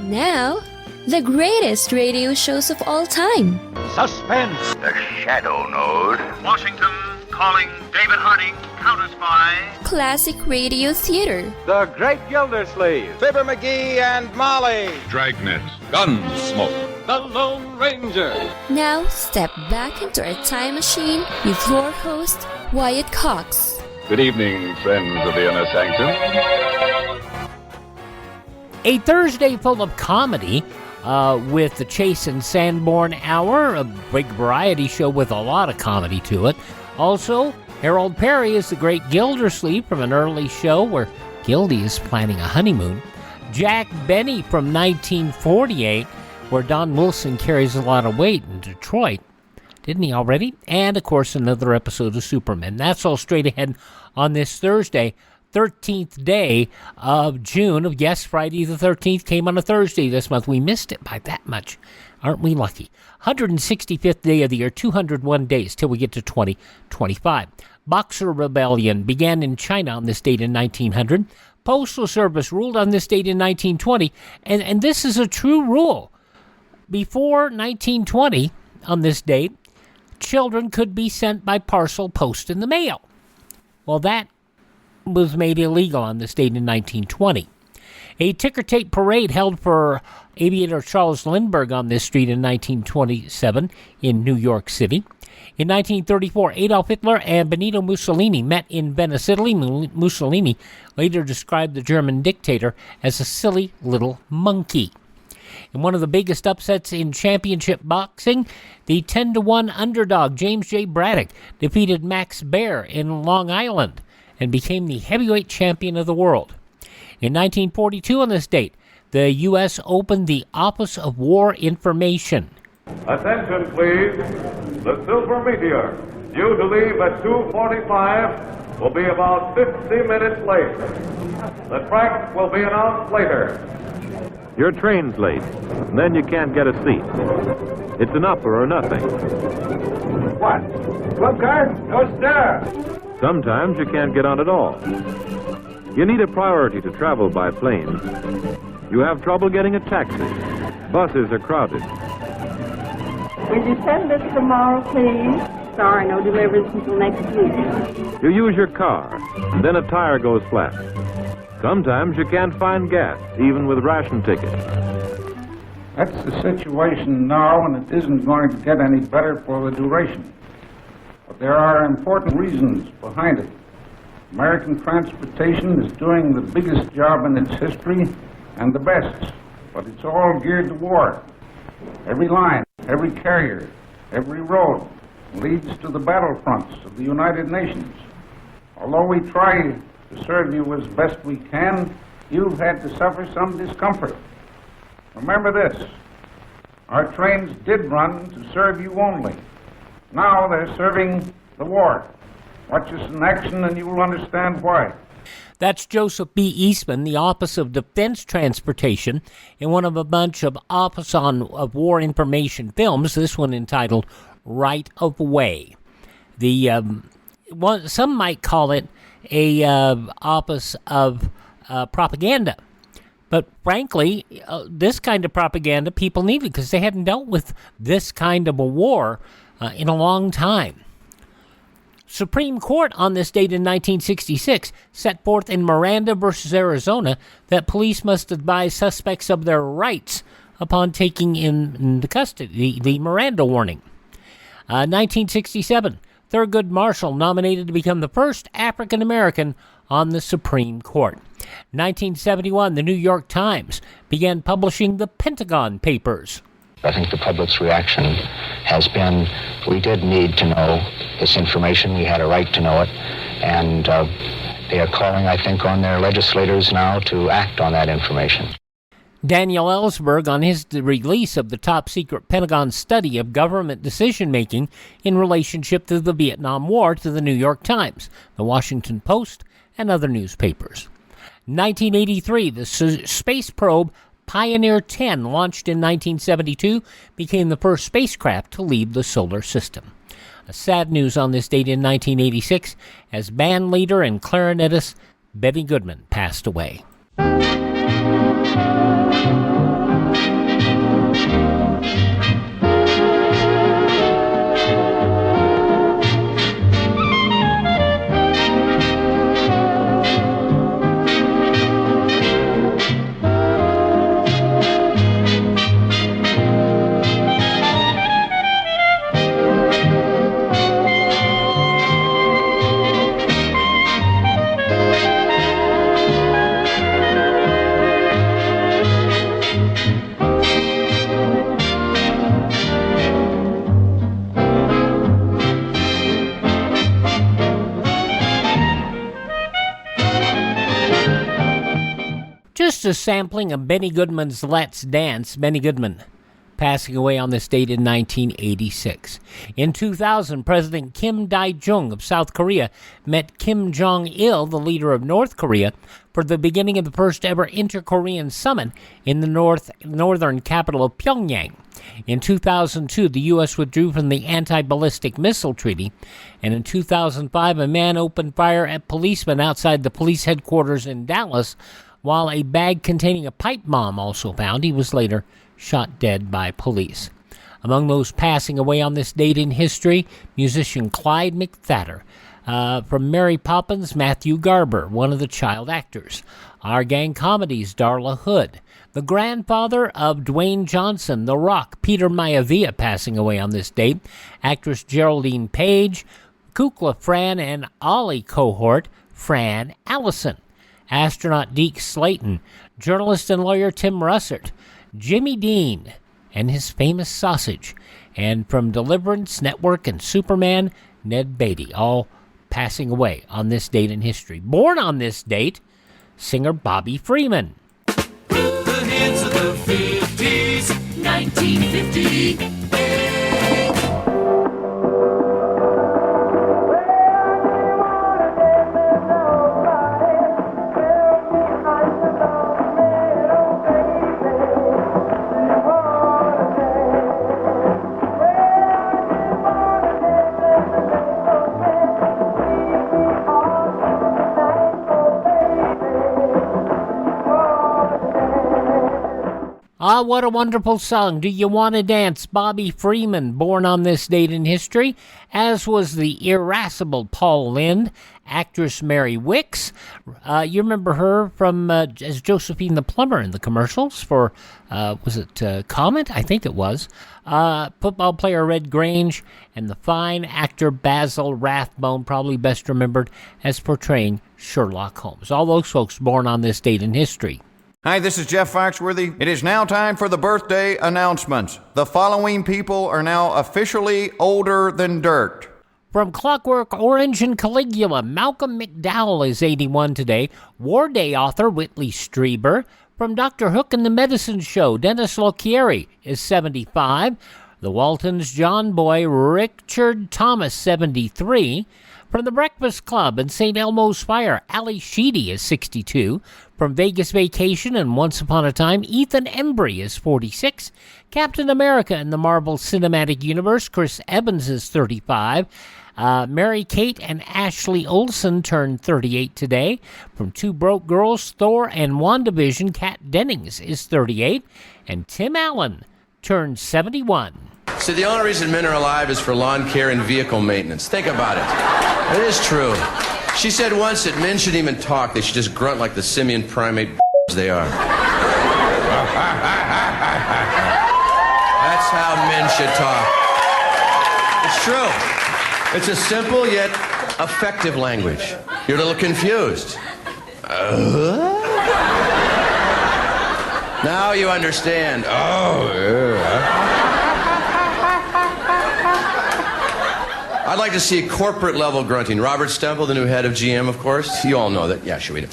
Now, the greatest radio shows of all time. Suspense. The Shadow Node. Washington calling David Harding, Counter-Spy. Classic radio theater. The Great Gildersleeve. Fibber McGee and Molly. Dragnet. Gunsmoke. The Lone Ranger. Now, step back into a time machine with your host, Wyatt Cox. Good evening, friends of the Inner Sanctum. A Thursday full of comedy with the Chase and Sandborn Hour, a big variety show with a lot of comedy to it. Also, Harold Perry is the Great Gildersleeve from an early show where Gildy is planning a honeymoon. Jack Benny from 1948, where Don Wilson carries a lot of weight in Detroit. Didn't he already? And, of course, another episode of Superman. That's all straight ahead on this Thursday, 13th day of June. Yes, Friday the 13th came on a Thursday this month. We missed it by that much. Aren't we lucky? 165th day of the year, 201 days till we get to 2025. Boxer Rebellion began in China on this date in 1900. Postal Service ruled on this date in 1920. And this is a true rule. Before 1920, on this date, children could be sent by parcel post in the mail. Well, that was made illegal on this date in 1920. A ticker tape parade held for aviator Charles Lindbergh on this street in 1927 in New York City. In 1934, Adolf Hitler and Benito Mussolini met in Venice, Italy. Mussolini later described the German dictator as a silly little monkey. In one of the biggest upsets in championship boxing, the 10-1 underdog James J. Braddock defeated Max Baer in Long Island and became the heavyweight champion of the world. In 1942 on this date, the U.S. opened the Office of War Information. Attention, please. The Silver Meteor, due to leave at 2:45, will be about 50 minutes late. The track will be announced later. Your train's late, and then you can't get a seat. It's an upper or nothing. What? Club card? No, sir. Sometimes you can't get on at all. You need a priority to travel by plane. You have trouble getting a taxi. Buses are crowded. Will you send us tomorrow, please? Sorry, no deliveries until next week. You use your car, and then a tire goes flat. Sometimes you can't find gas, even with ration tickets. That's the situation now, and it isn't going to get any better for the duration. But there are important reasons behind it. American transportation is doing the biggest job in its history and the best, but it's all geared to war. Every line, every carrier, every road leads to the battlefronts of the United Nations. Although we try to serve you as best we can, you've had to suffer some discomfort. Remember this, our trains did run to serve you only. Now they're serving the war. Watch us in action and you will understand why. That's Joseph B. Eastman, the Office of Defense Transportation, in one of a bunch of Office of War Information films, this one entitled Right of Way. Some might call it a Office of Propaganda. But frankly, this kind of propaganda people needed because they hadn't dealt with this kind of a war in a long time. Supreme Court on this date in 1966 set forth in Miranda versus Arizona that police must advise suspects of their rights upon taking into custody, the Miranda warning. 1967, Thurgood Marshall nominated to become the first African American on the Supreme Court. 1971, the New York Times began publishing the Pentagon Papers. I think the public's reaction has been, we did need to know this information, we had a right to know it, and they are calling, I think, on their legislators now to act on that information. Daniel Ellsberg on his release of the top-secret Pentagon study of government decision-making in relationship to the Vietnam War to the New York Times, the Washington Post, and other newspapers. 1983, the space probe Pioneer 10, launched in 1972, became the first spacecraft to leave the solar system. A sad news on this date in 1986, as band leader and clarinetist Betty Goodman passed away. First, a sampling of Benny Goodman's Let's Dance. Benny Goodman passing away on this date in 1986. In 2000, President Kim Dae-jung of South Korea met Kim Jong-il, the leader of North Korea, for the beginning of the first ever inter-Korean summit in the northern capital of Pyongyang. In 2002, the U.S. withdrew from the Anti-Ballistic Missile Treaty, and in 2005, a man opened fire at policemen outside the police headquarters in Dallas, while a bag containing a pipe bomb also found. He was later shot dead by police. Among those passing away on this date in history, musician Clyde McPhatter. From Mary Poppins, Matthew Garber, one of the child actors. Our Gang Comedies, Darla Hood. The grandfather of Dwayne Johnson, The Rock, Peter Maivia, passing away on this date. Actress Geraldine Page, Kukla Fran and Ollie cohort, Fran Allison. Astronaut Deke Slayton, journalist and lawyer Tim Russert, Jimmy Dean and his famous sausage, and from Deliverance Network and Superman, Ned Beatty, all passing away on this date in history. Born on this date, singer Bobby Freeman. The hits of the 50s, 1950. Ah, what a wonderful song. Do You Want to Dance? Bobby Freeman, born on this date in history, as was the irascible Paul Lynde, actress Mary Wicks. You remember her from as Josephine the Plumber in the commercials for, was it Comet? I think it was. Football player Red Grange, and the fine actor Basil Rathbone, probably best remembered as portraying Sherlock Holmes. All those folks born on this date in history. Hi, this is Jeff Foxworthy. It is now time for the birthday announcements. The following people are now officially older than dirt. From Clockwork Orange and Caligula, Malcolm McDowell is 81 today. War Day author Whitley Strieber. From Dr. Hook and the Medicine Show, Dennis Locchieri is 75. The Waltons' John Boy Richard Thomas, 73. From the Breakfast Club and St. Elmo's Fire, Ali Sheedy is 62. From Vegas Vacation and Once Upon a Time, Ethan Embry is 46. Captain America in the Marvel Cinematic Universe, Chris Evans is 35. Mary Kate and Ashley Olsen turned 38 today. From Two Broke Girls, Thor and WandaVision, Kat Dennings is 38. And Tim Allen turned 71. So the only reason men are alive is for lawn care and vehicle maintenance. Think about it. It is true. She said once that men shouldn't even talk. They should just grunt like the simian primate they are. That's how men should talk. It's true. It's a simple yet effective language. You're a little confused. Now you understand. Oh, yeah. I'd like to see corporate level grunting. Robert Stemple, the new head of GM, of course. You all know that. Yeah, sure we do.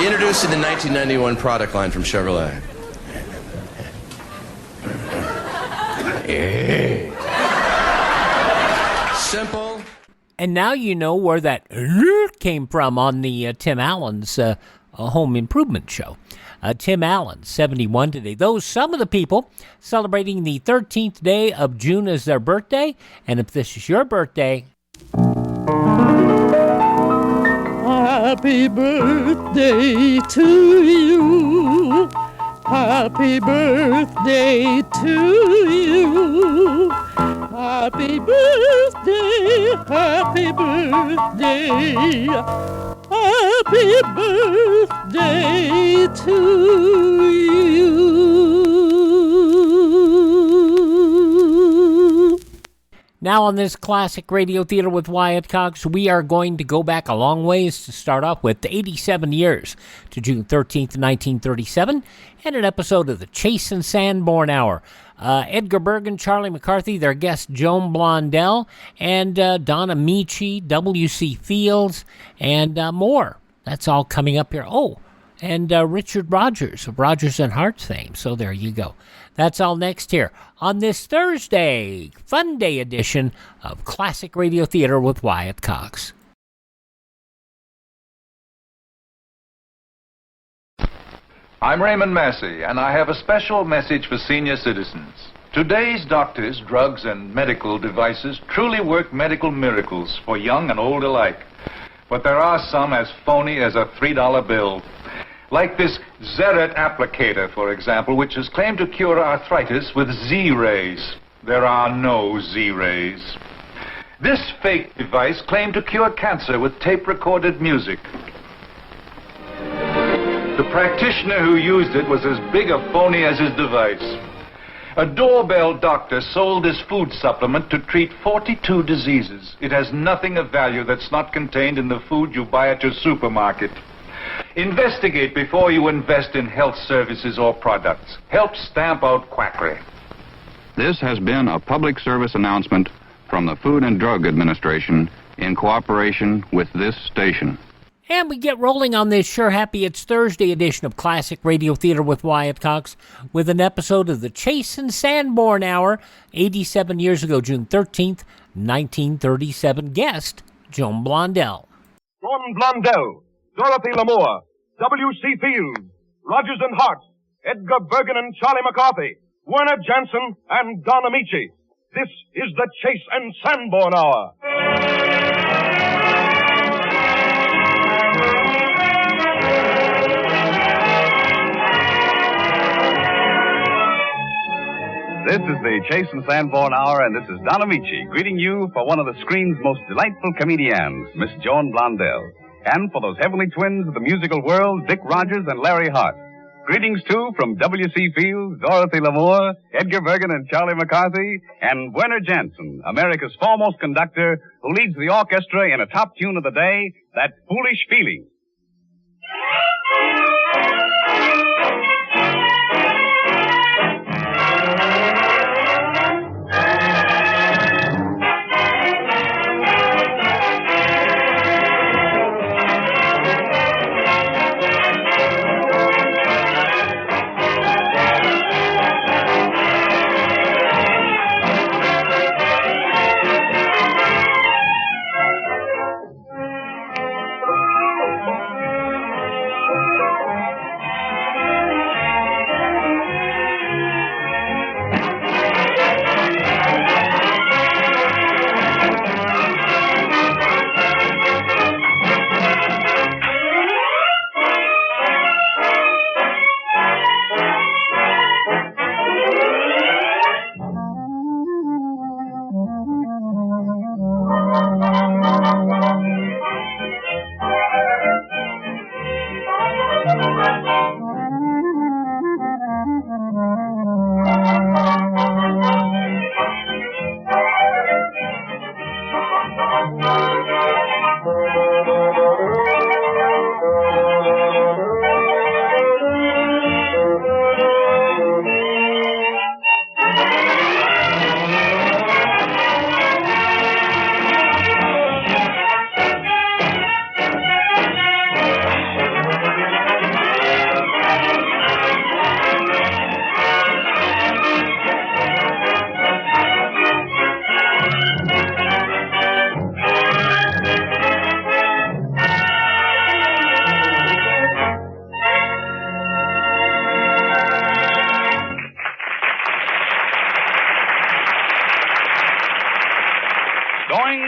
Introducing the 1991 product line from Chevrolet. Simple. And now you know where that came from on the Tim Allen's home improvement show. Tim Allen, 71 today. Those some of the people celebrating the 13th day of June as their birthday. And if this is your birthday... Happy birthday to you. Happy birthday to you. Happy birthday, happy birthday. Happy birthday to you. Now on this classic radio theater with Wyatt Cox, we are going to go back a long ways to start off with 87 years to June 13th, 1937, and an episode of the Chase and Sandborn Hour. Edgar Bergen, Charlie McCarthy, their guest Joan Blondell, and Don Ameche, W.C. Fields, and more. That's all coming up here. Oh, and Richard Rodgers of Rodgers and Hart fame. So there you go. That's all next here on this Thursday, Fun Day edition of Classic Radio Theater with Wyatt Cox. I'm Raymond Massey, and I have a special message for senior citizens. Today's doctors, drugs, and medical devices truly work medical miracles for young and old alike. But there are some as phony as a $3 bill. Like this Zeret applicator, for example, which is claimed to cure arthritis with Z-rays. There are no Z-rays. This fake device claimed to cure cancer with tape-recorded music. The practitioner who used it was as big a phony as his device. A doorbell doctor sold this food supplement to treat 42 diseases. It has nothing of value that's not contained in the food you buy at your supermarket. Investigate before you invest in health services or products. Help stamp out quackery. This has been a public service announcement from the Food and Drug Administration in cooperation with this station. And we get rolling on this Sure Happy It's Thursday edition of Classic Radio Theater with Wyatt Cox with an episode of the Chase and Sandborn Hour, 87 years ago, June 13th, 1937. Guest, Joan Blondell. Joan Blondell, Dorothy Lamour, W.C. Fields, Rodgers and Hart, Edgar Bergen and Charlie McCarthy, Werner Jansen and Don Ameche. This is the Chase and Sandborn Hour. This is the Chase and Sandborn Hour, and this is Don Ameche greeting you for one of the screen's most delightful comedians, Miss Joan Blondell, and for those heavenly twins of the musical world, Dick Rodgers and Larry Hart. Greetings, too, from W.C. Fields, Dorothy Lamour, Edgar Bergen and Charlie McCarthy, and Werner Jansen, America's foremost conductor, who leads the orchestra in a top tune of the day, That Foolish Feeling.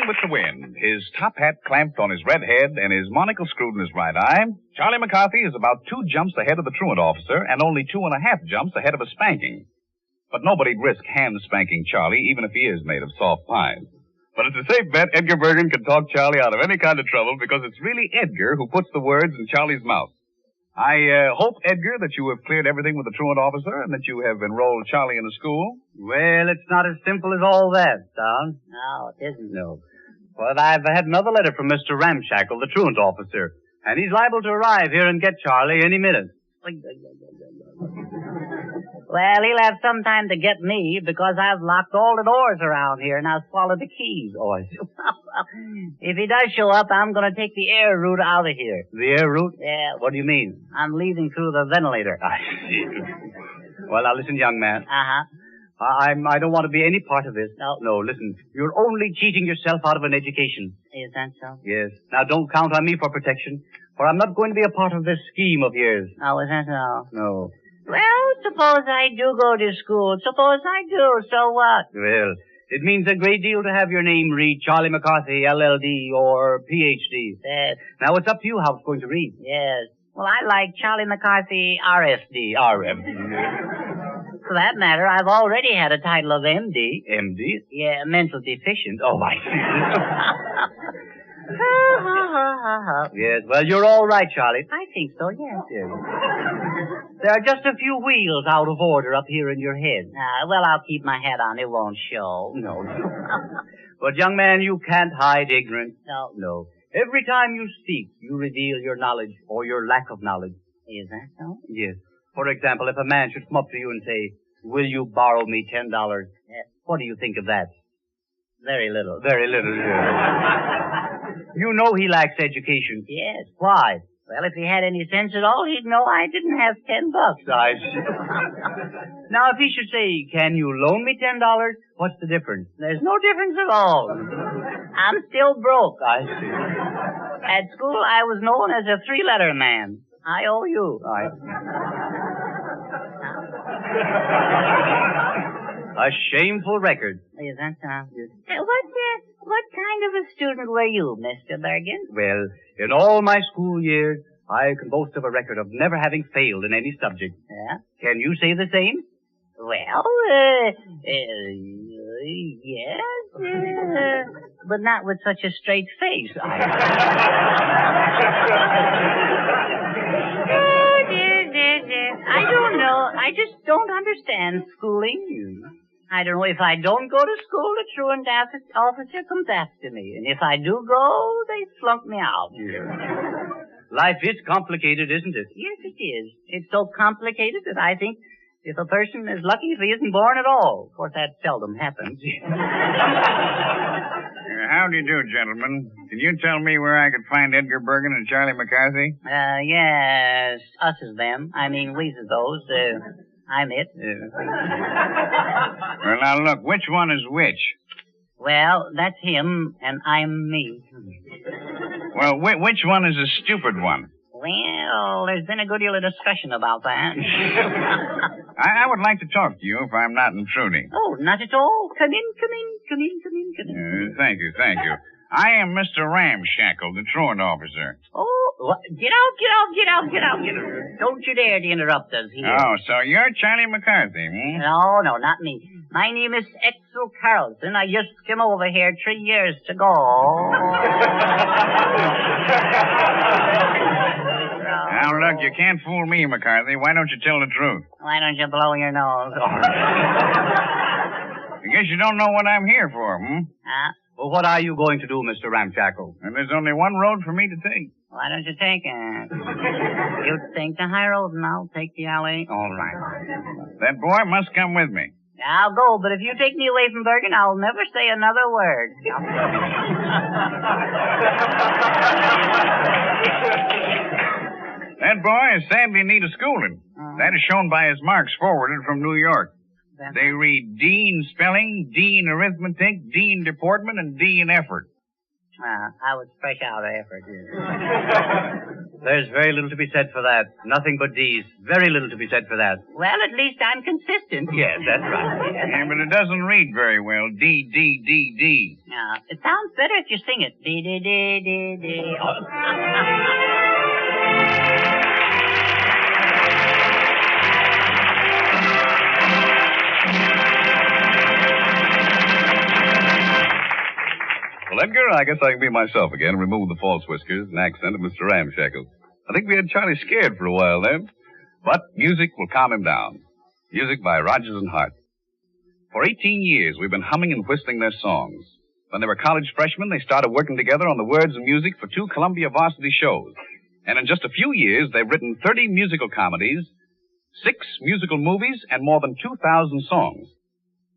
With the wind, his top hat clamped on his red head and his monocle screwed in his right eye, Charlie McCarthy is about 2 jumps ahead of the truant officer and only 2.5 jumps ahead of a spanking. But nobody'd risk hand spanking Charlie, even if he is made of soft pine. But it's a safe bet Edgar Bergen can talk Charlie out of any kind of trouble because it's really Edgar who puts the words in Charlie's mouth. I hope, Edgar, that you have cleared everything with the truant officer and that you have enrolled Charlie in a school. Well, it's not as simple as all that, Don. No, it isn't. No. But I've had another letter from Mr. Ramshackle, the truant officer, and he's liable to arrive here and get Charlie any minute. Well, he'll have some time to get me because I've locked all the doors around here and I've swallowed the keys. Oh, I see. If he does show up, I'm going to take the air route out of here. The air route? Yeah. What do you mean? I'm leaving through the ventilator. I see. Well, now listen, young man. Uh-huh. I don't want to be any part of this. No. No, listen. You're only cheating yourself out of an education. Is that so? Yes. Now, don't count on me for protection, for I'm not going to be a part of this scheme of yours. Oh, is that so? No. Well, suppose I do go to school. Suppose I do. So what? Well, it means a great deal to have your name read Charlie McCarthy, LLD, or PhD. Yes. Now, it's up to you how it's going to read. Yes. Well, I like Charlie McCarthy, RFD. For that matter, I've already had a title of MD. MD? Yeah, mental deficient. Oh, I see. Yes, well, you're all right, Charlie. I think so, yes. There are just a few wheels out of order up here in your head. Well, I'll keep my hat on. It won't show. No. But, young man, you can't hide ignorance. No. No. Every time you speak, you reveal your knowledge or your lack of knowledge. Is that so? Yes. For example, if a man should come up to you and say, "Will you borrow me $10? What do you think of that? Very little. Very little. You know he lacks education. Yes. Why? Well, if he had any sense at all, he'd know I didn't have $10. I see. Now, if he should say, "Can you loan me $10? What's the difference?" There's no difference at all. I'm still broke. I see. At school, I was known as a three-letter man. I owe you. A shameful record. Is that so? What kind of a student were you, Mr. Bergen? Well, in all my school years, I can boast of a record of never having failed in any subject. Yeah? Can you say the same? Well, yes, but not with such a straight face. I don't know. I just don't understand schooling. I don't know. If I don't go to school, the truant officer comes after me. And if I do go, they flunk me out. Life is complicated, isn't it? Yes, it is. It's so complicated that I think if a person is lucky if he isn't born at all. Of course, that seldom happens. How do you do, gentlemen? Can you tell me where I could find Edgar Bergen and Charlie McCarthy? Yes. Us is them. I mean, we's is those. I'm it. Well, now, look, which one is which? Well, that's him, and I'm me. Well, which one is the stupid one? Well, there's been a good deal of discussion about that. I would like to talk to you if I'm not intruding. Oh, not at all. Come in. Thank you. I am Mr. Ramshackle, the truant officer. Oh, get out. Don't you dare to interrupt us here. Oh, so you're Charlie McCarthy, hmm? No, not me. My name is Etzel Carlson. I just came over here 3 years ago. Now, look, you can't fool me, McCarthy. Why don't you tell the truth? Why don't you blow your nose? I guess you don't know what I'm here for, hmm? Well, what are you going to do, Mr. Ramshackle? And there's only one road for me to take. Why don't you take it? You take the high road and I'll take the alley. All right. That boy must come with me. I'll go, but if you take me away from Bergen, I'll never say another word. That boy is sadly in need of schooling. That is shown by his marks forwarded from New York. They read D in spelling, D in arithmetic, D in deportment, and D in effort. I was fresh out of effort. There's very little to be said for that. Nothing but D's. Very little to be said for that. Well, at least I'm consistent. Yes, that's right. Yeah, but it doesn't read very well. D, D, D, D. It sounds better if you sing it. D, D, D, D, D. Well, Edgar, I guess I can be myself again and remove the false whiskers and accent of Mr. Ramshackle. I think we had Charlie scared for a while then. But music will calm him down. Music by Rodgers and Hart. For 18 years, we've been humming and whistling their songs. When they were college freshmen, they started working together on the words and music for 2 Columbia varsity shows. And in just a few years, they've written 30 musical comedies, 6 musical movies, and more than 2,000 songs.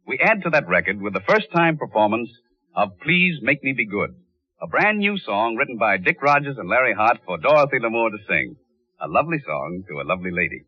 We add to that record with the first-time performance of Please Make Me Be Good, a brand new song written by Dick Rodgers and Larry Hart for Dorothy Lamour to sing. A lovely song to a lovely lady.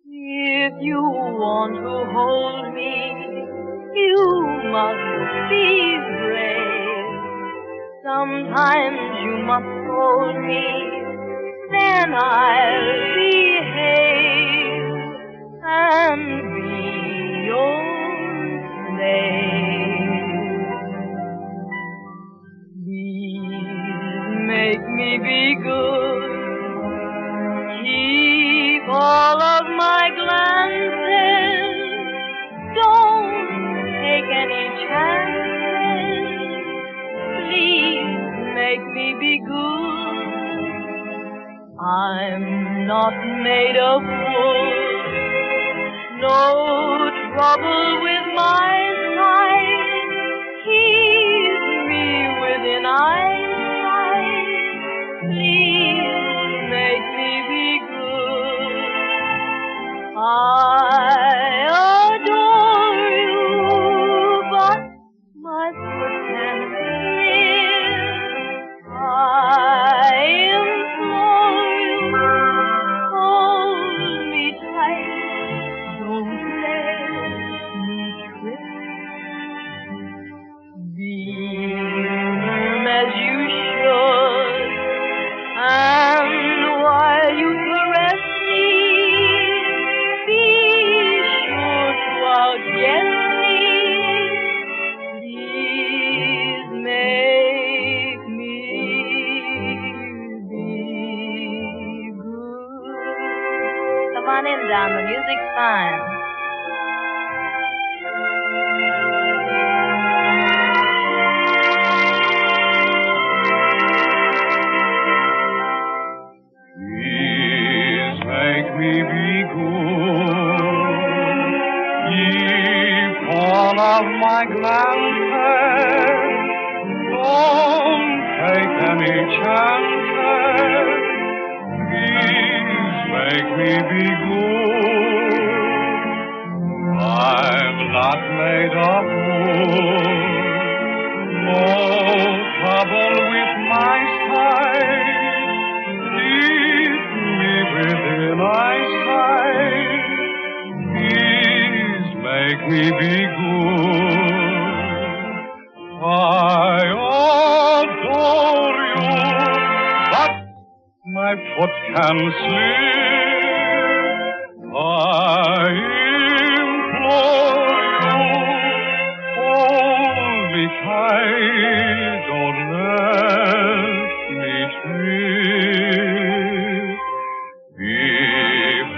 If you want to hold me, you must be brave. Sometimes you must hold me, then I'll behave and be your slave. Please make me be good. Keep all of my glances. Don't take any chances. Please make me be good. I'm not made of wood. No trouble with my sight. Keep me within eyesight. Please make me be good. I adore you, but my foot can't live. I implore you, hold me tight. Don't let me trip. Be firm as you should, and while you caress me, be sure to outguess me. Please make me be good. Come on in, Don. The music's fine. Please make me be good. Keep all of my glances. Don't take any chances. Please make me be good. I'm not made of wood. No trouble with my sight. Keep me within eyesight. Please make me be good. I adore you, but my foot can slip. I implore you, hold me tight. Don't let me trip. Be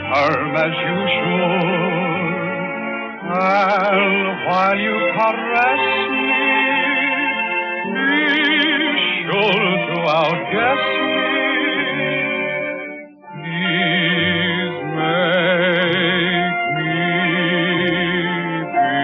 firm as you should, and while you caress me, be sure to outguess me. Please make me be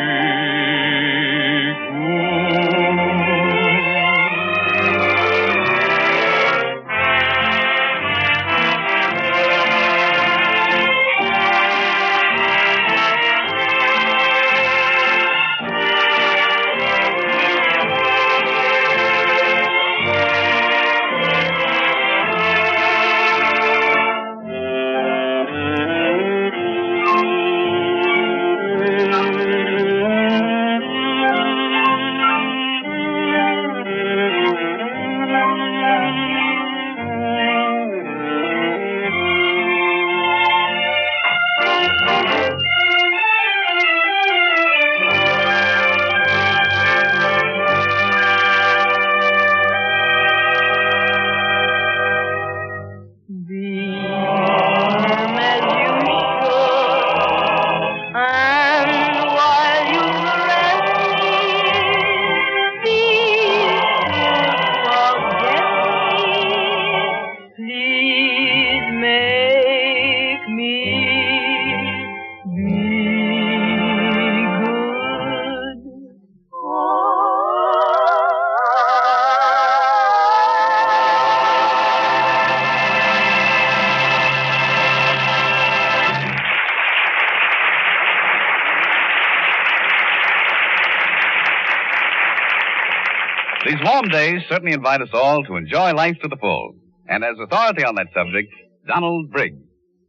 These warm days certainly invite us all to enjoy life to the full. And as authority on that subject, Donald Briggs.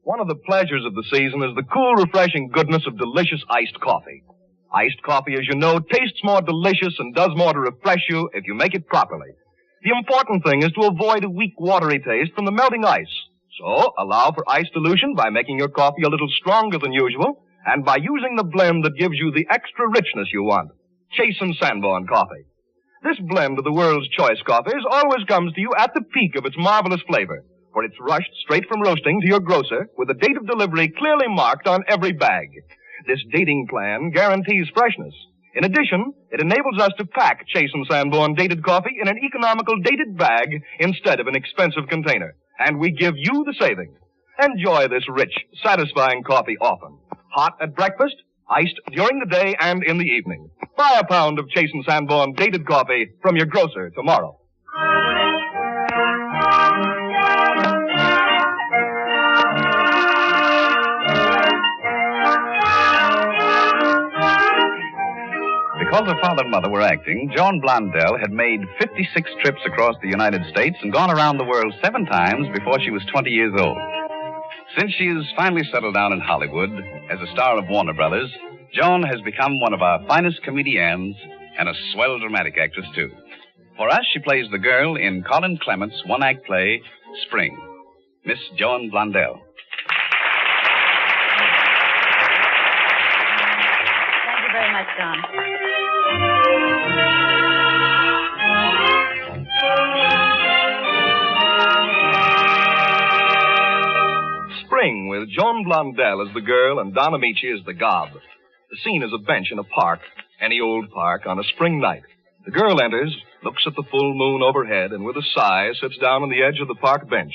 One of the pleasures of the season is the cool, refreshing goodness of delicious iced coffee. Iced coffee, as you know, tastes more delicious and does more to refresh you if you make it properly. The important thing is to avoid a weak, watery taste from the melting ice. So, allow for ice dilution by making your coffee a little stronger than usual and by using the blend that gives you the extra richness you want. Chase and Sandborn coffee. This blend of the world's choice coffees always comes to you at the peak of its marvelous flavor, for it's rushed straight from roasting to your grocer with the date of delivery clearly marked on every bag. This dating plan guarantees freshness. In addition, it enables us to pack Chase and Sandborn dated coffee in an economical dated bag instead of an expensive container. And we give you the savings. Enjoy this rich, satisfying coffee often. Hot at breakfast, iced during the day and in the evening. Buy a pound of Chase and Sandborn dated coffee from your grocer tomorrow. Because her father and mother were acting, Joan Blondell had made 56 trips across the United States and gone around the world 7 times before she was 20 years old. Since she has finally settled down in Hollywood as a star of Warner Brothers, Joan has become one of our finest comedians and a swell dramatic actress, too. For us, she plays the girl in Colin Clements' one-act play, Spring. Miss Joan Blondell. Thank you very much, Don. Spring, with Joan Blondell as the girl and Don Ameche as the gob. The scene is a bench in a park, any old park, on a spring night. The girl enters, looks at the full moon overhead, and with a sigh sits down on the edge of the park bench.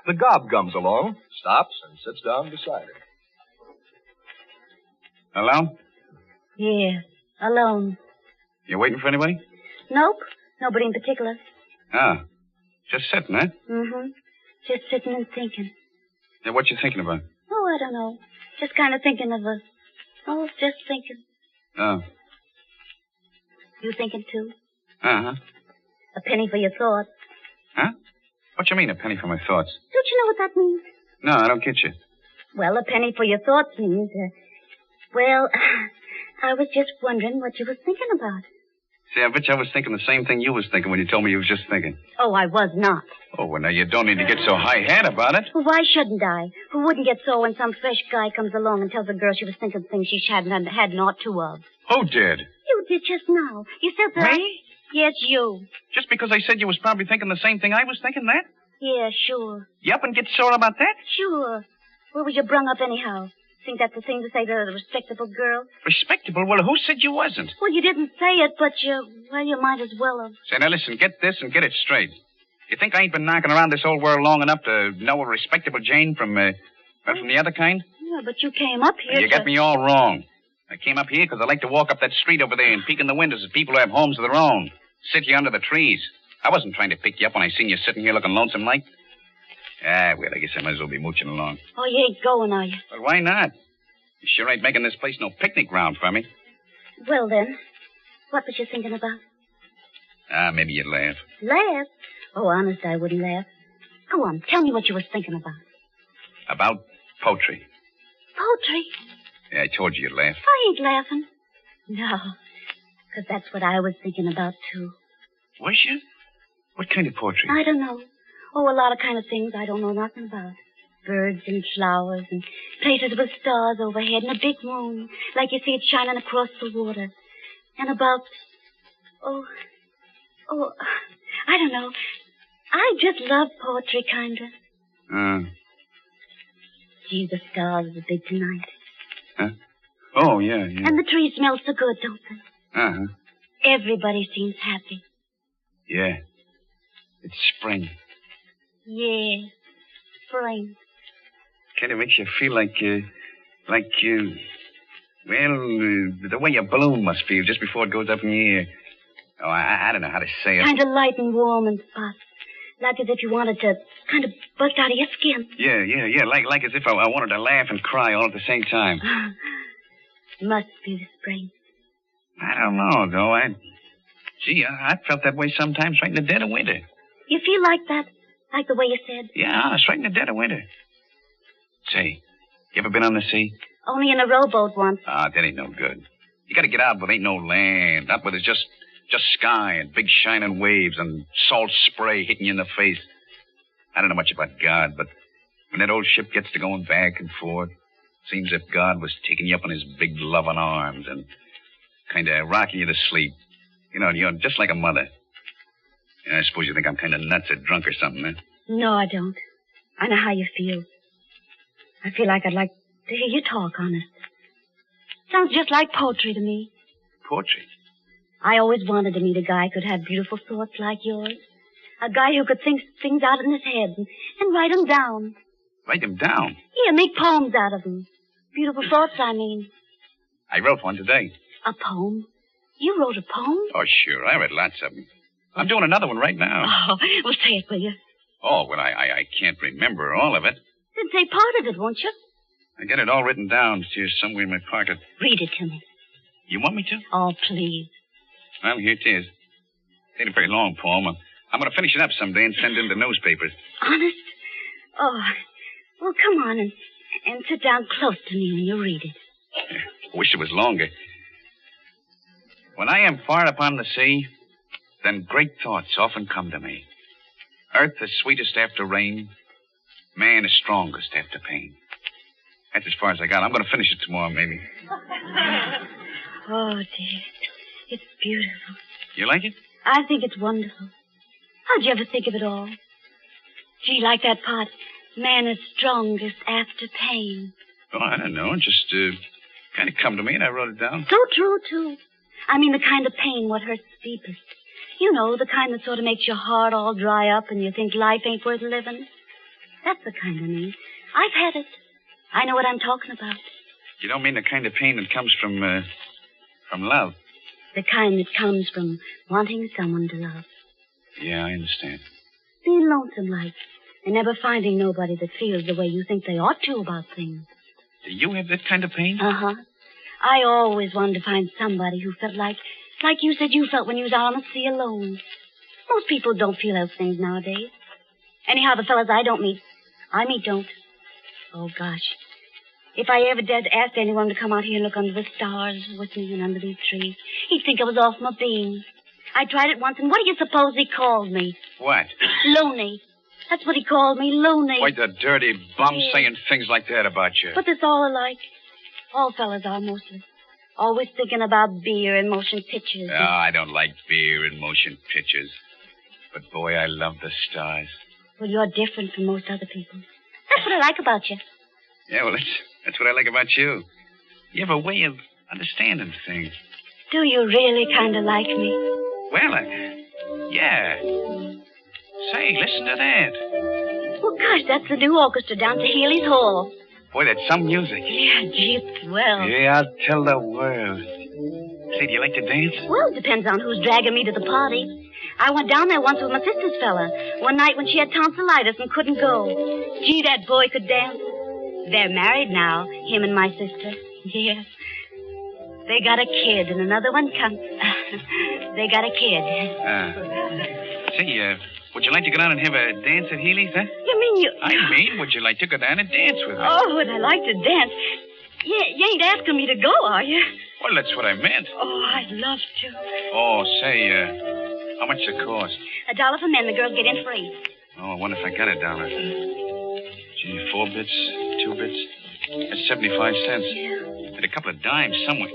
The gob comes along, stops, and sits down beside her. Hello? Yeah, alone. You waiting for anybody? Nope, nobody in particular. Ah, just sitting, eh? Mm-hmm. Just sitting and thinking. Yeah, what you thinking about? Oh, I don't know. Just kind of thinking of just thinking. Oh. You thinking too? Uh-huh. A penny for your thoughts. Huh? What you mean, a penny for my thoughts? Don't you know what that means? No, I don't get you. Well, a penny for your thoughts means, I was just wondering what you was thinking about. See, I bet you I was thinking the same thing you was thinking when you told me you was just thinking. Oh, I was not. Oh, well, now you don't need to get so high-hat about it. Well, why shouldn't I? Who wouldn't get so when some fresh guy comes along and tells a girl she was thinking of things she hadn't ought to of? Who did? You did just now. You said that. Me? Yes, you. Just because I said you was probably thinking the same thing I was thinking, that? Yeah, sure. You up and get sore about that? Sure. Where was you brung up anyhow? Think that's the thing to say to a respectable girl? Respectable? Well, who said you wasn't? Well, you didn't say it, but you might as well have. Say, now listen, get this and get it straight. You think I ain't been knocking around this old world long enough to know a respectable Jane from the other kind? Yeah, but you came up here You got me all wrong. I came up here because I like to walk up that street over there and peek in the windows at people who have homes of their own. Sit here under the trees. I wasn't trying to pick you up when I seen you sitting here looking lonesome like. Ah, well, I guess I might as well be mooching along. Oh, you ain't going, are you? Well, why not? You sure ain't making this place no picnic ground for me. Well, then, what was you thinking about? Ah, maybe you'd laugh. Laugh? Oh, honest, I wouldn't laugh. Go on, tell me what you was thinking about. About poetry. Poetry? Yeah, I told you you'd laugh. I ain't laughing. No, because that's what I was thinking about, too. Was you? What kind of poetry? I don't know. Oh, a lot of kind of things I don't know nothing about. Birds and flowers and places with stars overhead and a big moon, like you see it shining across the water. And about, I don't know. I just love poetry, kind of. Gee, the stars are big tonight. Huh? Oh, yeah. And the trees smell so good, don't they? Uh-huh. Everybody seems happy. Yeah. It's spring. Yeah, spring. Kind of makes you feel like the way a balloon must feel just before it goes up in the air. Oh, I don't know how to say it. Kind of light and warm and hot. Like as if you wanted to kind of bust out of your skin. Yeah. Like as if I wanted to laugh and cry all at the same time. Must be the spring. I don't know, though. Gee, I felt that way sometimes right in the dead of winter. You feel like that? Like the way you said? Yeah, honest, right in the dead of winter. Say, you ever been on the sea? Only in a rowboat once. Ah, that ain't no good. You gotta get out where there ain't no land. Out where there's just sky and big shining waves and salt spray hitting you in the face. I don't know much about God, but when that old ship gets to going back and forth, seems as if God was taking you up in his big loving arms and kind of rocking you to sleep. You know, you're just like a mother. I suppose you think I'm kind of nuts or drunk or something, eh? No, I don't. I know how you feel. I feel like I'd like to hear you talk, honest. Sounds just like poetry to me. Poetry? I always wanted to meet a guy who could have beautiful thoughts like yours. A guy who could think things out in his head and write them down. Write them down? Yeah, make poems out of them. Beautiful thoughts, I mean. I wrote one today. A poem? You wrote a poem? Oh, sure. I read lots of them. I'm doing another one right now. Oh, well, say it, will you? Oh, well, I can't remember all of it. Then say part of it, won't you? I got it all written down. It's here somewhere in my pocket. Read it to me. You want me to? Oh, please. Well, here it is. It ain't a very long poem. I'm going to finish it up someday and send it in the newspapers. Honest? Oh, well, come on and sit down close to me when you read it. I wish it was longer. When I am far upon the sea, then great thoughts often come to me. Earth is sweetest after rain. Man is strongest after pain. That's as far as I got. I'm going to finish it tomorrow, maybe. Oh, dear. It's beautiful. You like it? I think it's wonderful. How'd you ever think of it all? Gee, like that part, man is strongest after pain. Oh, I don't know. It just kind of come to me and I wrote it down. So true, too. I mean the kind of pain what hurts deepest. You know, the kind that sort of makes your heart all dry up and you think life ain't worth living. That's the kind I mean. I've had it. I know what I'm talking about. You don't mean the kind of pain that comes from love? The kind that comes from wanting someone to love. Yeah, I understand. Being lonesome like, and never finding nobody that feels the way you think they ought to about things. Do you have that kind of pain? Uh-huh. I always wanted to find somebody who felt like you said you felt when you was out on the sea alone. Most people don't feel those things nowadays. Anyhow, the fellas I meet don't. Oh, gosh. If I ever dared to ask anyone to come out here and look under the stars with me and under these trees, he'd think I was off my beam. I tried it once, and what do you suppose he called me? What? Loony. That's what he called me, loony. Why, the dirty bum Yeah. saying things like that about you. But it's all alike. All fellas are, mostly. Always thinking about beer and motion pictures. Oh, I don't like beer and motion pictures. But, boy, I love the stars. Well, you're different from most other people. That's what I like about you. Yeah, well, that's what I like about you. You have a way of understanding things. Do you really kind of like me? Well, yeah. Say, listen to that. Well, gosh, that's the new orchestra down to Healy's Hall. Boy, that's some music. Yeah, gee, it's swell. Yeah, I'll tell the world. Say, do you like to dance? Well, it depends on who's dragging me to the party. I went down there once with my sister's fella, one night when she had tonsillitis and couldn't go. Gee, that boy could dance. They're married now, him and my sister. Yes. They got a kid, and another one comes. They got a kid. Say, would you like to go down and have a dance at Healy's, huh? You mean you... I mean, would you like to go down and dance with me? Oh, would I like to dance? You ain't asking me to go, are you? Well, that's what I meant. Oh, I'd love to. Oh, say, how much does it cost? $1 for men. The girls get in free. Oh, I wonder if I got $1. Gee, 4 bits, 2 bits. That's 75 cents. Yeah. And a couple of dimes somewhere.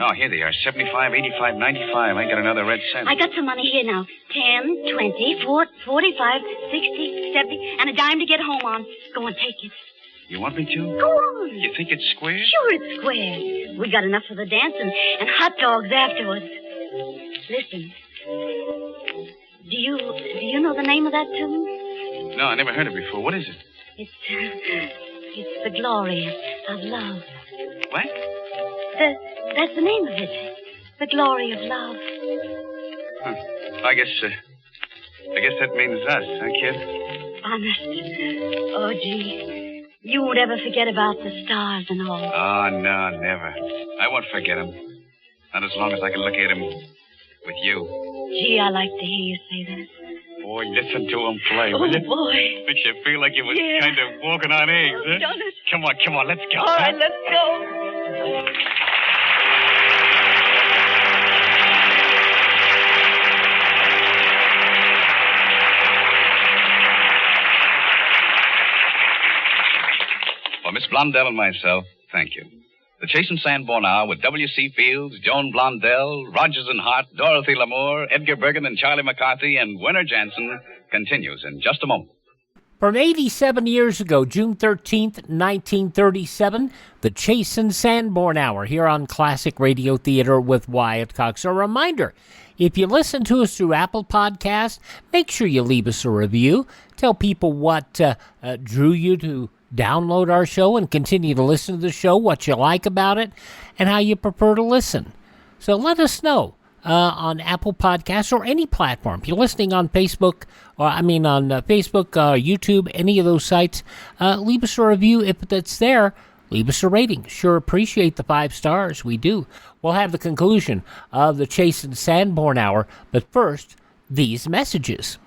Oh, here they are. 75, 85, 95. I got another red cent. I got some money here now. 10, 20, 45, 60, 70, and a dime to get home on. Go and take it. You want me to? Go on. You think it's square? Sure it's square. We got enough for the dance and hot dogs afterwards. Listen. Do you know the name of that tune? No, I never heard it before. What is it? It's The Glory of Love. What? That's the name of it. The Glory of Love. Huh. I guess that means us, huh, kid? Honest. Oh, gee. You won't ever forget about the stars and all. Oh, no, never. I won't forget them. Not as long as I can look at them with you. Gee, I like to hear you say that. Boy, listen to him play, Oh, will you? boy. Makes you feel like you was Yeah. kind of walking on eggs, huh? Don't it? Come on, let's go. All right, let's go. For Miss Blondell and myself, thank you. The Chase and Sandborn Hour with W.C. Fields, Joan Blondell, Rodgers and Hart, Dorothy Lamour, Edgar Bergen and Charlie McCarthy, and Werner Jansen continues in just a moment. From 87 years ago, June 13th, 1937, the Chase and Sandborn Hour here on Classic Radio Theater with Wyatt Cox. A reminder, if you listen to us through Apple Podcasts, make sure you leave us a review. Tell people what drew you to download our show and continue to listen to the show, what you like about it, and how you prefer to listen. So let us know on Apple Podcasts or any platform. If you're listening on Facebook, on Facebook, YouTube, any of those sites, leave us a review. If that's there, leave us a rating. Sure appreciate the 5 stars. We do. We'll have the conclusion of the Chase and Sandborn Hour, but first, these messages.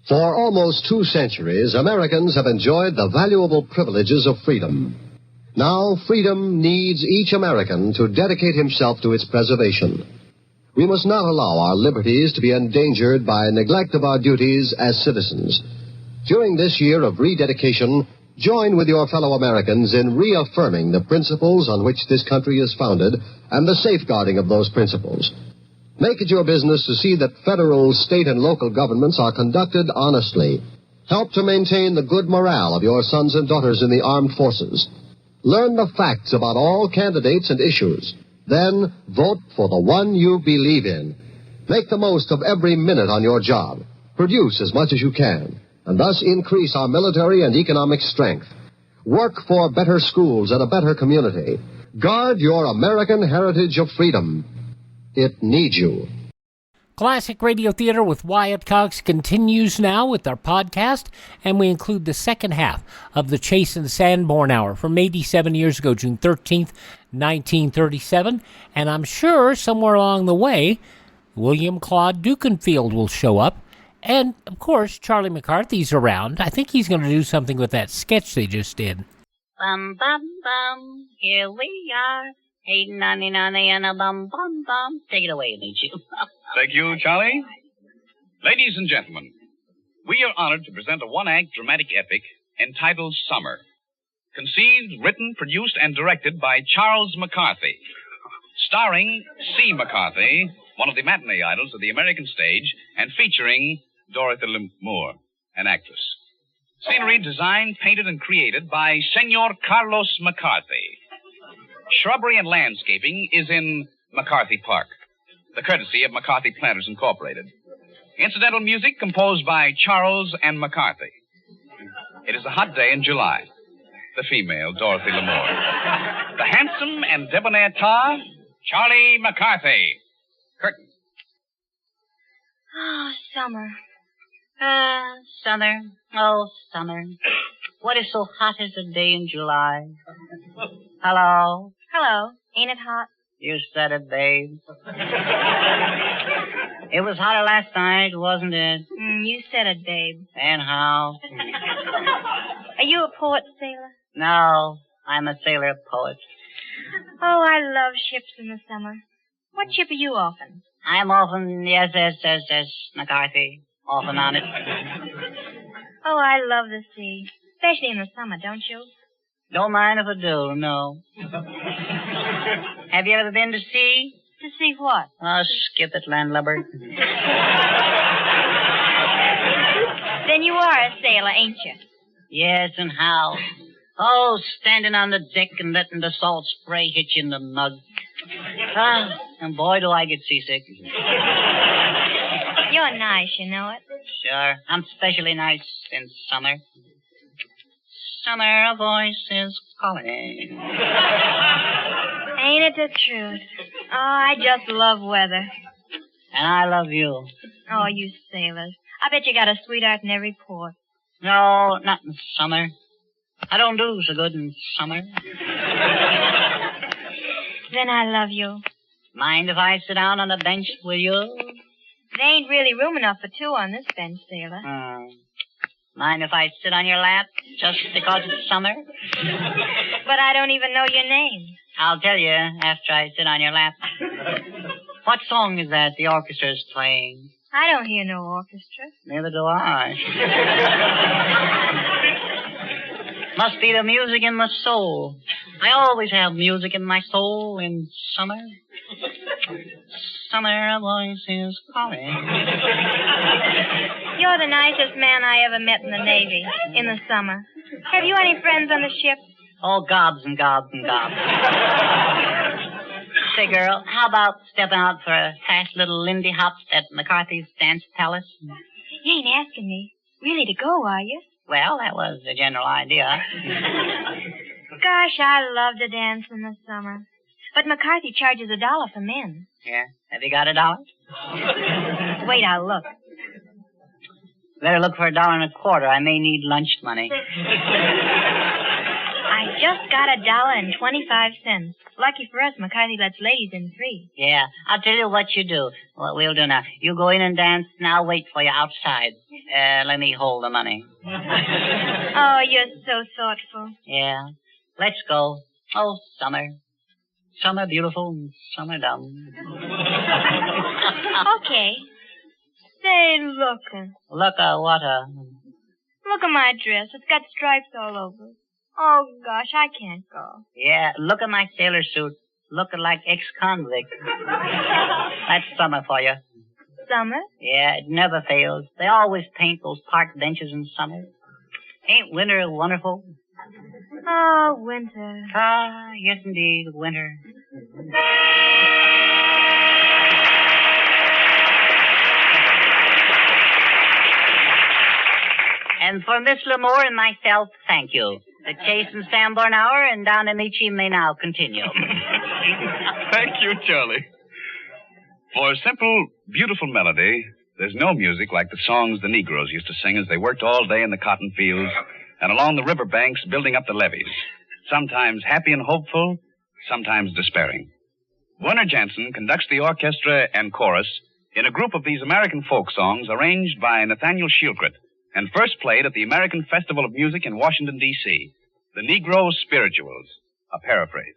For almost 2 centuries, Americans have enjoyed the valuable privileges of freedom. Now, freedom needs each American to dedicate himself to its preservation. We must not allow our liberties to be endangered by neglect of our duties as citizens. During this year of rededication, join with your fellow Americans in reaffirming the principles on which this country is founded and the safeguarding of those principles. Make it your business to see that federal, state, and local governments are conducted honestly. Help to maintain the good morale of your sons and daughters in the armed forces. Learn the facts about all candidates and issues. Then vote for the one you believe in. Make the most of every minute on your job. Produce as much as you can, and thus increase our military and economic strength. Work for better schools and a better community. Guard your American heritage of freedom. It needs you. Classic Radio Theater with Wyatt Cox continues now with our podcast, and we include the second half of the Chase and Sandborn Hour from 87 years ago, June 13th, 1937. And I'm sure somewhere along the way, William Claude Dukenfield will show up. And, of course, Charlie McCarthy's around. I think he's going to do something with that sketch they just did. Bum, bum, bum, here we are. 8.99 and a bum, bum, bum. Take it away, Ameche. Thank you, Charlie. Ladies and gentlemen, we are honored to present a one-act dramatic epic entitled Summer. Conceived, written, produced, and directed by Charles McCarthy. Starring C. McCarthy, one of the matinee idols of the American stage, and featuring Dorothy Lamour, an actress. Scenery designed, painted, and created by Senor Carlos McCarthy. Shrubbery and landscaping is in McCarthy Park, the courtesy of McCarthy Planters Incorporated. Incidental music composed by Charles and McCarthy. It is a hot day in July. The female, Dorothy Lamour. The handsome and debonair tar, Charlie McCarthy. Curtain. Oh, summer. Summer. Oh, summer. What is so hot as a day in July? Hello? Hello. Ain't it hot? You said it, babe. It was hotter last night, wasn't it? You said it, babe. And how? Are you a poet, sailor? No, I'm a sailor poet. Oh, I love ships in the summer. What ship are you often? I'm often, yes, McCarthy. Often on it. Oh, I love the sea. Especially in the summer, don't you? Don't mind if I do, no. Have you ever been to sea? To see what? Oh, skip it, landlubber. Then you are a sailor, ain't you? Yes, and how? Oh, standing on the deck and letting the salt spray hit you in the mug. Ah, and boy, do I get seasick. You're nice, you know it. Sure, I'm specially nice in summer. Summer, a voice is calling. Ain't it the truth? Oh, I just love weather. And I love you. Oh, you sailors. I bet you got a sweetheart in every port. No, not in summer. I don't do so good in summer. Then I love you. Mind if I sit down on the bench with you? There ain't really room enough for two on this bench, sailor. Mind if I sit on your lap just because it's summer? But I don't even know your name. I'll tell you after I sit on your lap. What song is that the orchestra's playing? I don't hear no orchestra. Neither do I. Must be the music in my soul. I always have music in my soul in summer. Summer, a voice is calling. You're the nicest man I ever met in the Navy, in the summer. Have you any friends on the ship? Oh, gobs and gobs and gobs. Say, girl, how about stepping out for a fast little Lindy hop at McCarthy's Dance Palace? You ain't asking me really to go, are you? Well, that was the general idea. Gosh, I love to dance in the summer. But McCarthy charges $1 for men. Yeah? Have you got $1? Wait, I'll look. Better look for $1.25. I may need lunch money. I just got $1.25. Lucky for us, McCarthy lets ladies in free. Yeah, I'll tell you what you do. What we'll do now. You go in and dance, and I'll wait for you outside. Let me hold the money. Oh, you're so thoughtful. Yeah. Let's go. Oh, summer. Summer beautiful and summer dumb. Okay. Say, look. Look, what Look at my dress. It's got stripes all over it. Oh, gosh, I can't go. Yeah, look at my sailor suit. Looking like ex-convict. That's summer for you. Summer? Yeah, it never fails. They always paint those park benches in summer. Ain't winter wonderful? Oh, winter. Ah, yes, indeed, winter. And for Miss Lamore and myself, thank you. The Chase and Sandborn Hour and Don Ameche may now continue. Thank you, Charlie. For a simple, beautiful melody, there's no music like the songs the Negroes used to sing as they worked all day in the cotton fields and along the river banks building up the levees. Sometimes happy and hopeful, sometimes despairing. Werner Jensen conducts the orchestra and chorus in a group of these American folk songs arranged by Nathaniel Shilkret and first played at the American Festival of Music in Washington, D.C., the Negro Spirituals, a paraphrase.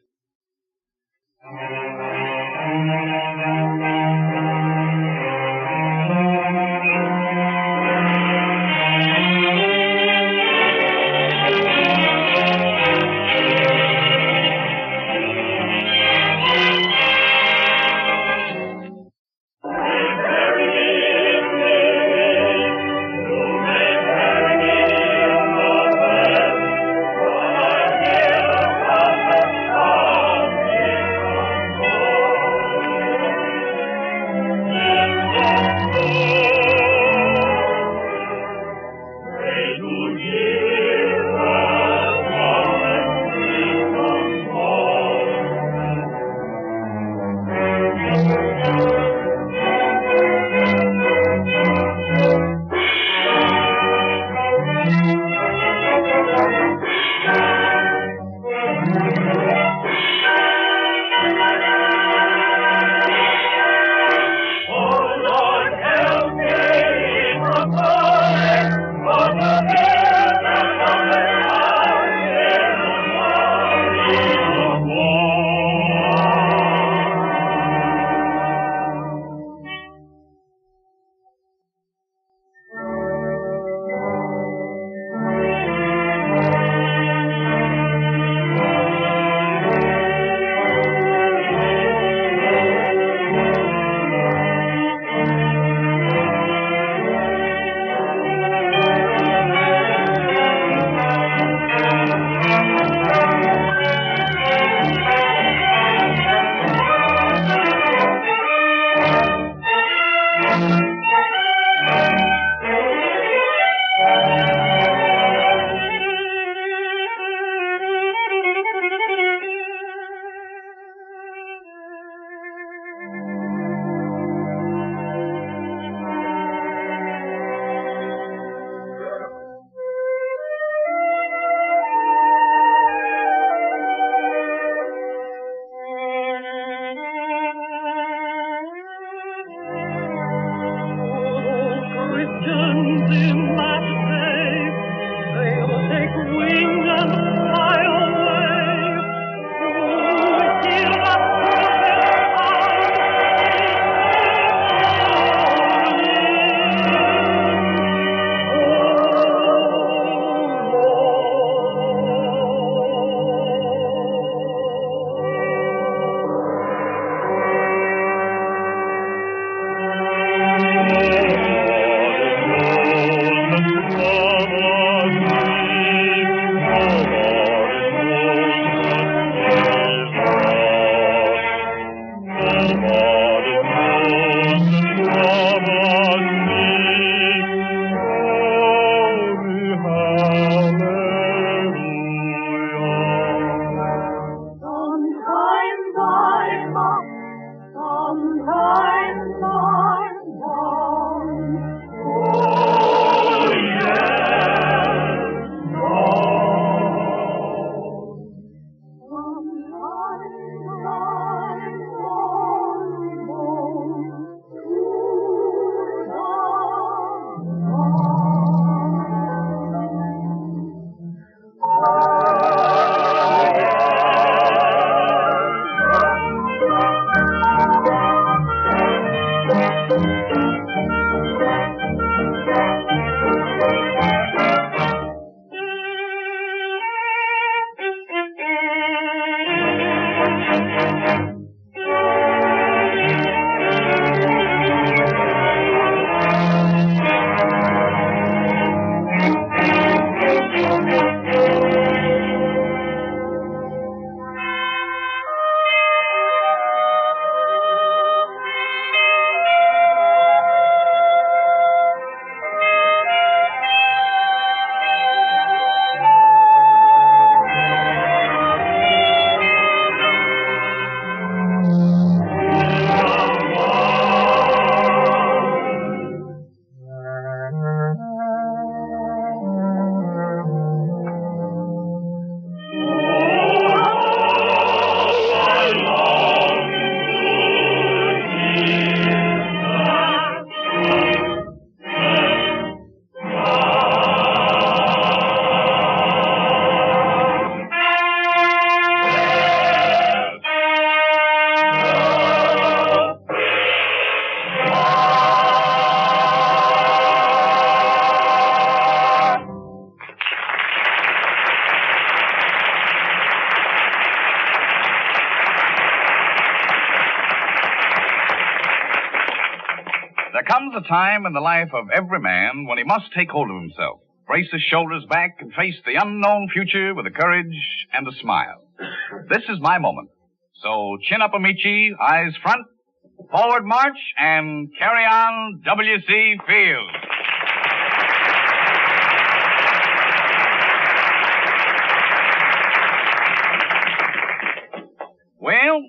comes a time in the life of every man when he must take hold of himself, brace his shoulders back, and face the unknown future with a courage and a smile. This is my moment. So chin up, Ameche, eyes front, forward march, and carry on, W.C. Fields. Well,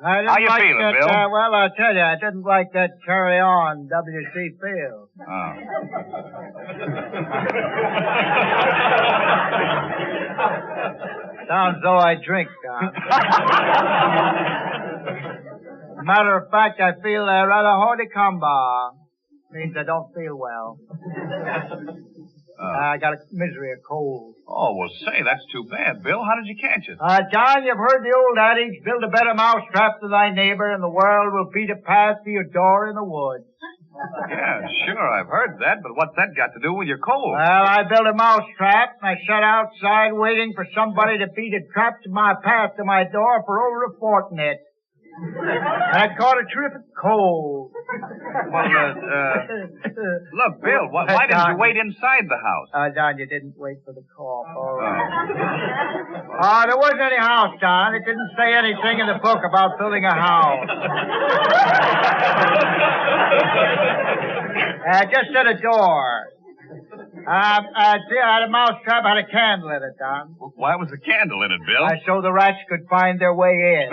how you feeling, that, Bill? Well, I'll tell you, I didn't like that carry on, W.C. Fields. Oh. Sounds as though I drink, Don. Matter of fact, I feel rather horticumba. Means I don't feel well. I got a misery, a cold. Oh, well, say, that's too bad, Bill. How did you catch it? John, you've heard the old adage, build a better mousetrap to thy neighbor and the world will beat a path to your door in the woods. Yeah, sure, I've heard that, but what's that got to do with your cold? Well, I built a mousetrap and I sat outside waiting for somebody to beat a trap to my path to my door for over a fortnight. And I caught a terrific cold. Well, look, Bill, why didn't you wait inside the house? Don, you didn't wait for the cough. All right. There wasn't any house, Don. It didn't say anything in the book about building a house. Just said a door. I had a mousetrap, had a candle in it, Don. Why was the candle in it, Bill? So the rats could find their way in.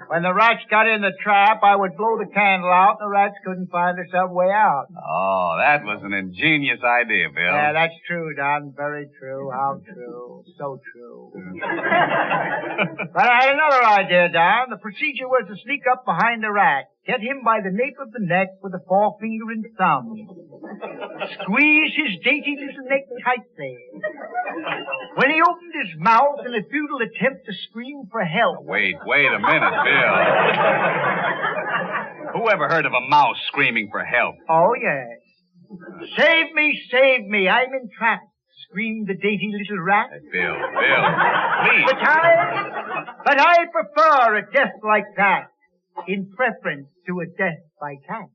When the rats got in the trap, I would blow the candle out, and the rats couldn't find their way out. Oh, that was an ingenious idea, Bill. Yeah, that's true, Don. Very true. How true. So true. But I had another idea, Don. The procedure was to sneak up behind the rat, get him by the nape of the neck with a forefinger and thumb. Squeeze his dainty little neck tightly. When he opened his mouth in a futile attempt to scream for help. Wait a minute, Bill. Who ever heard of a mouse screaming for help? Oh, yes. Save me, I'm entrapped, screamed the dainty little rat. Bill, please. But I prefer a death like that in preference to a death by cat.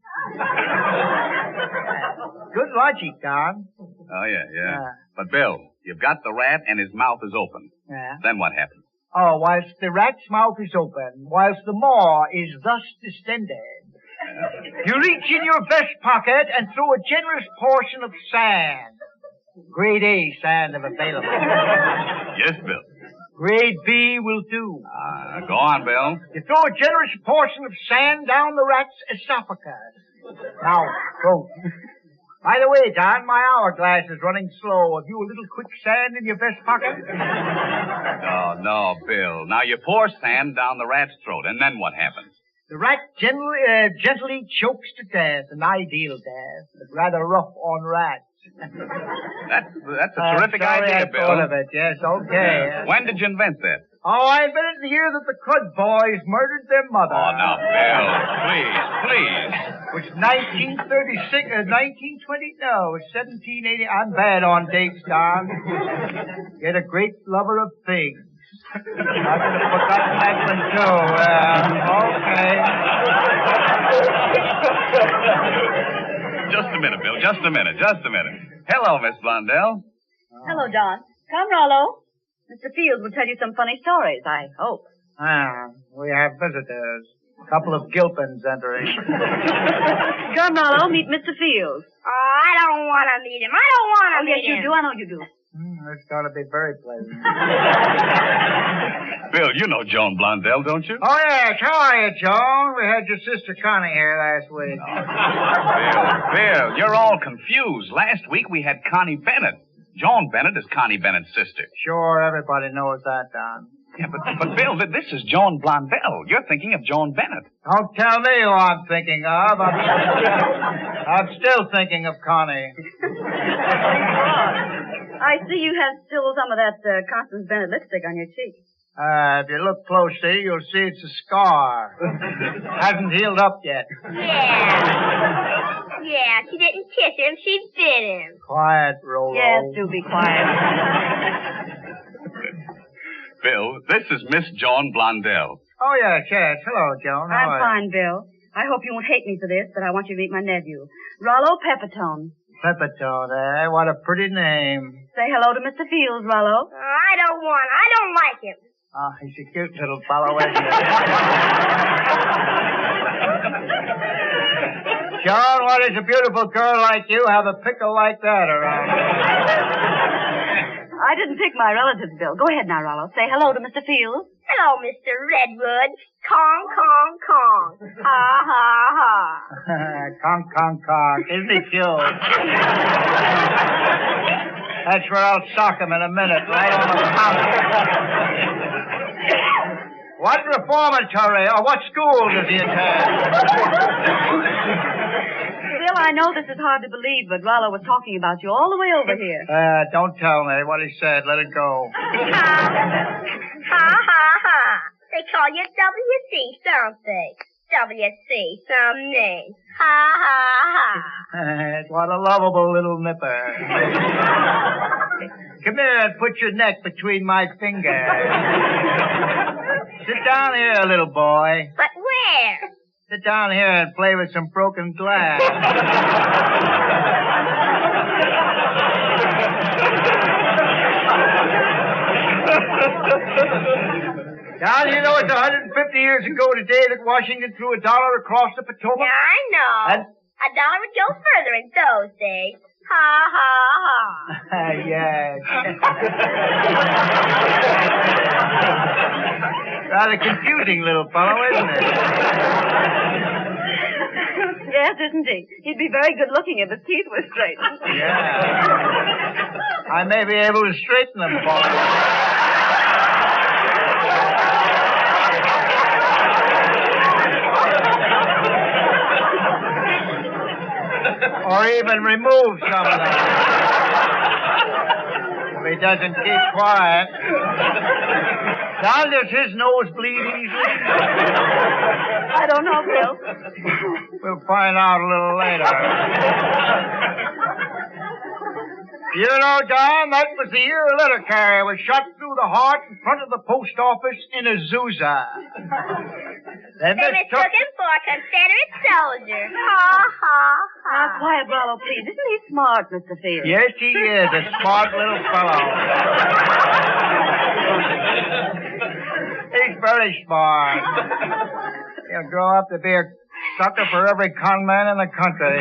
Good logic, Don. Oh, yeah. But, Bill, you've got the rat and his mouth is open. Yeah. Then what happens? Oh, whilst the rat's mouth is open, whilst the maw is thus distended, you reach in your vest pocket and throw a generous portion of sand. Grade A sand if available. Yes, Bill. Grade B will do. Go on, Bill. You throw a generous portion of sand down the rat's esophagus. Now, go. By the way, Don, my hourglass is running slow. Have you a little quicksand in your vest pocket? Oh, no, Bill. Now you pour sand down the rat's throat, and then what happens? The rat gently chokes to death, an ideal death, but rather rough on rats. That's a terrific idea, Bill. I thought of it, yes, okay. When did you invent that? Oh, I invented it the year that the Crud boys murdered their mother. Oh, now, Bill, please. It was 1936, 1920, no, it was 1780. I'm bad on dates, Don. Yet a great lover of pigs. I could have forgotten that one, too. Okay. Just a minute, Bill, just a minute. Hello, Miss Blondell. Hello, Don. Come, Rollo. Mr. Fields will tell you some funny stories, I hope. We have visitors. A couple of Gilpins entering. Come, Rollo, meet Mr. Fields. Oh, I don't want to meet him. I don't want to meet him. Yes, you do. I know you do. It's going to be very pleasant. Bill, you know Joan Blondell, don't you? Oh, yes. How are you, Joan? We had your sister Connie here last week. Bill, you're all confused. Last week we had Connie Bennett. Joan Bennett is Connie Bennett's sister. Sure, everybody knows that, Don. Yeah, but Bill, this is Joan Blondell. You're thinking of Joan Bennett. Don't tell me who I'm thinking of. I'm still thinking of Connie. I see you have still some of that Constance Bennett lipstick on your cheek. If you look closely, you'll see it's a scar. Hasn't healed up yet. Yeah, she didn't kiss him, she bit him. Quiet, Rollo. Yes, do be quiet. Bill, this is Miss Joan Blondell. Oh, yes. Hello, Joan. I'm fine, Bill. I hope you won't hate me for this, but I want you to meet my nephew, Rollo Pepitone. Pepitone, eh? What a pretty name. Say hello to Mr. Fields, Rollo. I don't like him. Oh, he's a cute little fellow, isn't he? John, what does a beautiful girl like you have a pickle like that around? I didn't pick my relatives, Bill. Go ahead now, Rollo. Say hello to Mr. Fields. Hello, Mr. Redwood. Kong, kong, kong. Ha, ha, ha. Conk, conk, conk. Isn't he cute? That's where I'll sock him in a minute, right on the mouth. What reformatory or what school does he attend? Bill, I know this is hard to believe, but Rollo was talking about you all the way over here. Don't tell me what he said. Let it go. Ha, ha, ha. They call you W.C. something. W.C. some name. Ha, ha, ha. What a lovable little nipper. Come here and put your neck between my fingers. Sit down here, little boy. But where? Sit down here and play with some broken glass. Now, you know, it's 150 years ago today that Washington threw $1 across the Potomac. Yeah, I know. And $1 would go further in those days. Ha, ha, ha. yes. Rather confusing little fellow, isn't it? Yes, isn't he? He'd be very good looking if his teeth were straight. Yeah. I may be able to straighten them for you. Or even remove some of them. If he doesn't keep quiet. Don, does his nose bleed easily? I don't know, Bill. We'll find out a little later. You know, Don, that was the year a letter carrier was shot through the heart in front of the post office in Azusa. They mistook him for a Confederate soldier. Ha, ha, ha. Now, quiet, Rollo, please. Isn't he smart, Mr. Fields? Yes, he is. A smart little fellow. He's very smart. He'll grow up to be a sucker for every con man in the country.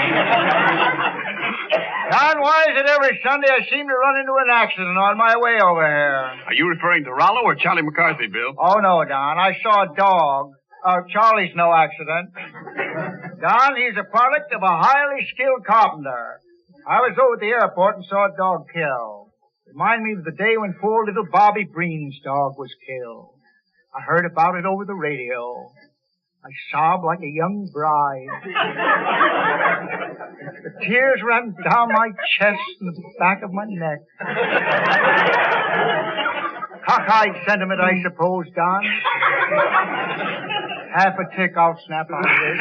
Don, why is it every Sunday I seem to run into an accident on my way over here? Are you referring to Rollo or Charlie McCarthy, Bill? Oh, no, Don. I saw a dog. Charlie's no accident. Don, he's a product of a highly skilled carpenter. I was over at the airport and saw a dog killed. Remind me of the day when poor little Bobby Breen's dog was killed. I heard about it over the radio. I sobbed like a young bride. The tears ran down my chest and the back of my neck. Cockeyed sentiment, I suppose, Don. Half a tick, I'll snap out of this.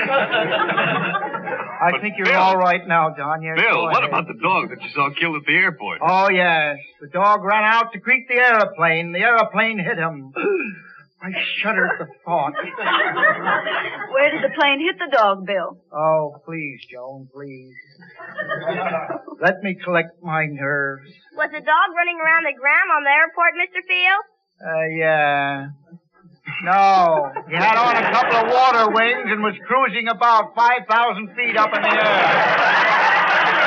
I think you're Bill. all right now, Don. Yes, Bill, go what ahead. about the dog that you saw killed at the airport? Oh, yes. The dog ran out to greet the airplane. The airplane hit him. I shudder at the thought. Where did the plane hit the dog, Bill? Oh, please, Joan, please. Let me collect my nerves. Was the dog running around the ground on the airport, Mr. Fields? Yeah. No. He had on a couple of water wings and was cruising about 5,000 feet up in the air.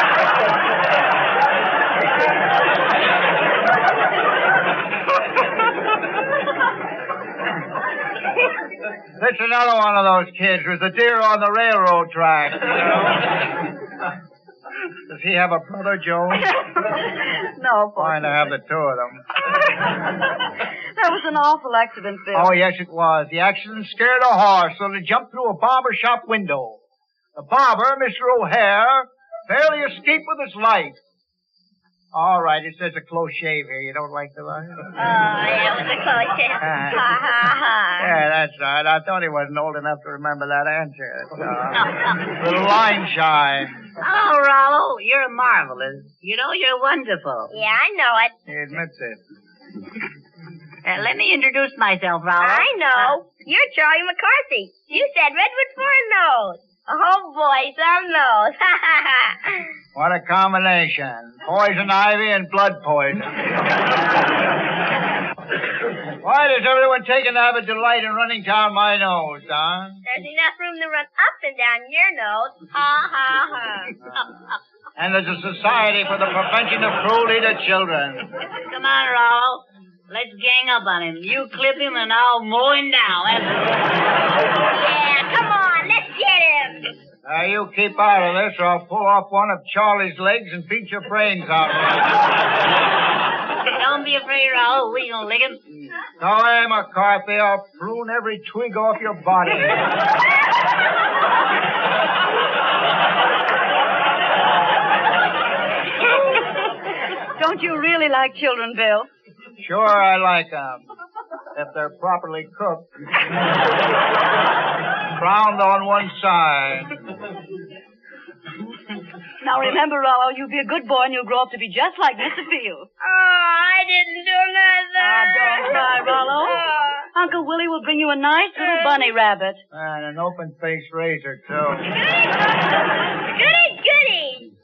That's another one of those kids with the deer on the railroad track. You know? Does he have a brother, Joan? No, Fine to have the two of them. That was an awful accident, Bill. Oh, yes, it was. The accident scared a horse, so they jumped through a barber shop window. The barber, Mr. O'Hare, barely escaped with his life. All right, it says a close shave here. You don't like the line? Oh, yeah, it was a close shave. Ha, ha, ha. Yeah, that's right. I thought he wasn't old enough to remember that answer. Little line shy. Oh, Rollo, you're marvelous. You know, you're wonderful. Yeah, I know it. He admits it. Let me introduce myself, Rollo. I know. You're Charlie McCarthy. You said redwood for a nose. Oh, boy, some nose. What a combination. Poison ivy and blood poison. Why does everyone take an avid delight in running down my nose, Don? There's enough room to run up and down your nose. Ha, ha, ha. And there's a society for the prevention of cruelty to children. Come on, Rollo. Let's gang up on him. You clip him and I'll mow him down. Yeah, come on, let's get him. You keep out of this or I'll pull off one of Charlie's legs and beat your brains out. Don't be afraid, Rollo. We gonna lick him. Go away, McCarthy. I'll prune every twig off your body. Don't you really like children, Bill? Sure, I like them. If they're properly cooked. Browned on one side. Now remember, Rollo, you'll be a good boy and you'll grow up to be just like Mr. Fields. Oh, I didn't do nothing. Don't cry, Rollo. Uncle Willie will bring you a nice little bunny rabbit. And an open-faced razor, too. Goody, goody.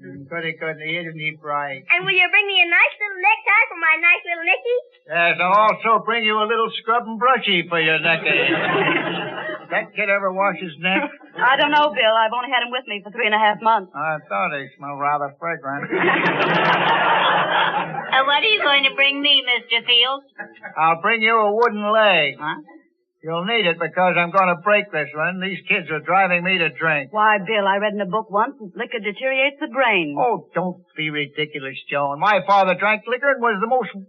Goody, goody. Isn't he bright? And will you bring me a nice little necktie for my nice little Nicky? Yes, I'll also bring you a little scrub and brushy for your necky. That kid ever wash his neck? I don't know, Bill. I've only had him with me for 3.5 months. I thought he smelled rather fragrant. What are you going to bring me, Mr. Fields? I'll bring you a wooden leg. Huh? You'll need it because I'm going to break this one. These kids are driving me to drink. Why, Bill, I read in a book once that liquor deteriorates the brain. Oh, don't be ridiculous, Joan. My father drank liquor and was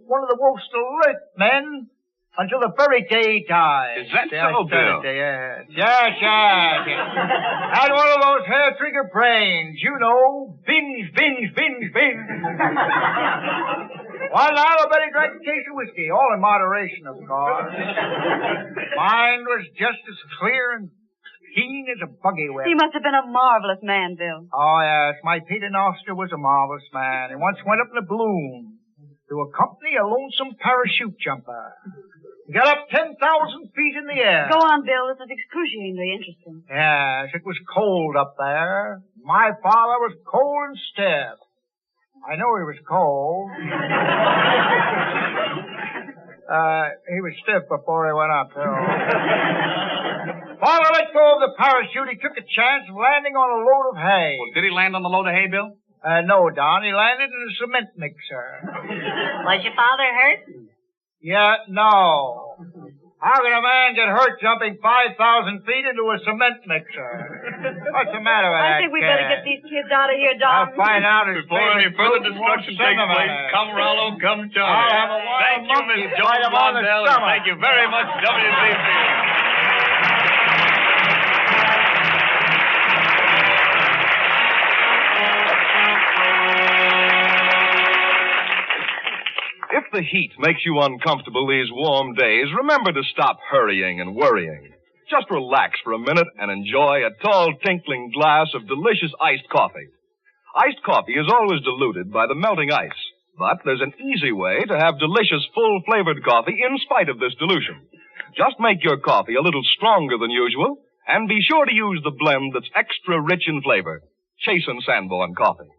one of the most alert men until the very day he died. Is that so, Bill? Yes. Had one of those hair trigger brains. You know, binge. One night I bet he drank a case of whiskey, all in moderation, of course. Mind was just as clear and keen as a buggy whip. He must have been a marvelous man, Bill. Oh, yes. My Peter Noster was a marvelous man. He once went up in a balloon to accompany a lonesome parachute jumper. He got up 10,000 feet in the air. Go on, Bill. This is excruciatingly interesting. Yes, it was cold up there. My father was cold and stiff. I know he was cold. He was stiff before he went up, too. Father let go of the parachute. He took a chance of landing on a load of hay. Well, did he land on the load of hay, Bill? No, Don. He landed in a cement mixer. Was your father hurt? Yeah, no. How can a man get hurt jumping 5,000 feet into a cement mixer? What's the matter with that I think we better get these kids out of here, Don. I'll find out his Before any further discussion takes place, come Rollo, come Charlie. I'll have a wild Thank you, monkey Miss Joan Blondell, and thank you very much, W.C. Fields. If the heat makes you uncomfortable these warm days, remember to stop hurrying and worrying. Just relax for a minute and enjoy a tall, tinkling glass of delicious iced coffee. Iced coffee is always diluted by the melting ice, but there's an easy way to have delicious, full-flavored coffee in spite of this dilution. Just make your coffee a little stronger than usual, and be sure to use the blend that's extra rich in flavor, Chase and Sandborn coffee.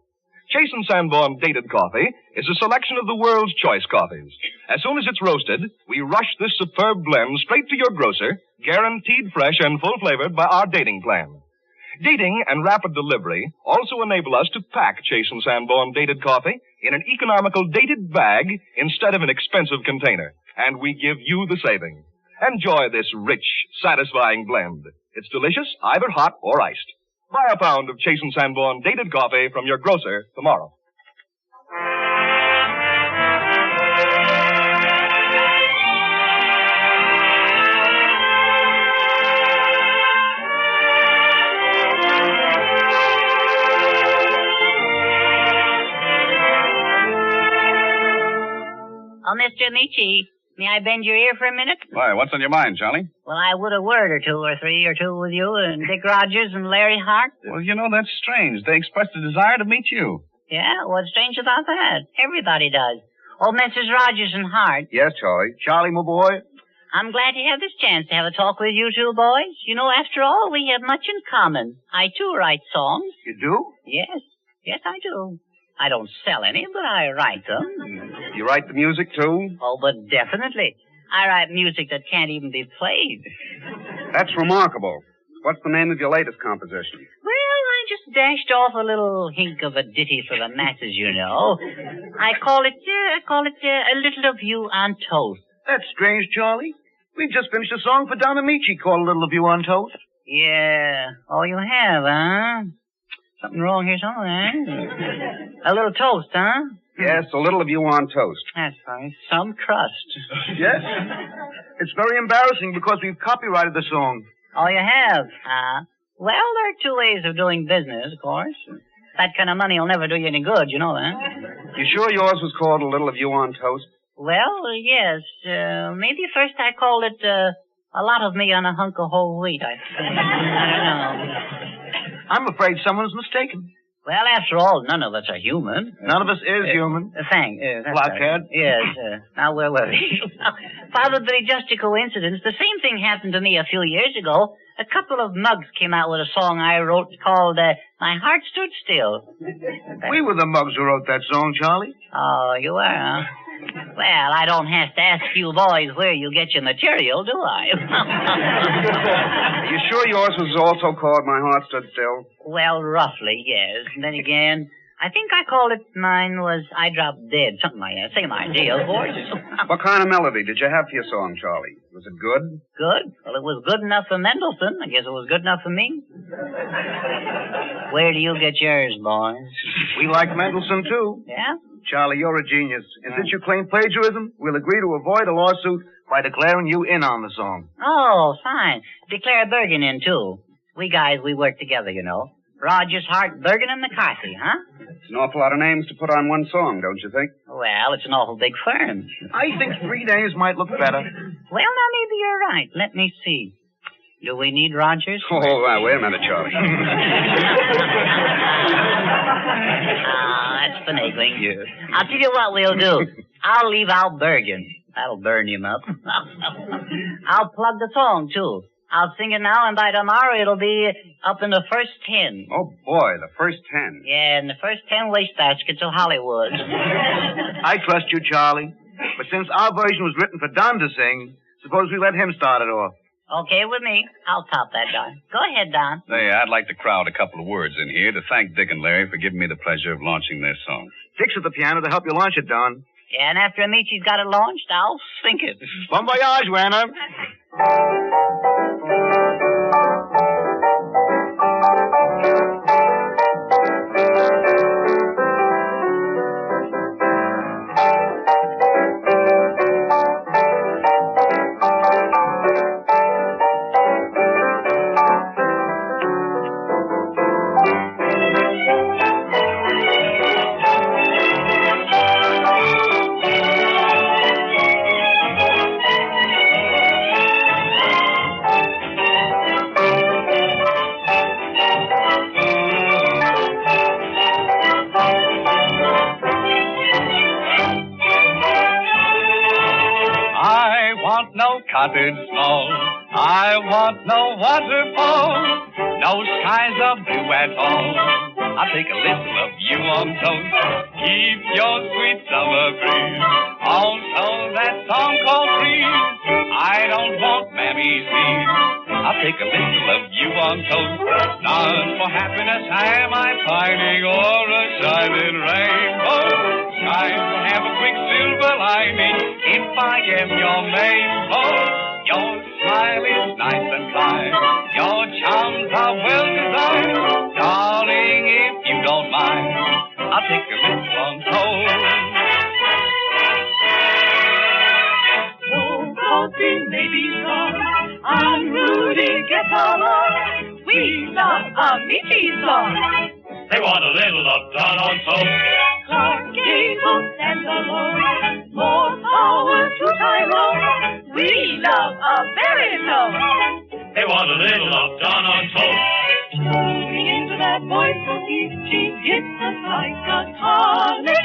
Chase and Sandborn Dated Coffee is a selection of the world's choice coffees. As soon as it's roasted, we rush this superb blend straight to your grocer, guaranteed fresh and full-flavored by our dating plan. Dating and rapid delivery also enable us to pack Chase and Sandborn Dated Coffee in an economical dated bag instead of an expensive container, and we give you the saving. Enjoy this rich, satisfying blend. It's delicious, either hot or iced. Buy a pound of Chase and Sandborn Dated Coffee from your grocer tomorrow. Oh, Mr. Ameche, may I bend your ear for a minute? Why, what's on your mind, Charlie? Well, I would a word or two or three or two with you and Dick Rodgers and Larry Hart. Well, you know, that's strange. They expressed a desire to meet you. Yeah, what's strange about that? Everybody does. Oh, Mrs. Rodgers and Hart. Yes, Charlie. Charlie, my boy. I'm glad to have this chance to have a talk with you two boys. You know, after all, we have much in common. I, too, write songs. You do? Yes. Yes, I do. I don't sell any, but I write them. You write the music, too? Oh, but definitely. I write music that can't even be played. That's remarkable. What's the name of your latest composition? Well, I just dashed off a little hink of a ditty for the masses, you know. I call it A Little of You on Toast. That's strange, Charlie. We've just finished a song for Don Ameche called A Little of You on Toast. Yeah. Oh, you have, huh? Something wrong here somewhere. A little toast, huh? Yes, A Little of You on Toast. That's right. Some crust. Yes? It's very embarrassing because we've copyrighted the song. Oh, you have? Well, there are two ways of doing business, of course. That kind of money will never do you any good, you know that. You sure yours was called A Little of You on Toast? Well, yes. Maybe first I called it A Lot of Me on a Hunk of Whole Wheat, I think. I don't know. I'm afraid someone's mistaken. Well, after all, none of us are human. None of us is human. Thanks. Blockhead. Right. Yes. Now, where were we? Probably just a coincidence. The same thing happened to me a few years ago. A couple of mugs came out with a song I wrote called My Heart Stood Still. We were the mugs who wrote that song, Charlie. Oh, you were, huh? Well, I don't have to ask you boys where you get your material, do I? Are you sure yours was also called My Heart Stood Still? Well, roughly, yes. And then again, I think I called it mine was I Dropped Dead, something like that. Same idea, of course. What kind of melody did you have for your song, Charlie? Was it good? Good? Well, it was good enough for Mendelssohn. I guess it was good enough for me. Where do you get yours, boys? We like Mendelssohn, too. Yeah? Charlie, you're a genius. And since you claim plagiarism, we'll agree to avoid a lawsuit by declaring you in on the song. Oh, fine. Declare Bergen in, too. We guys, we work together, you know. Rodgers, Hart, Bergen, and McCarthy, huh? It's an awful lot of names to put on one song, don't you think? Well, it's an awful big firm. I think 3 names might look better. Well, now, maybe you're right. Let me see. Do we need Rodgers? Oh, wait a minute, Charlie. That's finagling. Yeah. I'll tell you what we'll do. I'll leave out Bergen. That'll burn him up. I'll plug the song, too. I'll sing it now, and by tomorrow it'll be up in the first 10. Oh, boy, the first 10. Yeah, in the first 10 wastebaskets of Hollywood. I trust you, Charlie. But since our version was written for Don to sing, suppose we let him start it off. Okay with me. I'll top that, Don. Go ahead, Don. Say, I'd like to crowd a couple of words in here to thank Dick and Larry for giving me the pleasure of launching their song. Dick's at the piano to help you launch it, Don. Yeah, and after Ameche's got it launched, I'll sink it. Bon voyage, Werner. Cottage small, I want no waterfall, no skies of blue at all. I'll take a little of you on toast, keep your sweet summer breeze. Also that song called Breeze, I don't want Mammy's knees. I'll take a little of you on toast, not for happiness am I pining or a shining rainbow. Skies will have a quick silver lining if I am your main. Your smile is nice and kind. Your charms are well designed. Darling, if you don't mind, I'll take a little on toast. Oh, coffee may be strong, and Rudy gets along. We love Ameche's song. They want a little of Don on toast. Clark Gable stands alone. More power to Tyrone. We love a baritone. They want a little of Don on toast. Moving into that voice so deep, she hits us like a tonic.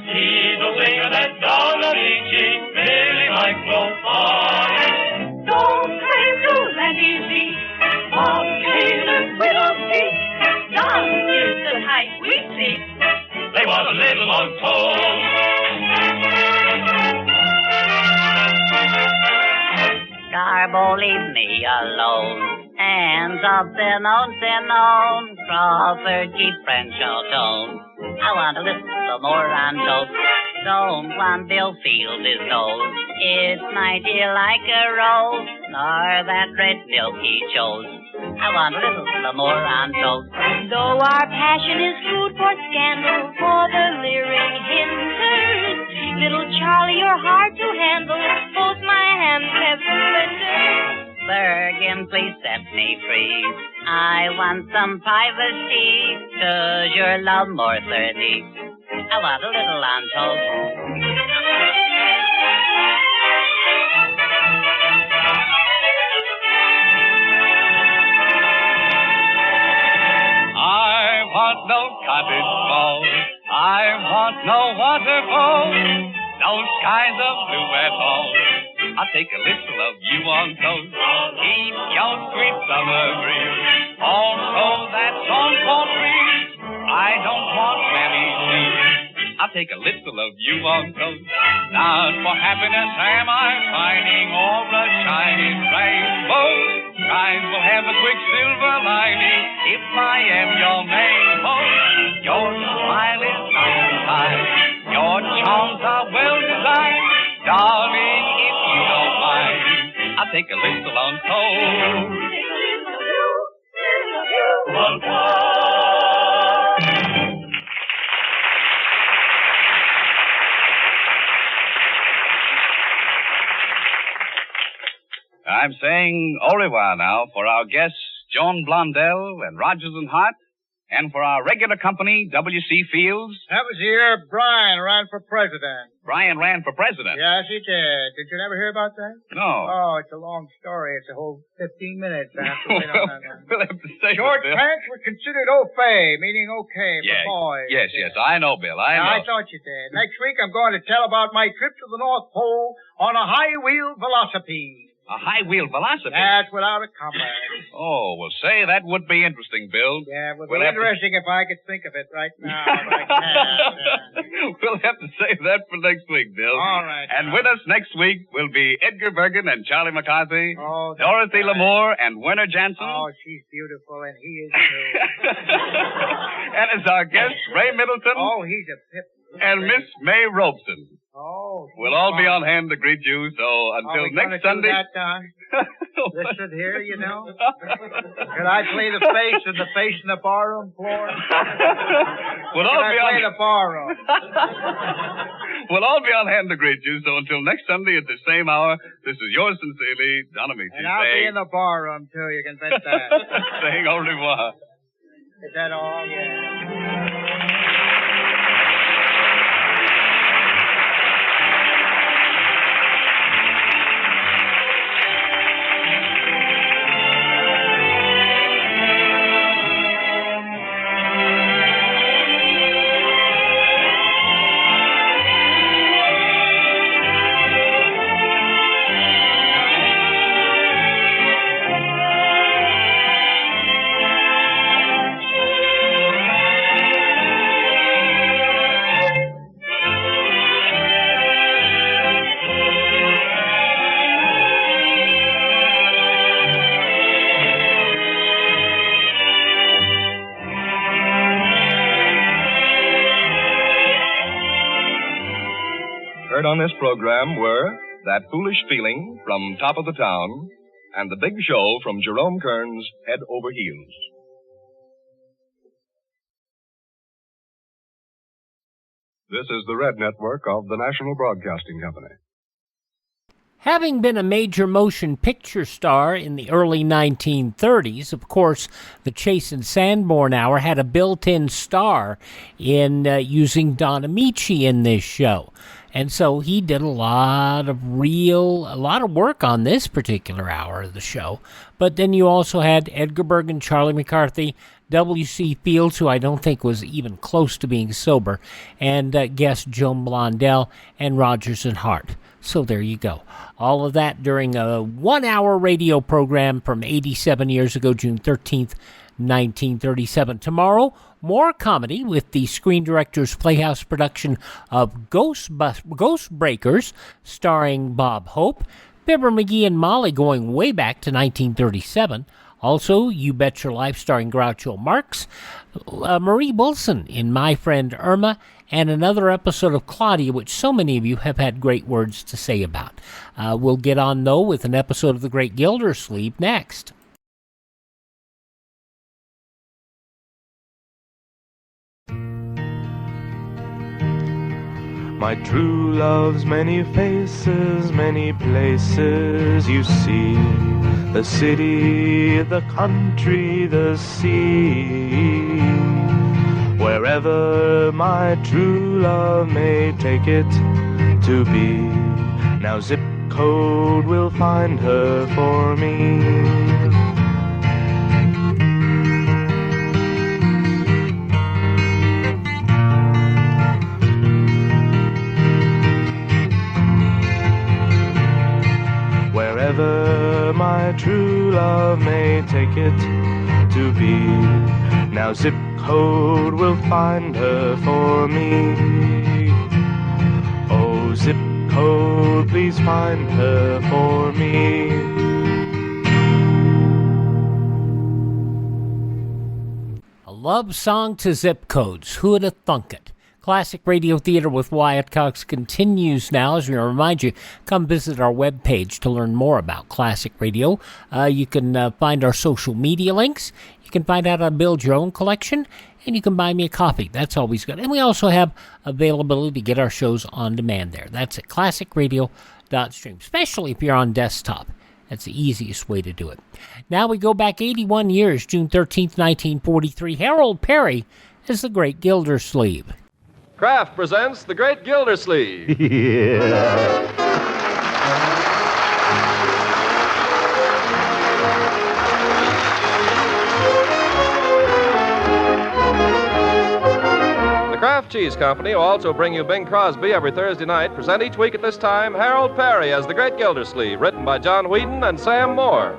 He's a singer that Don like nobody. Don't claim to land easy. Bob Taylor's widow's peak. Don is the type we seek. They was a little untold. Garbo, leave me alone. Hands up, sin on. Crawford, keep Crenshaw tone. I want a little more on toast. Don't want Bill Field his nose. It's mighty like a rose, nor that red milk he chose. I want a little more on toast. Though our passion is food for scandal, for the leering hinters, little Charlie, you're hard to handle. Both my hands have splinters. Bergen, please set me free. I want some privacy, 'cause your love more 30. I want a little on toast. I want no cottage balls. I want no waterfall. No skies of blue at all. I'll take a little of you on toast. Keep your sweet summer breeze. Also that song called breeze. I don't want many seas. I'll take a little of you on toast. Not for happiness am I finding or a shining rainbow. Skies will have a quick silver lining if I am your main host. Your smile is mountain high. Your charms are well designed. Darling, if you don't mind, I'll take a little on toast. One I'm saying au revoir now for our guests, Joan Blondell and Rodgers and Hart, and for our regular company, W.C. Fields. That was the year Brian ran for president. Brian ran for president. Yes, he did. Did you never hear about that? No. Oh, it's a long story. It's a whole 15 minutes. I have to wait on that one. We'll have to say Short Bill. pants were considered au fait, meaning okay for boys. Yes, I know, Bill. I know. I thought you did. Next week, I'm going to tell about my trip to the North Pole on a high-wheel velocipede. A high-wheel velocipede? That's without a compass. Oh, well, say, that would be interesting, Bill. Yeah, it would We'll be have interesting if I could think of it right now. But I can't. We'll have to save that for next week, Bill. All right. And with us next week will be Edgar Bergen and Charlie McCarthy, Oh, that's Dorothy right. Lamour and Werner Jansen, Oh, she's beautiful, and he is too. and as our guest, Ray Middleton, Oh, he's a pip. and Miss May Robeson. Oh. We'll all be on hand to greet you, so until Are we next gonna Sunday. Do that, Don? Listen here, you know. Can I play the face in the barroom floor? We'll all be play on the barroom? We'll all be on hand to greet you, so until next Sunday at the same hour, this is yours sincerely, Don Ameche. And I'll be in the barroom, too. You can bet that. saying au revoir. Is that all? Yeah. Heard on this program were That Foolish Feeling from Top of the Town and The Big Show from Jerome Kern's Head Over Heels. This is the Red Network of the National Broadcasting Company. Having been a major motion picture star in the early 1930s, of course, the Chase and Sandborn Hour had a built-in star in using Don Ameche in this show. And so he did a lot of work on this particular hour of the show. But then you also had Edgar Bergen, Charlie McCarthy, W.C. Fields, who I don't think was even close to being sober, and guest Joan Blondell and Rodgers and Hart. So there you go. All of that during a 1-hour radio program from 87 years ago, June 13th, 1937. Tomorrow, more comedy with the Screen Directors Playhouse production of Ghost Breakers, starring Bob Hope, Fibber McGee and Molly going way back to 1937. Also, You Bet Your Life starring Groucho Marx, Marie Wilson in My Friend Irma, and another episode of Claudia, which so many of you have had great words to say about. We'll get on, though, with an episode of The Great Gildersleeve next. My true love's many faces, many places you see. The city, the country, the sea. Wherever my true love may take it to be. Now zip code will find her for me. Wherever my true love may take it to be. Now zip code will find her for me. Oh, zip code, please find her for me. A love song to zip codes. Who'd have thunk it? Classic Radio Theater with Wyatt Cox continues now. As we remind you, come visit our webpage to learn more about Classic Radio. You can find our social media links. You can find out how to build your own collection, and you can buy me a copy. That's always good. And we also have availability to get our shows on demand there. That's at classicradio.stream, especially if you're on desktop. That's the easiest way to do it. Now we go back 81 years, June 13th, 1943. Harold Perry is The Great Gildersleeve. Kraft presents The Great Gildersleeve. Yeah. The Kraft Cheese Company will also bring you Bing Crosby every Thursday night. Present each week at this time Harold Perry as The Great Gildersleeve, written by John Whedon and Sam Moore.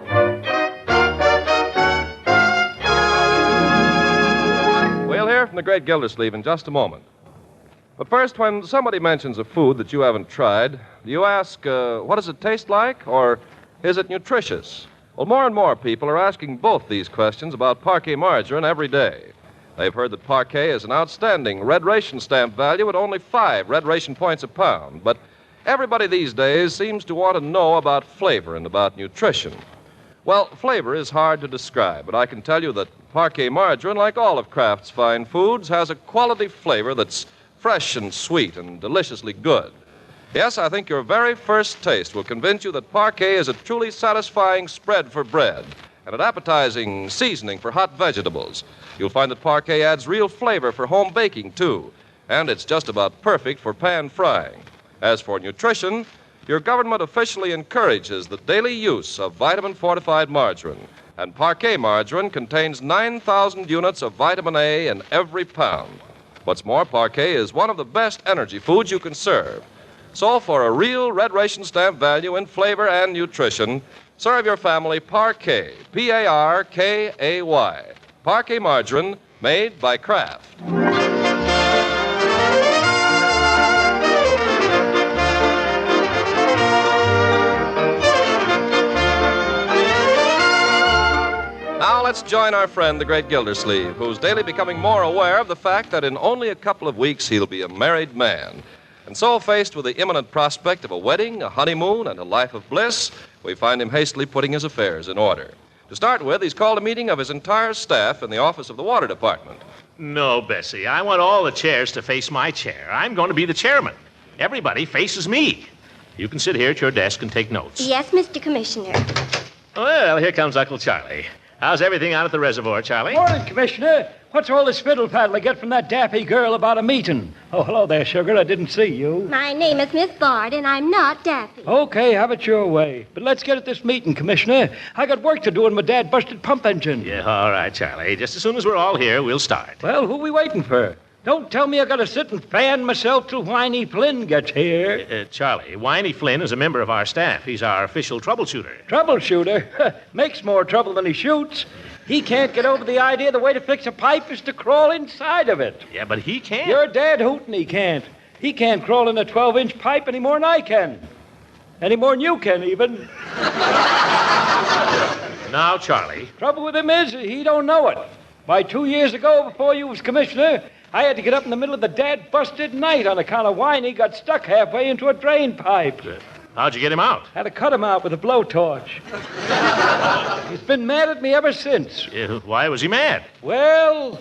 We'll hear from The Great Gildersleeve in just a moment. But first, when somebody mentions a food that you haven't tried, do you ask, what does it taste like, or is it nutritious? Well, more and more people are asking both these questions about Parquet margarine every day. They've heard that Parquet is an outstanding red ration stamp value at only 5 red ration points a pound. But everybody these days seems to want to know about flavor and about nutrition. Well, flavor is hard to describe, but I can tell you that Parquet margarine, like all of Kraft's fine foods, has a quality flavor that's fresh and sweet and deliciously good. Yes, I think your very first taste will convince you that Parquet is a truly satisfying spread for bread and an appetizing seasoning for hot vegetables. You'll find that Parquet adds real flavor for home baking, too, and it's just about perfect for pan frying. As for nutrition, your government officially encourages the daily use of vitamin-fortified margarine, and Parquet margarine contains 9,000 units of vitamin A in every pound. What's more, Parquet is one of the best energy foods you can serve. So for a real red ration stamp value in flavor and nutrition, serve your family Parquet, P-A-R-K-A-Y. Parquet margarine made by Kraft. Now let's join our friend, the Great Gildersleeve, who's daily becoming more aware of the fact that in only a couple of weeks he'll be a married man. And so, faced with the imminent prospect of a wedding, a honeymoon, and a life of bliss, we find him hastily putting his affairs in order. To start with, he's called a meeting of his entire staff in the office of the Water Department. No, Bessie, I want all the chairs to face my chair. I'm going to be the chairman. Everybody faces me. You can sit here at your desk and take notes. Yes, Mr. Commissioner. Well, here comes Uncle Charlie. How's everything out at the reservoir, Charlie? Morning, Commissioner. What's all this fiddle-faddle I get from that daffy girl about a meeting? Oh, hello there, sugar. I didn't see you. My name is Miss Bard, and I'm not Daffy. Okay, have it your way. But let's get at this meeting, Commissioner. I got work to do in my dad-busted pump engine. Yeah, all right, Charlie. Just as soon as we're all here, we'll start. Well, who we waiting for? Don't tell me I gotta sit and fan myself till Whiny Flynn gets here. Charlie, Whiny Flynn is a member of our staff. He's our official troubleshooter. Troubleshooter? Makes more trouble than he shoots. He can't get over the idea the way to fix a pipe is to crawl inside of it. Yeah, but he can't. Your dad hootin' he can't. He can't crawl in a 12-inch pipe any more than I can. Any more than you can, even. Now, Charlie. Trouble with him is he don't know it. Why, 2 years ago, before you was commissioner, I had to get up in the middle of the dad-busted night on account of Whiny got stuck halfway into a drain pipe. How'd you get him out? Had to cut him out with a blowtorch. He's been mad at me ever since. Why was he mad? Well,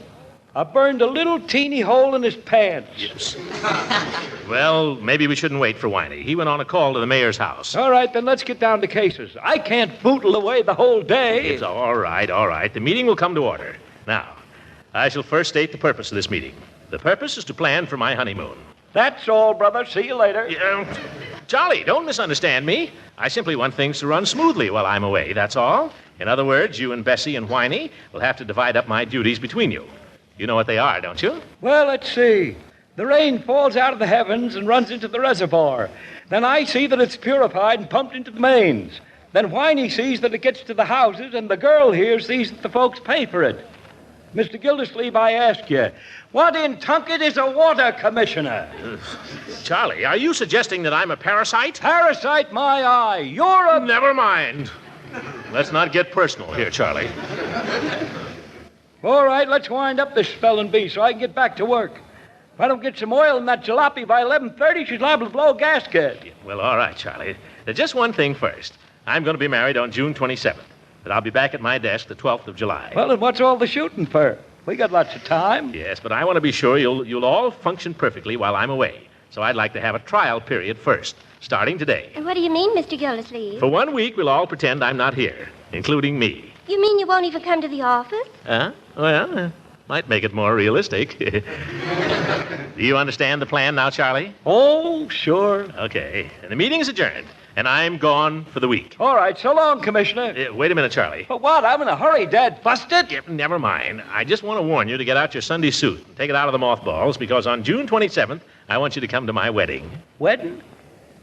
I burned a little teeny hole in his pants. Yes. Well, maybe we shouldn't wait for Whiny. He went on a call to the mayor's house. All right, then let's get down to cases. I can't bootle away the whole day. It's all right, all right. The meeting will come to order. Now, I shall first state the purpose of this meeting. The purpose is to plan for my honeymoon. That's all, brother. See you later. Charlie, don't misunderstand me. I simply want things to run smoothly while I'm away, that's all. In other words, you and Bessie and Whiny will have to divide up my duties between you. You know what they are, don't you? Well, let's see. The rain falls out of the heavens and runs into the reservoir. Then I see that it's purified and pumped into the mains. Then Whiny sees that it gets to the houses, and the girl here sees that the folks pay for it. Mr. Gildersleeve, I ask you, what in Tunket is a water commissioner? Charlie, are you suggesting that I'm a parasite? Parasite, my eye. You're a... Never mind. Let's not get personal here, Charlie. All right, let's wind up this spelling bee so I can get back to work. If I don't get some oil in that jalopy by 11:30, she's liable to blow a gasket. Well, all right, Charlie. Just one thing first. I'm going to be married on June 27th. But I'll be back at my desk the 12th of July. Well, and what's all the shooting for? We got lots of time. Yes, but I want to be sure you'll all function perfectly while I'm away. So I'd like to have a trial period first, starting today. What do you mean, Mr. Gildersleeve? For 1 week, we'll all pretend I'm not here, including me. You mean you won't even come to the office? Well, might make it more realistic. Do you understand the plan now, Charlie? Oh, sure. Okay. And the meeting is adjourned. And I'm gone for the week. All right, so long, Commissioner. Wait a minute, Charlie. But what? I'm in a hurry, Dad. Busted? Yeah, never mind. I just want to warn you to get out your Sunday suit and take it out of the mothballs, because on June 27th, I want you to come to my wedding. Wedding?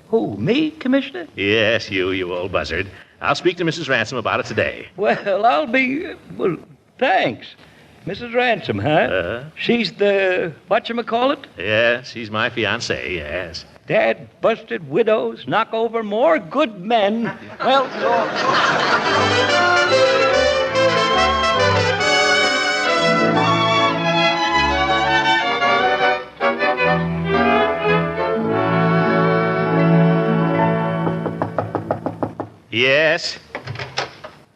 Who, me, Commissioner? Yes, you old buzzard. I'll speak to Mrs. Ransom about it today. Well, I'll be... Well, thanks. Mrs. Ransom, huh? She's the... whatchamacallit? Yes, she's my fiancée, yes. Dad busted widows, knock over more good men. Well, Yes?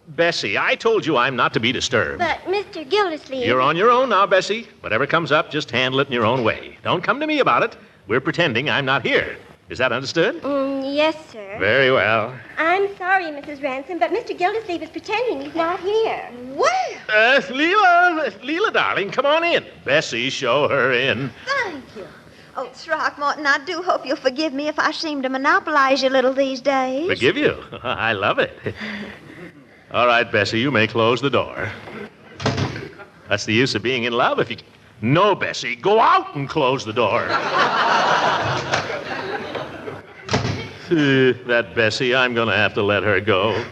Bessie, I told you I'm not to be disturbed. But, Mr. Gildersleeve... You're on your own now, Bessie. Whatever comes up, just handle it in your own way. Don't come to me about it. We're pretending I'm not here. Is that understood? Yes, sir. Very well. I'm sorry, Mrs. Ransom, but Mr. Gildersleeve is pretending he's not here. Well... Leela, darling, come on in. Bessie, show her in. Thank you. Oh, Throckmorton, I do hope you'll forgive me if I seem to monopolize you a little these days. Forgive you? I love it. All right, Bessie, you may close the door. That's the use of being in love if you... No, Bessie, go out and close the door. That Bessie, I'm going to have to let her go.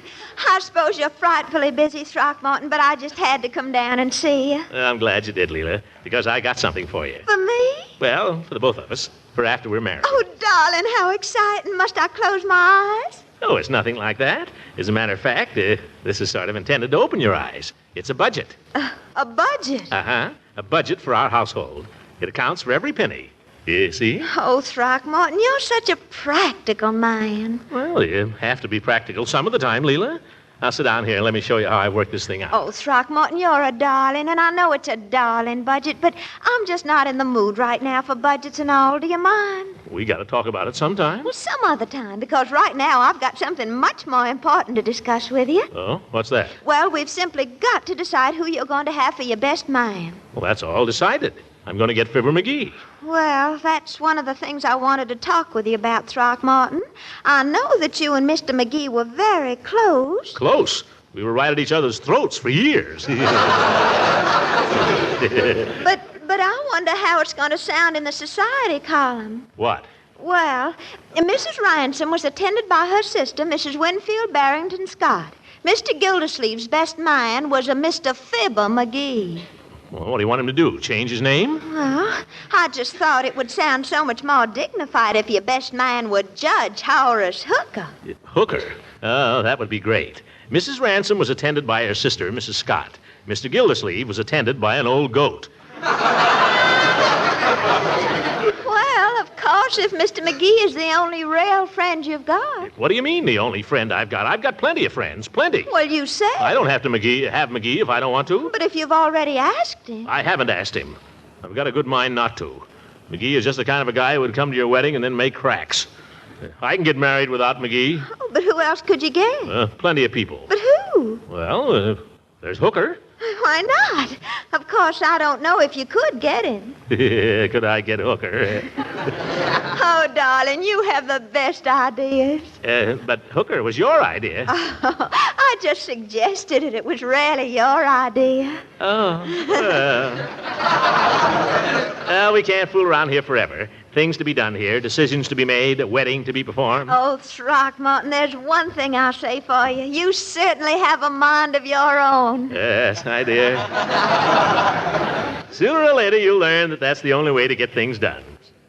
I suppose you're frightfully busy, Throckmorton, but I just had to come down and see you. I'm glad you did, Leela, because I got something for you. For me? Well, for the both of us, for after we're married. Oh, darling, how exciting. Must I close my eyes? Oh, it's nothing like that. As a matter of fact, this is sort of intended to open your eyes. It's a budget. A budget? Uh-huh. A budget for our household. It accounts for every penny. You see? Oh, Throckmorton, you're such a practical man. Well, you have to be practical some of the time, Leela. Now sit down here and let me show you how I work this thing out. Oh, Throckmorton, you're a darling, and I know it's a darling budget, but I'm just not in the mood right now for budgets and all. Do you mind? We got to talk about it sometime. Well, some other time, because right now I've got something much more important to discuss with you. Oh, what's that? Well, we've simply got to decide who you're going to have for your best man. Well, that's all decided. I'm going to get Fibber McGee. Well, that's one of the things I wanted to talk with you about, Throckmorton. I know that you and Mr. McGee were very close. Close? We were right at each other's throats for years. But I wonder how it's going to sound in the society column. What? Well, Mrs. Ransom was attended by her sister, Mrs. Winfield Barrington Scott. Mr. Gildersleeve's best man was a Mr. Fibber McGee. Well, what do you want him to do? Change his name? Well, I just thought it would sound so much more dignified if your best man were Judge Horace Hooker. Hooker? Oh, that would be great. Mrs. Ransom was attended by her sister, Mrs. Scott. Mr. Gildersleeve was attended by an old goat. Well, of course, if Mr. McGee is the only real friend you've got. What do you mean, the only friend I've got? I've got plenty of friends, plenty. Well, you said. I don't have to have McGee if I don't want to. But if you've already asked him. I haven't asked him. I've got a good mind not to. McGee is just the kind of a guy who would come to your wedding and then make cracks. I can get married without McGee. Oh, but who else could you get? Plenty of people. But who? Well, there's Hooker. Why not? Of course, I don't know if you could get him. Could I get Hooker? Oh, darling, you have the best ideas. But Hooker was your idea. Oh, I just suggested it. It was really your idea. Oh. Well, we can't fool around here forever. Things to be done here, decisions to be made, a wedding to be performed. Oh, Throckmorton, there's one thing I'll say for you. You certainly have a mind of your own. Yes, my dear. Sooner or later, you'll learn that that's the only way to get things done.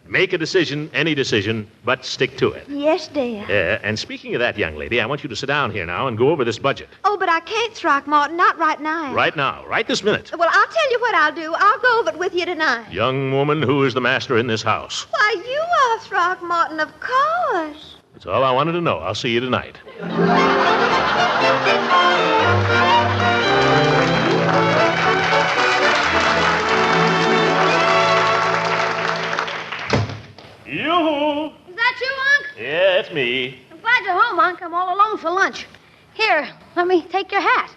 Make a decision, any decision, but stick to it. Yes, dear. And speaking of that, young lady, I want you to sit down here now and go over this budget. Oh, but I can't, Throckmorton, not right now. Right now, right this minute. Well, I'll tell you what I'll do. I'll go over it with you tonight. Young woman, who is the master in this house? Why, you are, Throckmorton, of course. That's all I wanted to know. I'll see you tonight. Yoo-hoo! Is that you, Unc? Yeah, it's me. I'm glad you're home, Unc. I'm all alone for lunch. Here, let me take your hat.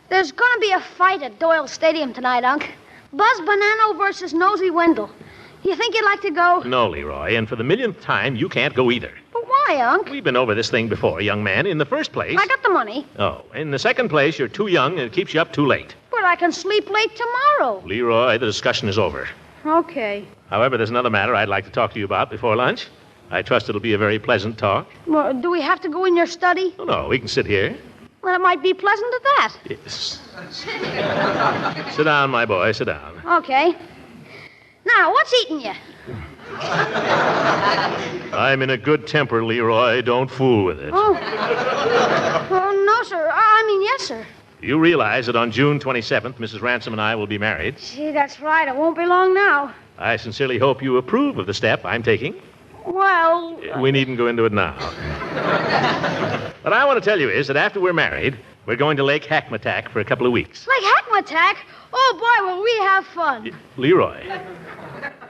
There's going to be a fight at Doyle Stadium tonight, Unc. Buzz Bonanno versus Nosy Wendell. You think you'd like to go? No, Leroy, and for the millionth time, you can't go either. But why, Unc? We've been over this thing before, young man. In the first place... I got the money. Oh, in the second place, you're too young and it keeps you up too late. But I can sleep late tomorrow. Leroy, the discussion is over. Okay. However, there's another matter I'd like to talk to you about before lunch. I trust it'll be a very pleasant talk. Well, do we have to go in your study? Oh, no, we can sit here. Well, it might be pleasant at that. Yes. Sit down, my boy, sit down. Okay. Now, what's eating you? I'm in a good temper, Leroy. Don't fool with it. Oh. Oh, no, sir. I mean, yes, sir. You realize that on June 27th, Mrs. Ransom and I will be married? Gee, that's right. It won't be long now. I sincerely hope you approve of the step I'm taking. Well... We needn't go into it now. What I want to tell you is that after we're married, we're going to Lake Hackmatack for a couple of weeks. Lake Hackmatack? Oh, boy, will we have fun. Leroy,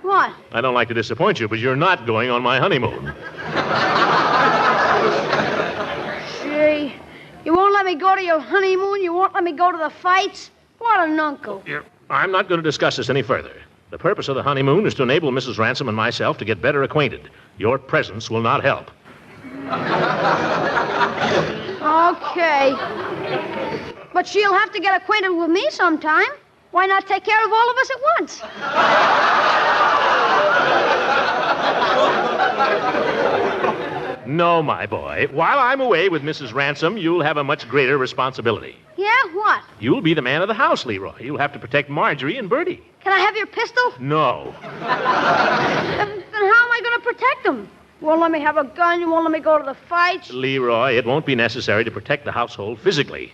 What? I don't like to disappoint you, but you're not going on my honeymoon. Gee, you won't let me go to your honeymoon? You won't let me go to the fights? What an uncle. I'm not going to discuss this any further. The purpose of the honeymoon is to enable Mrs. Ransom and myself to get better acquainted. Your presence will not help. Okay. But she'll have to get acquainted with me sometime. Why not take care of all of us at once? No, my boy. While I'm away with Mrs. Ransom, you'll have a much greater responsibility. Yeah, what? You'll be the man of the house, Leroy. You'll have to protect Marjorie and Bertie. Can I have your pistol? No. Then how am I going to protect them? You won't let me have a gun. You won't let me go to the fights. Leroy, it won't be necessary to protect the household physically.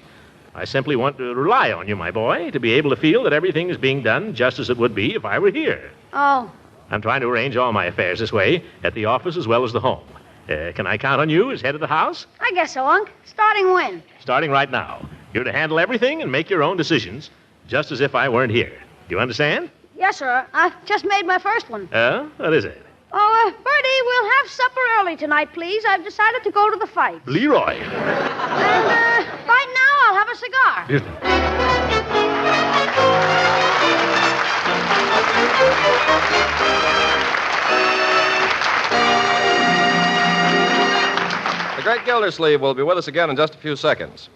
I simply want to rely on you, my boy, to be able to feel that everything is being done just as it would be if I were here. Oh. I'm trying to arrange all my affairs this way, at the office as well as the home. Can I count on you as head of the house? I guess so, Unc. Starting when? Starting right now. You're to handle everything and make your own decisions, just as if I weren't here. You understand? Yes, sir. I just made my first one. What is it? Oh, Bertie, we'll have supper early tonight, please. I've decided to go to the fight. Leroy. And, right now, I'll have a cigar. The great Gildersleeve will be with us again in just a few seconds.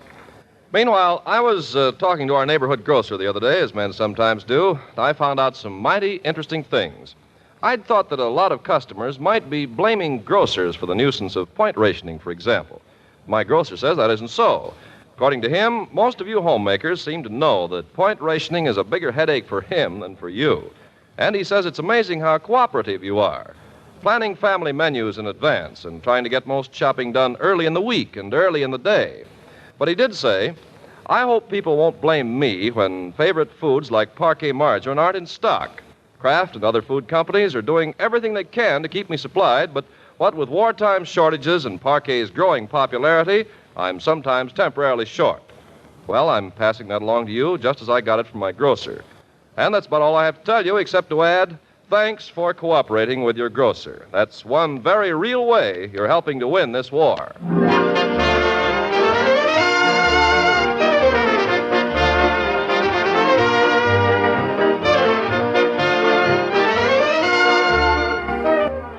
Meanwhile, I was talking to our neighborhood grocer the other day, as men sometimes do. I found out some mighty interesting things. I'd thought that a lot of customers might be blaming grocers for the nuisance of point rationing, for example. My grocer says that isn't so. According to him, most of you homemakers seem to know that point rationing is a bigger headache for him than for you. And he says it's amazing how cooperative you are, planning family menus in advance and trying to get most shopping done early in the week and early in the day. But he did say, I hope people won't blame me when favorite foods like parquet margarine aren't in stock. Kraft and other food companies are doing everything they can to keep me supplied, but what with wartime shortages and parquet's growing popularity, I'm sometimes temporarily short. Well, I'm passing that along to you just as I got it from my grocer. And that's about all I have to tell you, except to add, thanks for cooperating with your grocer. That's one very real way you're helping to win this war.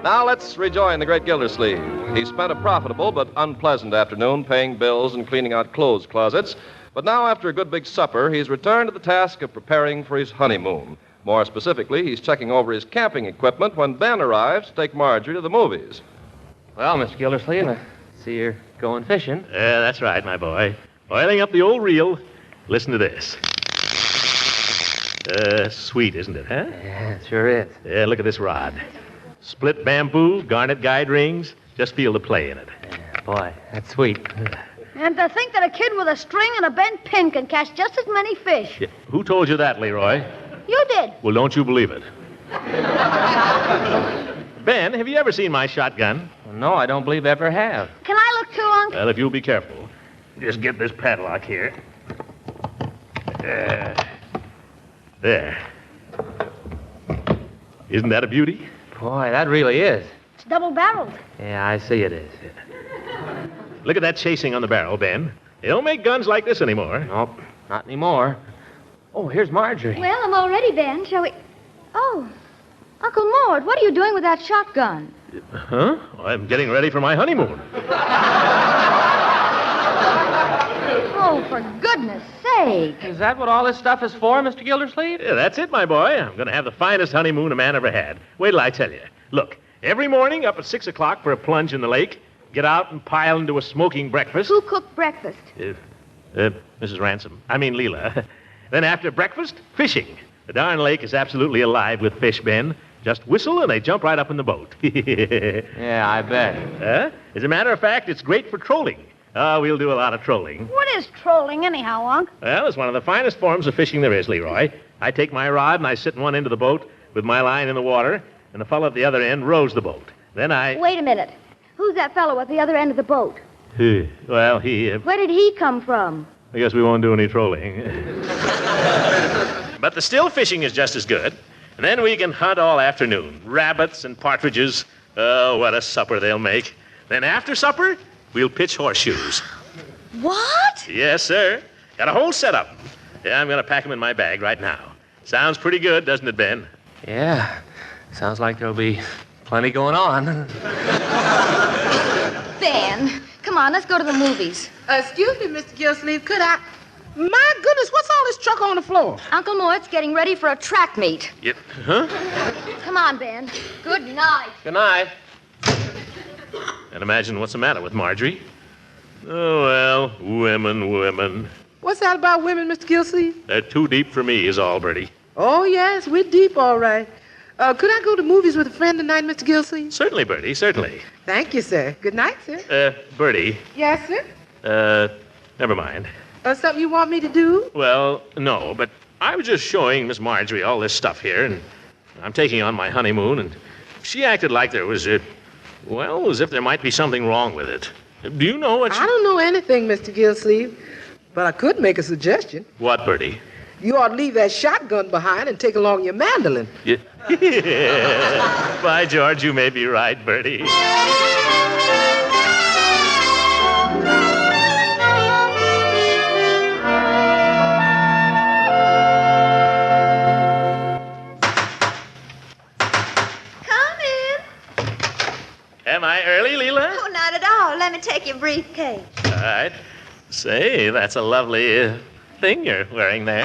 Now let's rejoin the great Gildersleeve. He spent a profitable but unpleasant afternoon paying bills and cleaning out clothes closets. But now, after a good big supper, he's returned to the task of preparing for his honeymoon. More specifically, he's checking over his camping equipment when Ben arrives to take Marjorie to the movies. Well, Mr. Gildersleeve, I see you're going fishing. That's right, my boy. Oiling up the old reel. Listen to this. Sweet, isn't it, huh? Yeah, it sure is. Yeah, look at this rod. Split bamboo, garnet guide rings. Just feel the play in it. Yeah, boy, that's sweet. And to think that a kid with a string and a bent pin can catch just as many fish. Yeah. Who told you that, Leroy? You did. Well, don't you believe it. Ben, have you ever seen my shotgun? Well, no, I don't believe I ever have. Can I look too, Unc? Well, if you'll be careful. Just get this padlock here. There. Isn't that a beauty? Boy, that really is. It's double-barreled. Yeah, I see it is. Look at that chasing on the barrel, Ben. They don't make guns like this anymore. Nope, not anymore. Oh, here's Marjorie. Well, I'm all ready, Ben. Shall we... Oh, Uncle Mort, what are you doing with that shotgun? Huh? Well, I'm getting ready for my honeymoon. Oh, for goodness sake. Is that what all this stuff is for, Mr. Gildersleeve? Yeah, that's it, my boy. I'm going to have the finest honeymoon a man ever had. Wait till I tell you. Look, every morning up at 6 o'clock for a plunge in the lake, get out and pile into a smoking breakfast. Who cooked breakfast? Mrs. Ransom. I mean, Leela. Then after breakfast, fishing. The darn lake is absolutely alive with fish, Ben. Just whistle and they jump right up in the boat. Yeah, I bet. As a matter of fact, it's great for trolling. We'll do a lot of trolling. What is trolling, anyhow, Unc? Well, it's one of the finest forms of fishing there is, Leroy. I take my rod and I sit in one end of the boat with my line in the water, and the fellow at the other end rows the boat. Then I... Wait a minute. Who's that fellow at the other end of the boat? Well, he... Where did he come from? I guess we won't do any trolling. But the still fishing is just as good. And then we can hunt all afternoon. Rabbits and partridges. Oh, what a supper they'll make. Then after supper, we'll pitch horseshoes. What? Yes, sir. Got a whole setup. Yeah, I'm going to pack them in my bag right now. Sounds pretty good, doesn't it, Ben? Yeah. Sounds like there'll be plenty going on. Ben, come on, let's go to the movies. Excuse me, Mr. Gildersleeve, could I... My goodness, what's all this truck on the floor? Uncle Mort's getting ready for a track meet. Yep. Huh? Come on, Ben. Good night. Good night. And imagine what's the matter with Marjorie. Oh, well, women. What's that about women, Mr. Gildersleeve? They're too deep for me, is all, Bertie. Oh, yes, we're deep, all right. Could I go to movies with a friend tonight, Mr. Gildersleeve? Certainly, Bertie, certainly. Thank you, sir. Good night, sir. Bertie. Yes, sir? Never mind. Something you want me to do? Well, no, but I was just showing Miss Marjorie all this stuff here, and I'm taking on my honeymoon, and she acted like there was Well, as if there might be something wrong with it. Do you know what I don't know anything, Mr. Gilsleeve, but I could make a suggestion. What, Bertie? You ought to leave that shotgun behind and take along your mandolin. Yeah. By George, you may be right, Bertie. Am I early, Leela? Oh, not at all. Let me take your briefcase. All right. Say, that's a lovely thing you're wearing there.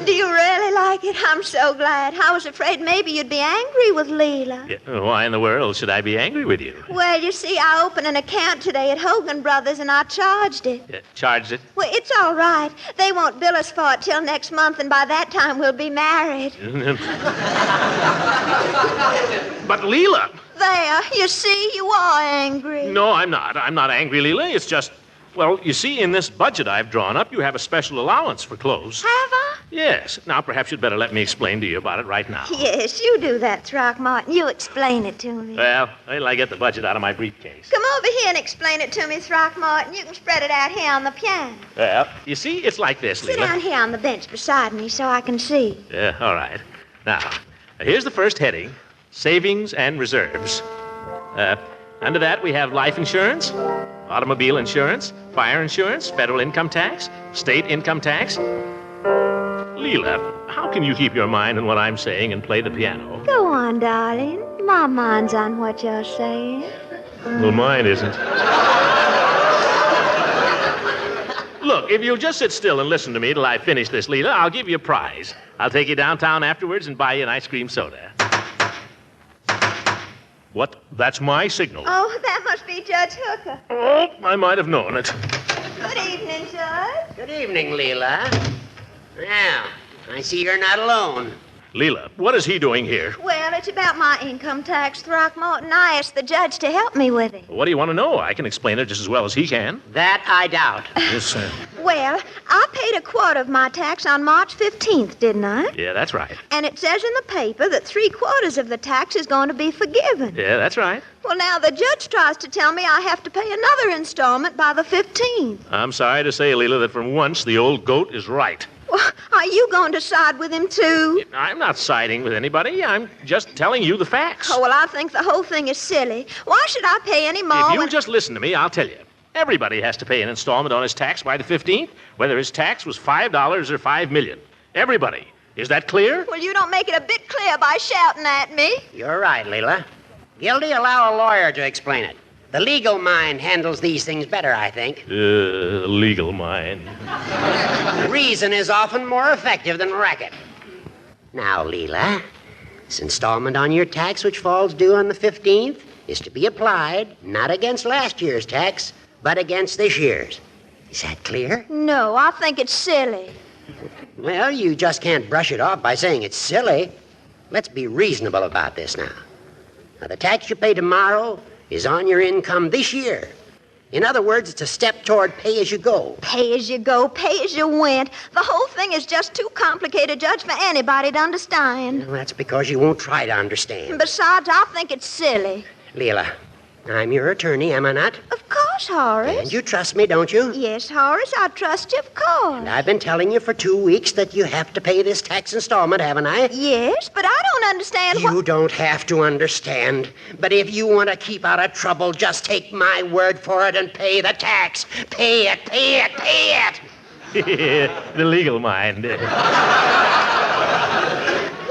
Do you really like it? I'm so glad. I was afraid maybe you'd be angry with Leela. Yeah, why in the world should I be angry with you? Well, you see, I opened an account today at Hogan Brothers, and I charged it. Yeah, charged it? Well, it's all right. They won't bill us for it till next month, and by that time we'll be married. But Leela! There, you see, you are angry. No, I'm not. I'm not angry, Leela. It's just, well, you see, in this budget I've drawn up, you have a special allowance for clothes. Have I? Yes. Now, perhaps you'd better let me explain to you about it right now. Yes, you do that, Throckmorton. You explain it to me. Well, wait till I get the budget out of my briefcase. Come over here and explain it to me, Throckmorton. You can spread it out here on the piano. Well, you see, it's like this, Sit Leela. down here on the bench beside me so I can see. Yeah, all right. Now, here's the first heading, Savings and Reserves. Under that, we have life insurance, automobile insurance, fire insurance, federal income tax, state income tax. Leela, how can you keep your mind on what I'm saying and play the piano? Go on, darling. My mind's on what you're saying. Well, mine isn't. Look, if you'll just sit still and listen to me till I finish this, Leela, I'll give you a prize. I'll take you downtown afterwards and buy you an ice cream soda. What? That's my signal. Oh, that must be Judge Hooker. Oh, I might have known it. Good evening, Judge. Good evening, Leela. Now, I see you're not alone. Leela, what is he doing here? Well, it's about my income tax, Throckmorton. I asked the judge to help me with it. What do you want to know? I can explain it just as well as he can. That I doubt. Yes, sir. Well, I paid a quarter of my tax on March 15th, didn't I? Yeah, that's right. And it says in the paper that 3/4 of the tax is going to be forgiven. Yeah, that's right. Well, now the judge tries to tell me I have to pay another installment by the 15th. I'm sorry to say, Leela, that for once the old goat is right. Well, are you going to side with him, too? I'm not siding with anybody. I'm just telling you the facts. Oh, well, I think the whole thing is silly. Why should I pay any more If you just listen to me, I'll tell you. Everybody has to pay an installment on his tax by the 15th, whether his tax was $5 or $5 million. Everybody. Is that clear? Well, you don't make it a bit clear by shouting at me. You're right, Leela. Gildy, allow a lawyer to explain it. The legal mind handles these things better, I think. Legal mind. Reason is often more effective than racket. Now, Leela, this installment on your tax, which falls due on the 15th, is to be applied not against last year's tax, but against this year's. Is that clear? No, I think it's silly. Well, you just can't brush it off by saying it's silly. Let's be reasonable about this now. Now, the tax you pay tomorrow is on your income this year. In other words, it's a step toward pay as you go. Pay as you go, pay as you went. The whole thing is just too complicated, Judge, for anybody to understand. Well, that's because you won't try to understand. And besides, I think it's silly. Leela, I'm your attorney, am I not? Of course, Horace. And you trust me, don't you? Yes, Horace, I trust you, of course. And I've been telling you for 2 weeks that you have to pay this tax installment, haven't I? Yes, but I don't understand You don't have to understand. But if you want to keep out of trouble, just take my word for it and pay the tax. Pay it, pay it, pay it. The legal mind.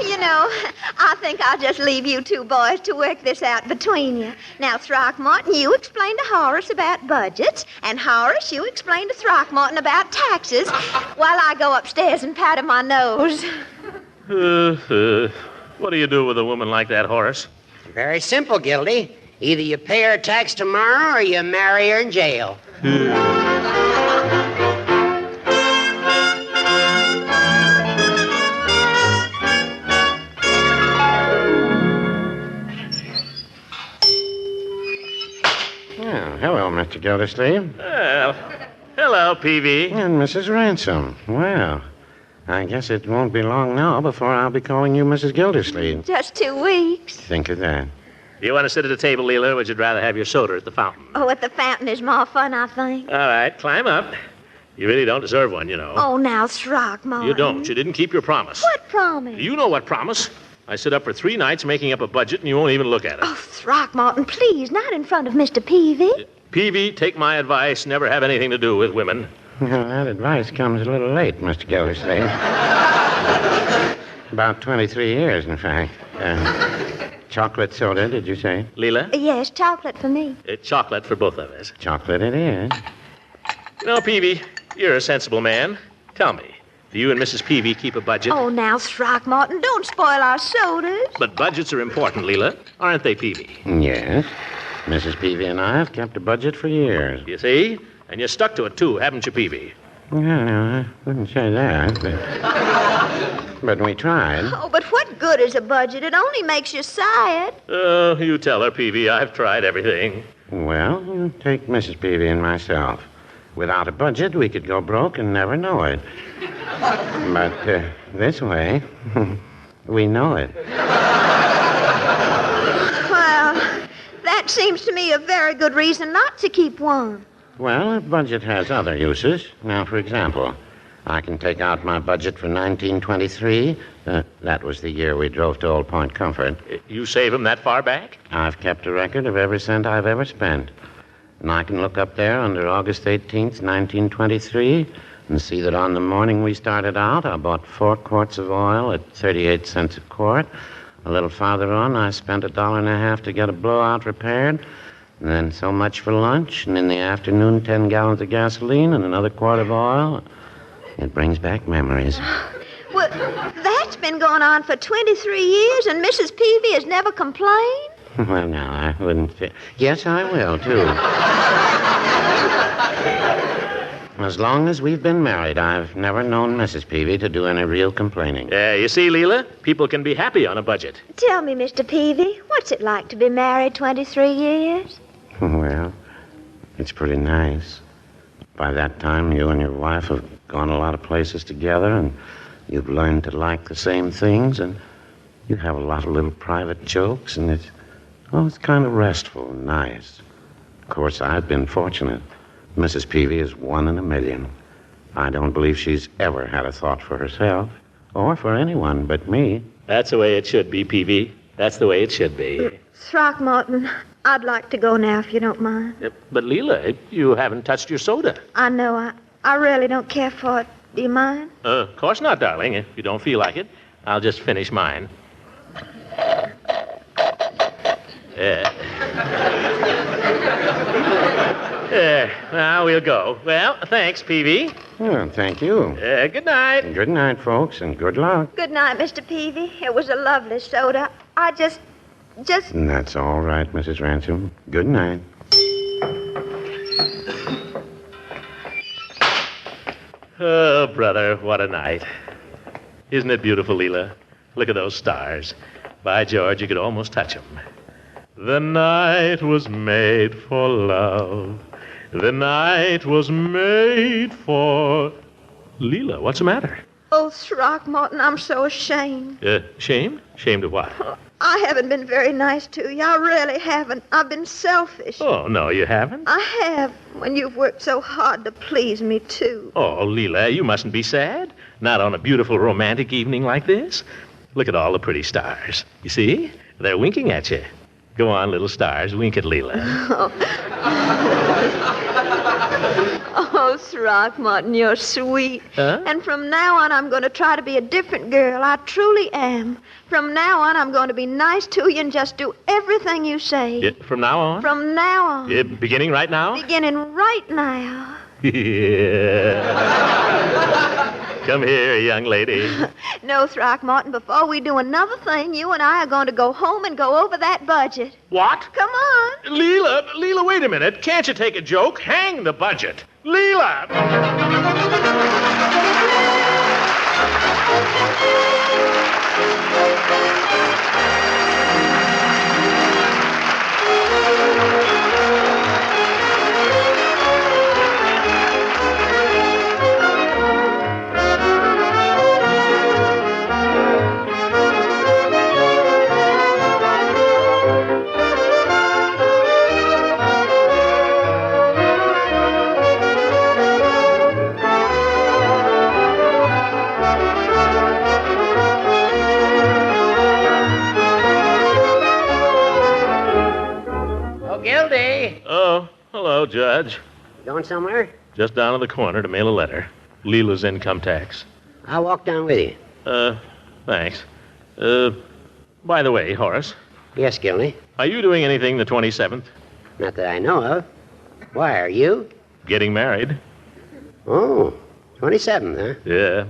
You know, I think I'll just leave you two boys to work this out between you. Now, Throckmorton, you explain to Horace about budgets, and Horace, you explain to Throckmorton about taxes, while I go upstairs and pat him on my nose. What do you do with a woman like that, Horace? Very simple, Gildy. Either you pay her tax tomorrow or you marry her in jail. Hello, Mr. Gildersleeve. Well, hello, Peavy. And Mrs. Ransom. Well, I guess it won't be long now before I'll be calling you Mrs. Gildersleeve. Just 2 weeks. Think of that. You want to sit at a table, Leela, or would you rather have your soda at the fountain? Oh, at the fountain is more fun, I think. All right, climb up. You really don't deserve one, you know. Oh, now, Throckmorton. You don't. You didn't keep your promise. What promise? You know what promise. I sit up for 3 nights making up a budget, and you won't even look at it. Oh, Throckmorton, please, not in front of Mr. Peavy. Peavy, take my advice. Never have anything to do with women. Well, that advice comes a little late, Mr. Gildersleeve. About 23 years, in fact. Chocolate soda, did you say? Leela? Yes, chocolate for me. Chocolate for both of us. Chocolate it is. You know, Peavy, you're a sensible man. Tell me, do you and Mrs. Peavy keep a budget? Oh, now, Throckmorton, don't spoil our sodas. But budgets are important, Leela. Aren't they, Peavy? Yes. Mrs. Peavy and I have kept a budget for years. You see? And you stuck to it, too, haven't you, Peavy? Well, no, I wouldn't say that, but we tried. Oh, but what good is a budget? It only makes you sad. Oh, you tell her, Peavy. I've tried everything. Well, you take Mrs. Peavy and myself. Without a budget, we could go broke and never know it. But this way, we know it. Well, that seems to me a very good reason not to keep one. Well, a budget has other uses. Now, for example, I can take out my budget for 1923. That was the year we drove to Old Point Comfort. You save them that far back? I've kept a record of every cent I've ever spent. And I can look up there under August 18th, 1923, and see that on the morning we started out, I bought 4 quarts of oil at 38 cents a quart. A little farther on, I spent $1.50 to get a blowout repaired. And then so much for lunch, and in the afternoon, 10 gallons of gasoline and another quart of oil. It brings back memories. Well, that's been going on for 23 years, and Mrs. Peavy has never complained? Well, no, I wouldn't say. Yes, I will, too. As long as we've been married, I've never known Mrs. Peavy to do any real complaining. You see, Leela, people can be happy on a budget. Tell me, Mr. Peavy, what's it like to be married 23 years? Well, it's pretty nice. By that time, you and your wife have gone a lot of places together, and you've learned to like the same things, and you have a lot of little private jokes, and it's kind of restful and nice. Of course, I've been fortunate. Mrs. Peavy is 1 in a million. I don't believe she's ever had a thought for herself, or for anyone but me. That's the way it should be, Peavy. That's the way it should be. Throckmorton, I'd like to go now, if you don't mind. But, Leela, you haven't touched your soda. I know. I really don't care for it. Do you mind? Of course not, darling. If you don't feel like it, I'll just finish mine. Now we'll go. Well, thanks, Peavy. Well, thank you. Good night. Good night, folks, and good luck. Good night, Mr. Peavy. It was a lovely soda. I just... And that's all right, Mrs. Ransom. Good night. Oh, brother, what a night. Isn't it beautiful, Leela? Look at those stars. By George, you could almost touch them. The night was made for love. The night was made for... Leela, what's the matter? Oh, Throckmorton, I'm so ashamed. Shamed? Shamed of what? I haven't been very nice to you. I really haven't. I've been selfish. Oh, no, you haven't. I have, when you've worked so hard to please me, too. Oh, Leela, you mustn't be sad. Not on a beautiful romantic evening like this. Look at all the pretty stars. You see? They're winking at you. Go on, little stars, wink at Leela. Oh, Throckmorton, you're sweet. Huh? And from now on, I'm going to try to be a different girl. I truly am. From now on, I'm going to be nice to you and just do everything you say. From now on? From now on. Beginning right now? Beginning right now. Yeah. Come here, young lady. No, Throckmorton, before we do another thing, you and I are going to go home and go over that budget. What? Come on. Leela, wait a minute. Can't you take a joke? Hang the budget. Leela! Hello, Judge. Going somewhere? Just down to the corner to mail a letter. Leela's income tax. I'll walk down with you. Thanks. By the way, Horace. Yes, Gildy? Are you doing anything the 27th? Not that I know of. Why, are you? Getting married. Oh, 27th, huh? Yeah.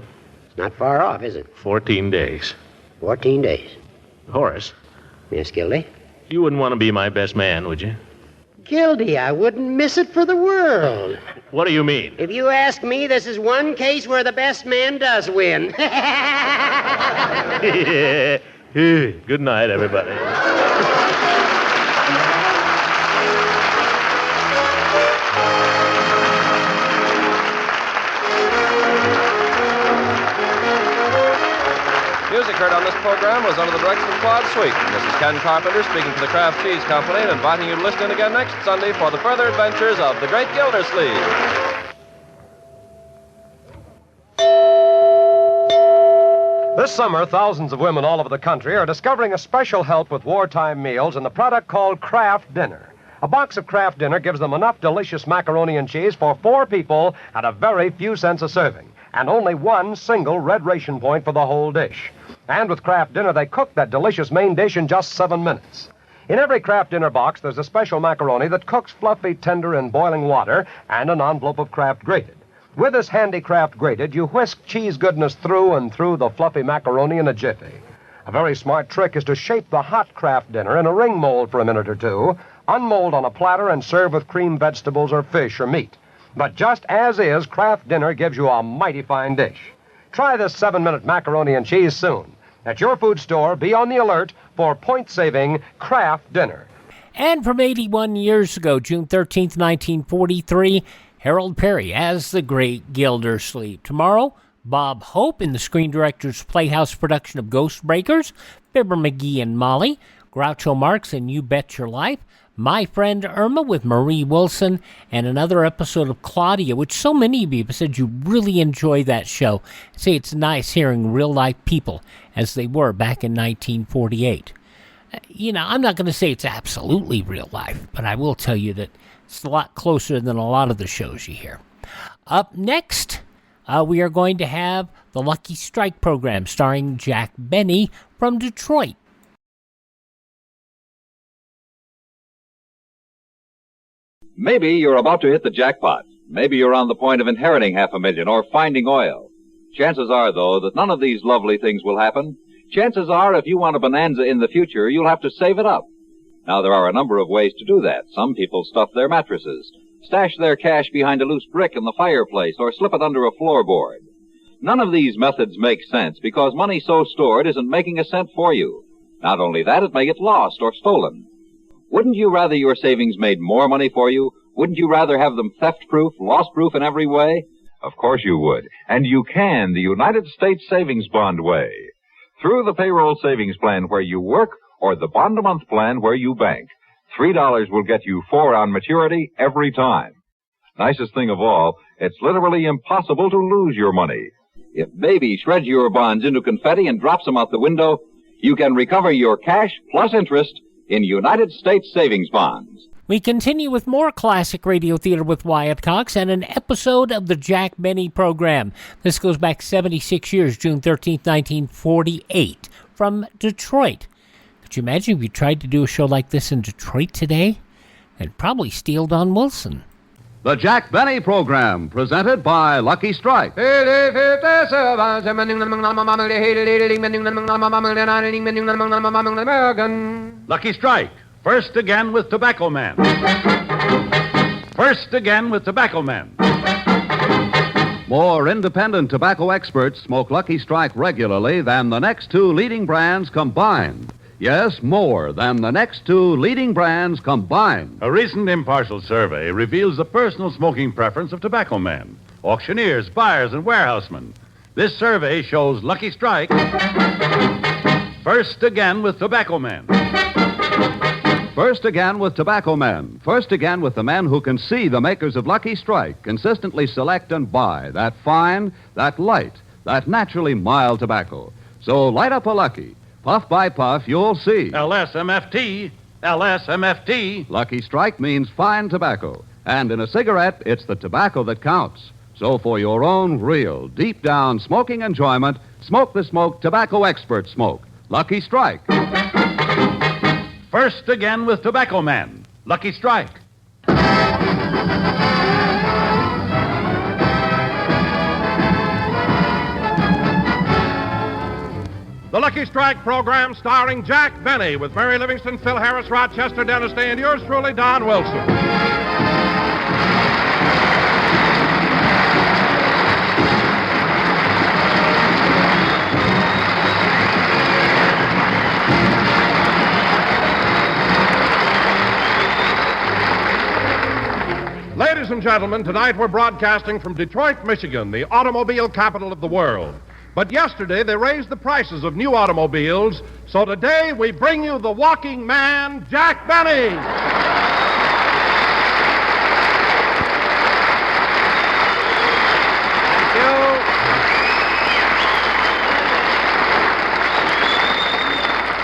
It's not far off, is it? 14 days. 14 days. Horace. Yes, Gildy? You wouldn't want to be my best man, would you? Gildy, I wouldn't miss it for the world. What do you mean? If you ask me, this is one case where the best man does win. Yeah. Good night, everybody. Music heard on this program was under the direction of Claude Sweet. This is Ken Carpenter speaking for the Kraft Cheese Company and inviting you to listen in again next Sunday for the further adventures of the Great Gildersleeve. This summer, thousands of women all over the country are discovering a special help with wartime meals in the product called Kraft Dinner. A box of Kraft Dinner gives them enough delicious macaroni and cheese for 4 people at a very few cents a serving, and only one single red ration point for the whole dish. And with Kraft Dinner, they cook that delicious main dish in just 7 minutes. In every Kraft Dinner box, there's a special macaroni that cooks fluffy, tender in boiling water and an envelope of Kraft grated. With this handy Kraft grated, you whisk cheese goodness through and through the fluffy macaroni in a jiffy. A very smart trick is to shape the hot Kraft Dinner in a ring mold for a minute or two, unmold on a platter, and serve with creamed vegetables or fish or meat. But just as is, Kraft Dinner gives you a mighty fine dish. Try this 7-minute macaroni and cheese soon. At your food store, be on the alert for point-saving Kraft Dinner. And from 81 years ago, June 13th, 1943, Harold Perry as the Great Gildersleeve. Tomorrow, Bob Hope in the Screen Directors Playhouse production of Ghost Breakers, Fibber McGee and Molly, Groucho Marx and You Bet Your Life, My Friend Irma with Marie Wilson, and another episode of Claudia, which so many of you said you really enjoy that show. Say it's nice hearing real-life people as they were back in 1948. I'm not going to say it's absolutely real life, but I will tell you that it's a lot closer than a lot of the shows you hear. Up next, we are going to have the Lucky Strike program starring Jack Benny from Detroit. Maybe you're about to hit the jackpot. Maybe you're on the point of inheriting $500,000 or finding oil. Chances are, though, that none of these lovely things will happen. Chances are, if you want a bonanza in the future, you'll have to save it up. Now, there are a number of ways to do that. Some people stuff their mattresses, stash their cash behind a loose brick in the fireplace, or slip it under a floorboard. None of these methods make sense because money so stored isn't making a cent for you. Not only that, it may get lost or stolen. Wouldn't you rather your savings made more money for you? Wouldn't you rather have them theft-proof, loss-proof in every way? Of course you would. And you can the United States Savings Bond way. Through the payroll savings plan where you work or the bond-a-month plan where you bank. $3 will get you 4 on maturity every time. Nicest thing of all, it's literally impossible to lose your money. If baby shreds your bonds into confetti and drops them out the window, you can recover your cash plus interest in United States Savings Bonds. We continue with more classic radio theater with Wyatt Cox and an episode of the Jack Benny program. This goes back 76 years, June 13th, 1948, from Detroit. Could you imagine if you tried to do a show like this in Detroit today? They'd probably steal Don Wilson. The Jack Benny program, presented by Lucky Strike. Lucky Strike, first again with Tobacco Man. First again with Tobacco Man. More independent tobacco experts smoke Lucky Strike regularly than the next 2 leading brands combined. Yes, more than the next 2 leading brands combined. A recent impartial survey reveals the personal smoking preference of tobacco men, auctioneers, buyers, and warehousemen. This survey shows Lucky Strike first again with tobacco men. First again with Tobacco Men. First again with the men who can see the makers of Lucky Strike consistently select and buy that fine, that light, that naturally mild tobacco. So light up a Lucky. Puff by puff, you'll see. LSMFT. LSMFT. Lucky Strike means fine tobacco. And in a cigarette, it's the tobacco that counts. So for your own real, deep-down smoking enjoyment, smoke the smoke Tobacco Expert Smoke. Lucky Strike. First again with Tobacco Man. Lucky Strike. The Lucky Strike program starring Jack Benny with Mary Livingston, Phil Harris, Rochester, Dennis Day, and yours truly, Don Wilson. Ladies and gentlemen, tonight we're broadcasting from Detroit, Michigan, the automobile capital of the world. But yesterday they raised the prices of new automobiles, so today we bring you the walking man, Jack Benny.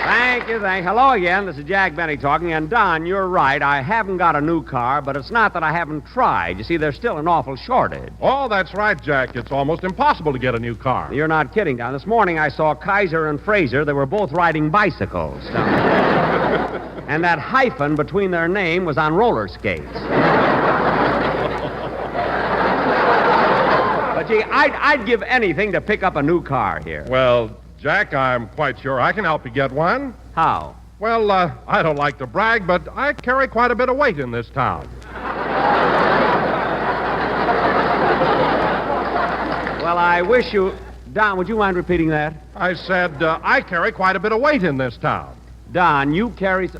Thank you. Hello again. This is Jack Benny talking. And, Don, you're right. I haven't got a new car, but it's not that I haven't tried. You see, there's still an awful shortage. Oh, that's right, Jack. It's almost impossible to get a new car. You're not kidding, Don. This morning I saw Kaiser and Fraser. They were both riding bicycles. And that hyphen between their name was on roller skates. But, gee, I'd give anything to pick up a new car here. Well, Jack, I'm quite sure I can help you get one. How? Well, I don't like to brag, but I carry quite a bit of weight in this town. Well, I wish you... Don, would you mind repeating that? I said, I carry quite a bit of weight in this town. Don, you carry...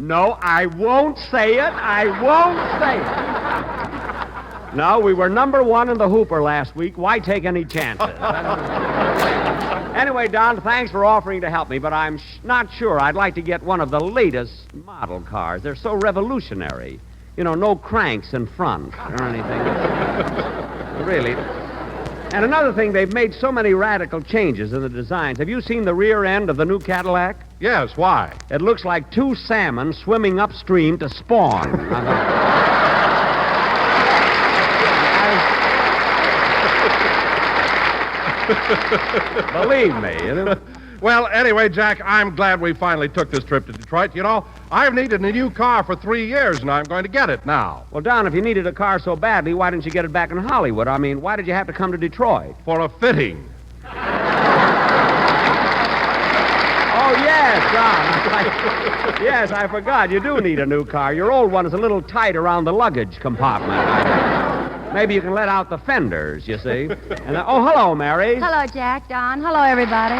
No, I won't say it. I won't say it. No, we were number one in the Hooper last week. Why take any chances? Anyway, Don, thanks for offering to help me, but I'm not sure I'd like to get one of the latest model cars. They're so revolutionary. You know, no cranks in front or anything. Really. And another thing, they've made so many radical changes in the designs. Have you seen the rear end of the new Cadillac? Yes, why? It looks like two salmon swimming upstream to spawn. Believe me. Well, anyway, Jack, I'm glad we finally took this trip to Detroit. You know, I've needed a new car for 3 years, and I'm going to get it now. Well, Don, if you needed a car so badly, why didn't you get it back in Hollywood? I mean, why did you have to come to Detroit? For a fitting. Oh, yes, Don. Yes, I forgot. You do need a new car. Your old one is a little tight around the luggage compartment. Maybe you can let out the fenders, you see. And oh, hello, Mary. Hello, Jack, Don. Hello, everybody.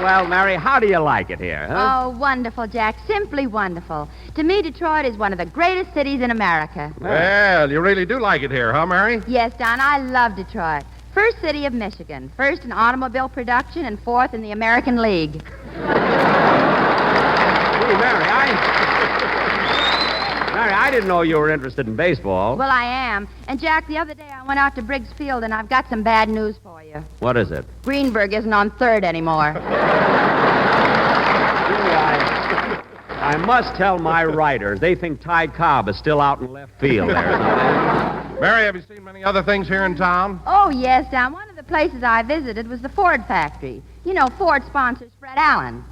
Well, Mary, how do you like it here, huh? Oh, wonderful, Jack. Simply wonderful. To me, Detroit is one of the greatest cities in America. Well, you really do like it here, huh, Mary? Yes, Don, I love Detroit. First city of Michigan. First in automobile production and fourth in the American League. Mary, I didn't know you were interested in baseball. Well, I am. And, Jack, the other day I went out to Briggs Field, and I've got some bad news for you. What is it? Greenberg isn't on third anymore. I must tell my writers. They think Ty Cobb is still out in left field there. Mary, have you seen many other things here in town? Oh, yes, Don. One of the places I visited was the Ford factory. You know, Ford sponsors Fred Allen.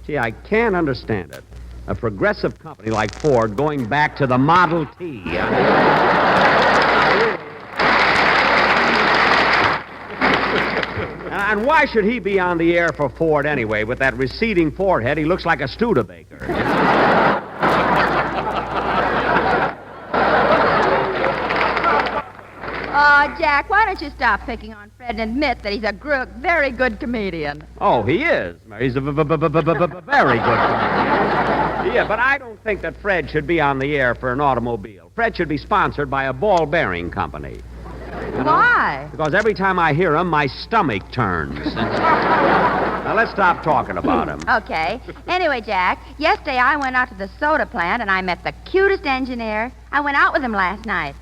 Gee, I can't understand it. A progressive company like Ford going back to the Model T. And why should he be on the air for Ford anyway? With that receding forehead, he looks like a Studebaker. Jack, why don't you stop picking on Fred and admit that he's a very good comedian? Oh, he is. He's a very good comedian. Yeah, but I don't think that Fred should be on the air for an automobile. Fred should be sponsored by a ball bearing company. Why? Because every time I hear him, my stomach turns. Now, let's stop talking about him. Okay. Anyway, Jack, yesterday I went out to the soda plant and I met the cutest engineer. I went out with him last night.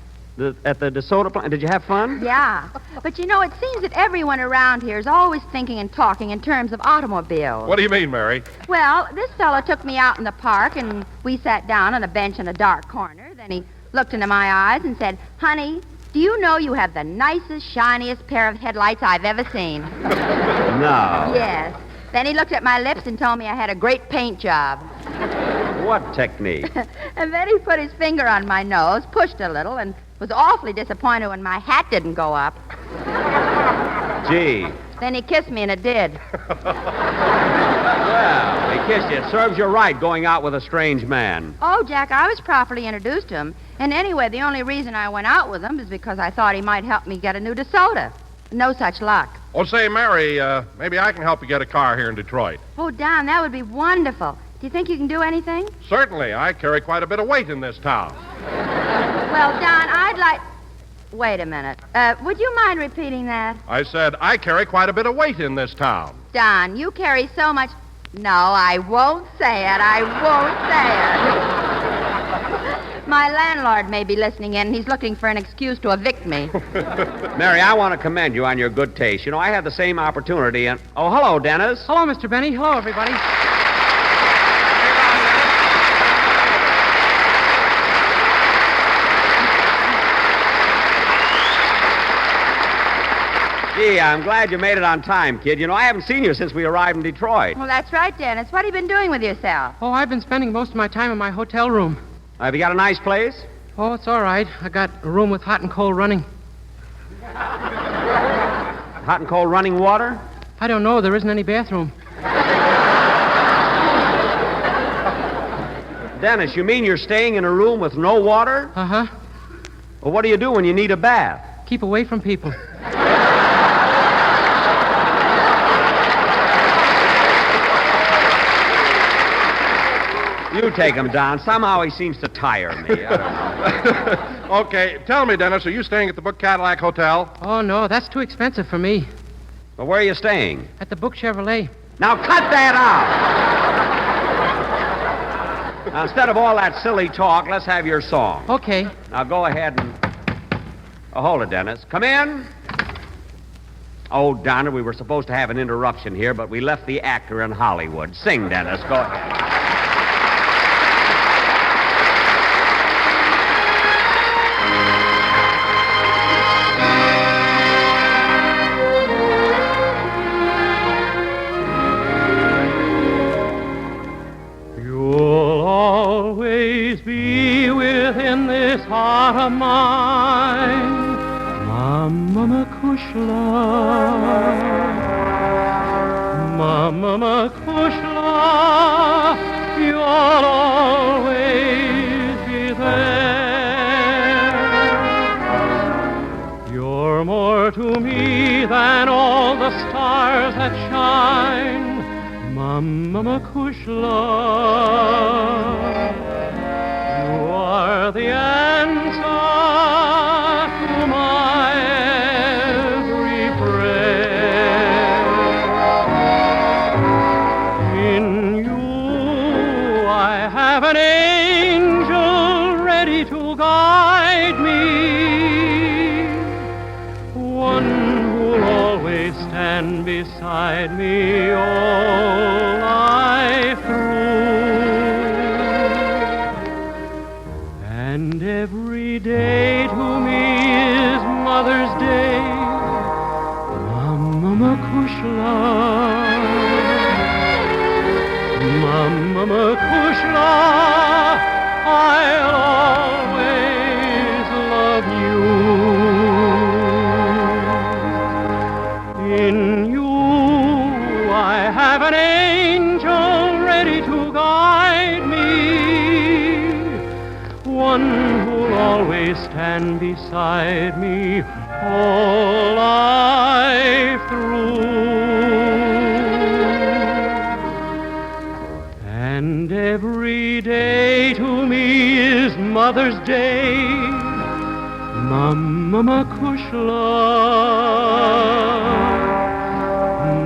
At the DeSoto plant? Did you have fun? Yeah. But you know, it seems that everyone around here is always thinking and talking in terms of automobiles. What do you mean, Mary? Well, this fellow took me out in the park, and we sat down on a bench in a dark corner. Then he looked into my eyes and said, "Honey, do you know you have the nicest, shiniest pair of headlights I've ever seen?" No. Yes. Then he looked at my lips and told me I had a great paint job. What technique? And then he put his finger on my nose, pushed a little, and was awfully disappointed when my hat didn't go up. Gee. Then he kissed me, and it did. Well, he kissed you. It serves you right going out with a strange man. Oh, Jack, I was properly introduced to him. And anyway, the only reason I went out with him is because I thought he might help me get a new DeSoto. No such luck. Oh, say, Mary, maybe I can help you get a car here in Detroit. Oh, Don, that would be wonderful. Do you think you can do anything? Certainly. I carry quite a bit of weight in this town. Well, Don, I'd like... Wait a minute. Would you mind repeating that? I said I carry quite a bit of weight in this town. Don, you carry so much... No, I won't say it. I won't say it. My landlord may be listening in. He's looking for an excuse to evict me. Mary, I want to commend you on your good taste. You know, I had the same opportunity, and... Oh, hello, Dennis. Hello, Mr. Benny. Hello, everybody. Gee, I'm glad you made it on time, kid. You know, I haven't seen you since we arrived in Detroit. Well, that's right, Dennis. What have you been doing with yourself? Oh, I've been spending most of my time in my hotel room. Have you got a nice place? Oh, it's all right. I got a room with hot and cold running. Hot and cold running water? I don't know. There isn't any bathroom. Dennis, you mean you're staying in a room with no water? Uh-huh. Well, what do you do when you need a bath? Keep away from people. You take him, Don. Somehow he seems to tire me. I don't know. Okay, tell me, Dennis, are you staying at the Book Cadillac Hotel? Oh, no, that's too expensive for me. Well, where are you staying? At the Book Chevrolet. Now cut that out! Now, instead of all that silly talk, let's have your song. Okay. Now go ahead and... Oh, hold it, Dennis. Come in. Oh, Donna, we were supposed to have an interruption here, but we left the actor in Hollywood. Sing, Dennis. Go ahead. Heart of mine, Mama Kushla, Mama Kushla, you'll always be there. You're more to me than all the stars that shine, Mama Kushla. You are the answer to my every prayer. In you I have an angel ready to guide me, one who'll always stand beside me all life through. And every day to me is Mother's Day, Mama Kushla, Mama Kushla, I'll always love you. In you I have an angel ready to guide me, one who'll always stand beside me all life through. And every day to me is Mother's Day, Mama Kushla,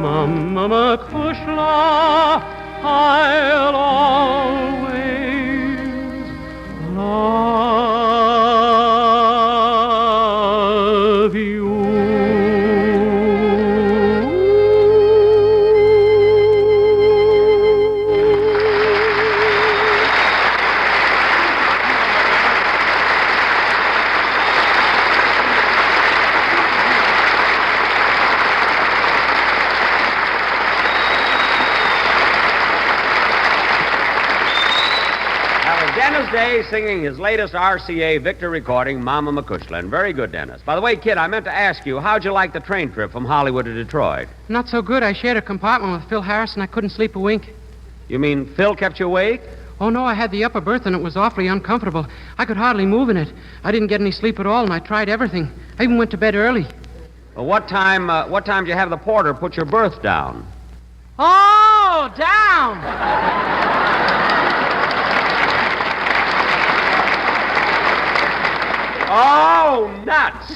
Mama Kushla, I'll always love. 'Cause Day singing his latest RCA Victor recording, Mama McCushlin. Very good, Dennis. By the way, kid, I meant to ask you, how'd you like the train trip from Hollywood to Detroit? Not so good. I shared a compartment with Phil Harris, and I couldn't sleep a wink. You mean Phil kept you awake? Oh, no, I had the upper berth, and it was awfully uncomfortable. I could hardly move in it. I didn't get any sleep at all, and I tried everything. I even went to bed early. Well, what time did you have the porter put your berth down? Oh, down! Oh, nuts!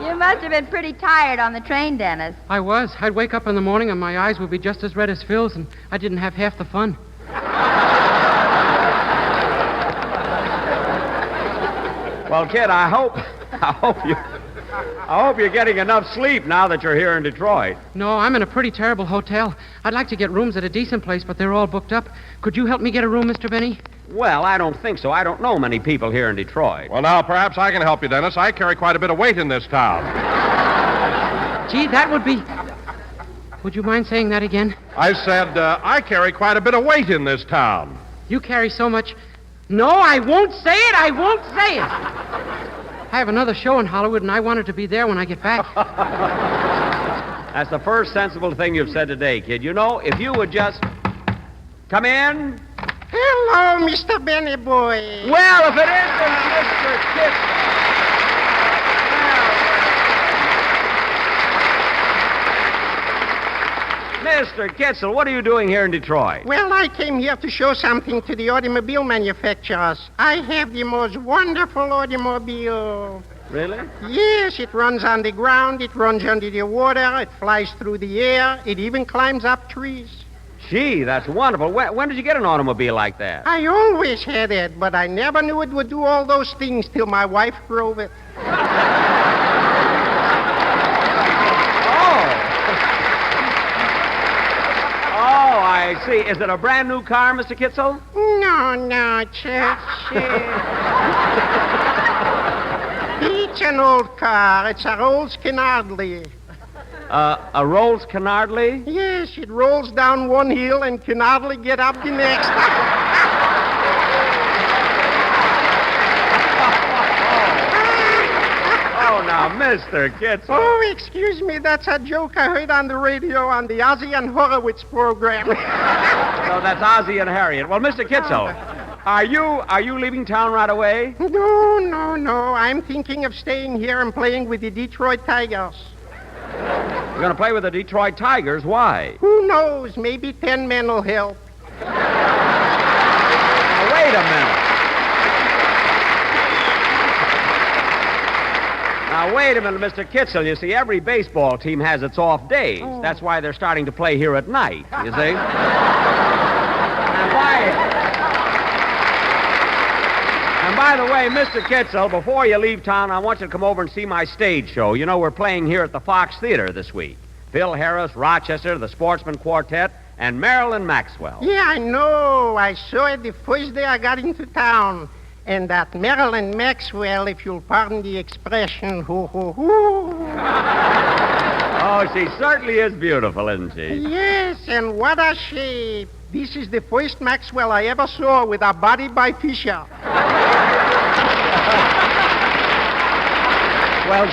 You must have been pretty tired on the train, Dennis. I was. I'd wake up in the morning, and my eyes would be just as red as Phil's, and I didn't have half the fun. Well, kid, I hope you're getting enough sleep now that you're here in Detroit. No, I'm in a pretty terrible hotel. I'd like to get rooms at a decent place, but they're all booked up. Could you help me get a room, Mr. Benny? Well, I don't think so. I don't know many people here in Detroit. Well, now, perhaps I can help you, Dennis. I carry quite a bit of weight in this town. Gee, that would be... Would you mind saying that again? I said, I carry quite a bit of weight in this town. You carry so much... No, I won't say it. I won't say it. I have another show in Hollywood, and I wanted to be there when I get back. That's the first sensible thing you've said today, kid. You know, if you would just... Come in. Hello, Mr. Benny Boy. Well, if it isn't Mr. Kitzel. Mr. Kitzel, what are you doing here in Detroit? Well, I came here to show something to the automobile manufacturers. I have the most wonderful automobile. Really? Yes, it runs on the ground, it runs under the water, it flies through the air, it even climbs up trees. Gee, that's wonderful. When did you get an automobile like that? I always had it, but I never knew it would do all those things till my wife drove it. Oh, I see. Is it a brand new car, Mr. Kitzel? No, It's an old car. It's a Rolls Canardly. A Rolls Canardly? Yes, it rolls down one hill and can hardly get up the next. Oh, now, Mr. Kitzel. Oh, excuse me. That's a joke I heard on the radio on the Ozzie and Horowitz program. So that's Ozzie and Harriet. Well, Mr. Kitzel, are you leaving town right away? No. I'm thinking of staying here and playing with the Detroit Tigers. You're going to play with the Detroit Tigers? Why? Who knows? Maybe 10 men will help. Now, wait a minute. Now, wait a minute, Mr. Kitzel. You see, every baseball team has its off days. Oh. That's why they're starting to play here at night, you see? And by the way, Mr. Kitzel, before you leave town, I want you to come over and see my stage show. You know, we're playing here at the Fox Theater this week. Phil Harris, Rochester, the Sportsman Quartet, and Marilyn Maxwell. Yeah, I know. I saw it the first day I got into town. And that Marilyn Maxwell, if you'll pardon the expression, hoo. Oh, she certainly is beautiful, isn't she? Yes, and what a shape. This is the first Maxwell I ever saw with a body by Fisher. Well,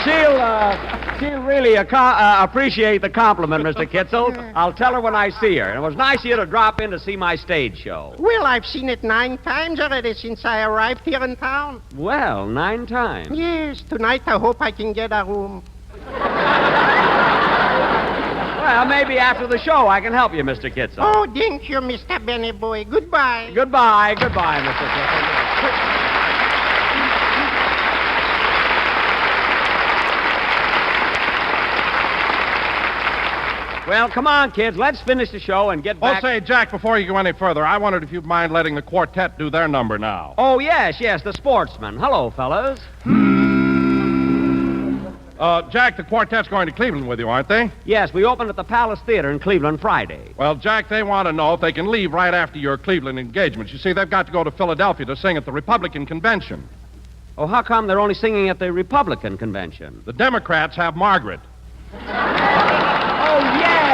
she'll really appreciate the compliment, Mr. Kitzel. I'll tell her when I see her. And it was nice of you to drop in to see my stage show. Well, I've seen it 9 times already since I arrived here in town. Well, 9 times. Yes, tonight I hope I can get a room. Well, maybe after the show I can help you, Mr. Kitzel. Oh, thank you, Mr. Benny Boy. Goodbye. Goodbye, Mr. Kitzel. Well, come on, kids. Let's finish the show and get back... Oh, say, Jack, before you go any further, I wondered if you'd mind letting the quartet do their number now. Oh, yes, the Sportsmen. Hello, fellas. Jack, the quartet's going to Cleveland with you, aren't they? Yes, we opened at the Palace Theater in Cleveland Friday. Well, Jack, they want to know if they can leave right after your Cleveland engagements. You see, they've got to go to Philadelphia to sing at the Republican convention. Oh, how come they're only singing at the Republican convention? The Democrats have Margaret. Oh, yes.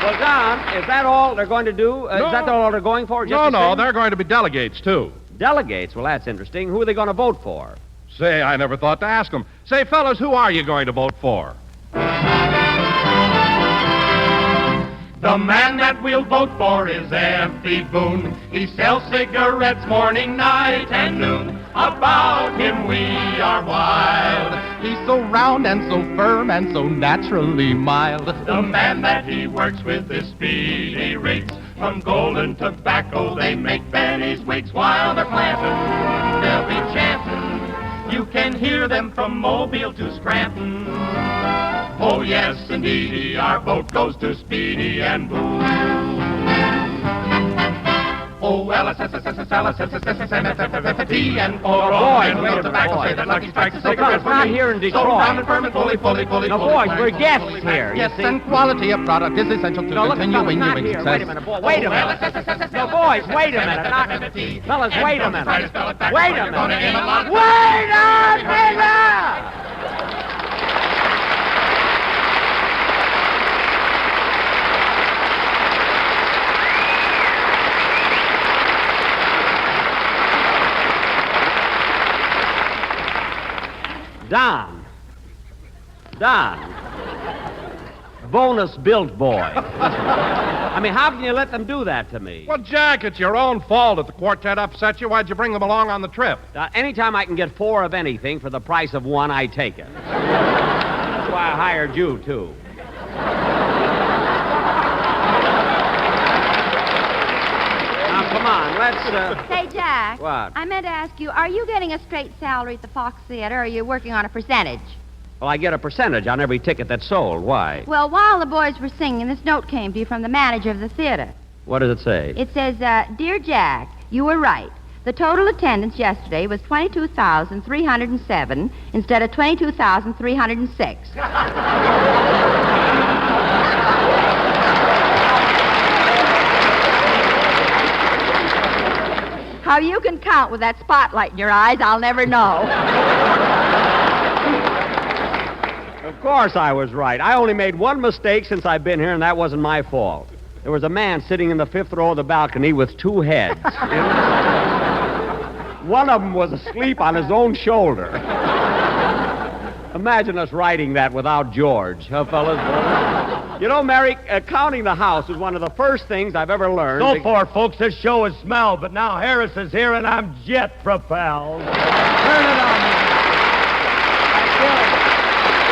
Well, Well, Don, is that all they're going to do? Is that all they're going for? Just No, they're going to be delegates, too. Delegates? Well, that's interesting. Who are they going to vote for? Say, I never thought to ask them. Say, fellas, who are you going to vote for? The man that we'll vote for is F.B. Boone. He sells cigarettes morning, night, and noon. About him we are wild. He's so round and so firm and so naturally mild. The man that he works with is Speedy Riggs. From golden tobacco they make Betty's wigs. While they're planting, they'll be chanting. You can hear them from Mobile to Scranton. Oh, yes, indeedy, our vote goes to Speedy and Boone. Oh, L-S-S-S-S-L-S-S-S-S-M-F-F-F-T and four. Oh, boys, and no tobacco say that Lucky Strikes the cigarettes not here in Detroit. So round and firm and fully. No, boys, we're guests here. Yes, and quality of product is essential to continuing not your here. success. Wait a minute, boy. Wait a minute. No, boys, wait a minute. Fellas, wait a minute. Wait a minute. Wait a minute! Don. Bonus built boy. I mean, how can you let them do that to me? Well, Jack, it's your own fault if the quartet upset you. Why'd you bring them along on the trip? Anytime I can get 4 of anything for the price of 1, I take it. That's why I hired you, too. Now, come on, let's... Say, Jack. What? I meant to ask you, are you getting a straight salary at the Fox Theater, or are you working on a percentage? Well, I get a percentage on every ticket that's sold. Why? Well, while the boys were singing, this note came to you from the manager of the theater. What does it say? It says, Dear Jack, you were right. The total attendance yesterday was 22,307 instead of 22,306. How you can count with that spotlight in your eyes, I'll never know. Of course I was right. I only made one mistake since I've been here, and that wasn't my fault. There was a man sitting in the 5th row of the balcony with 2 heads. One of them was asleep on his own shoulder. Imagine us writing that without George, huh, fellas? You know, Mary, counting the house is one of the first things I've ever learned. So far, folks, this show is smell, but now Harris is here and I'm jet propelled. Turn it on.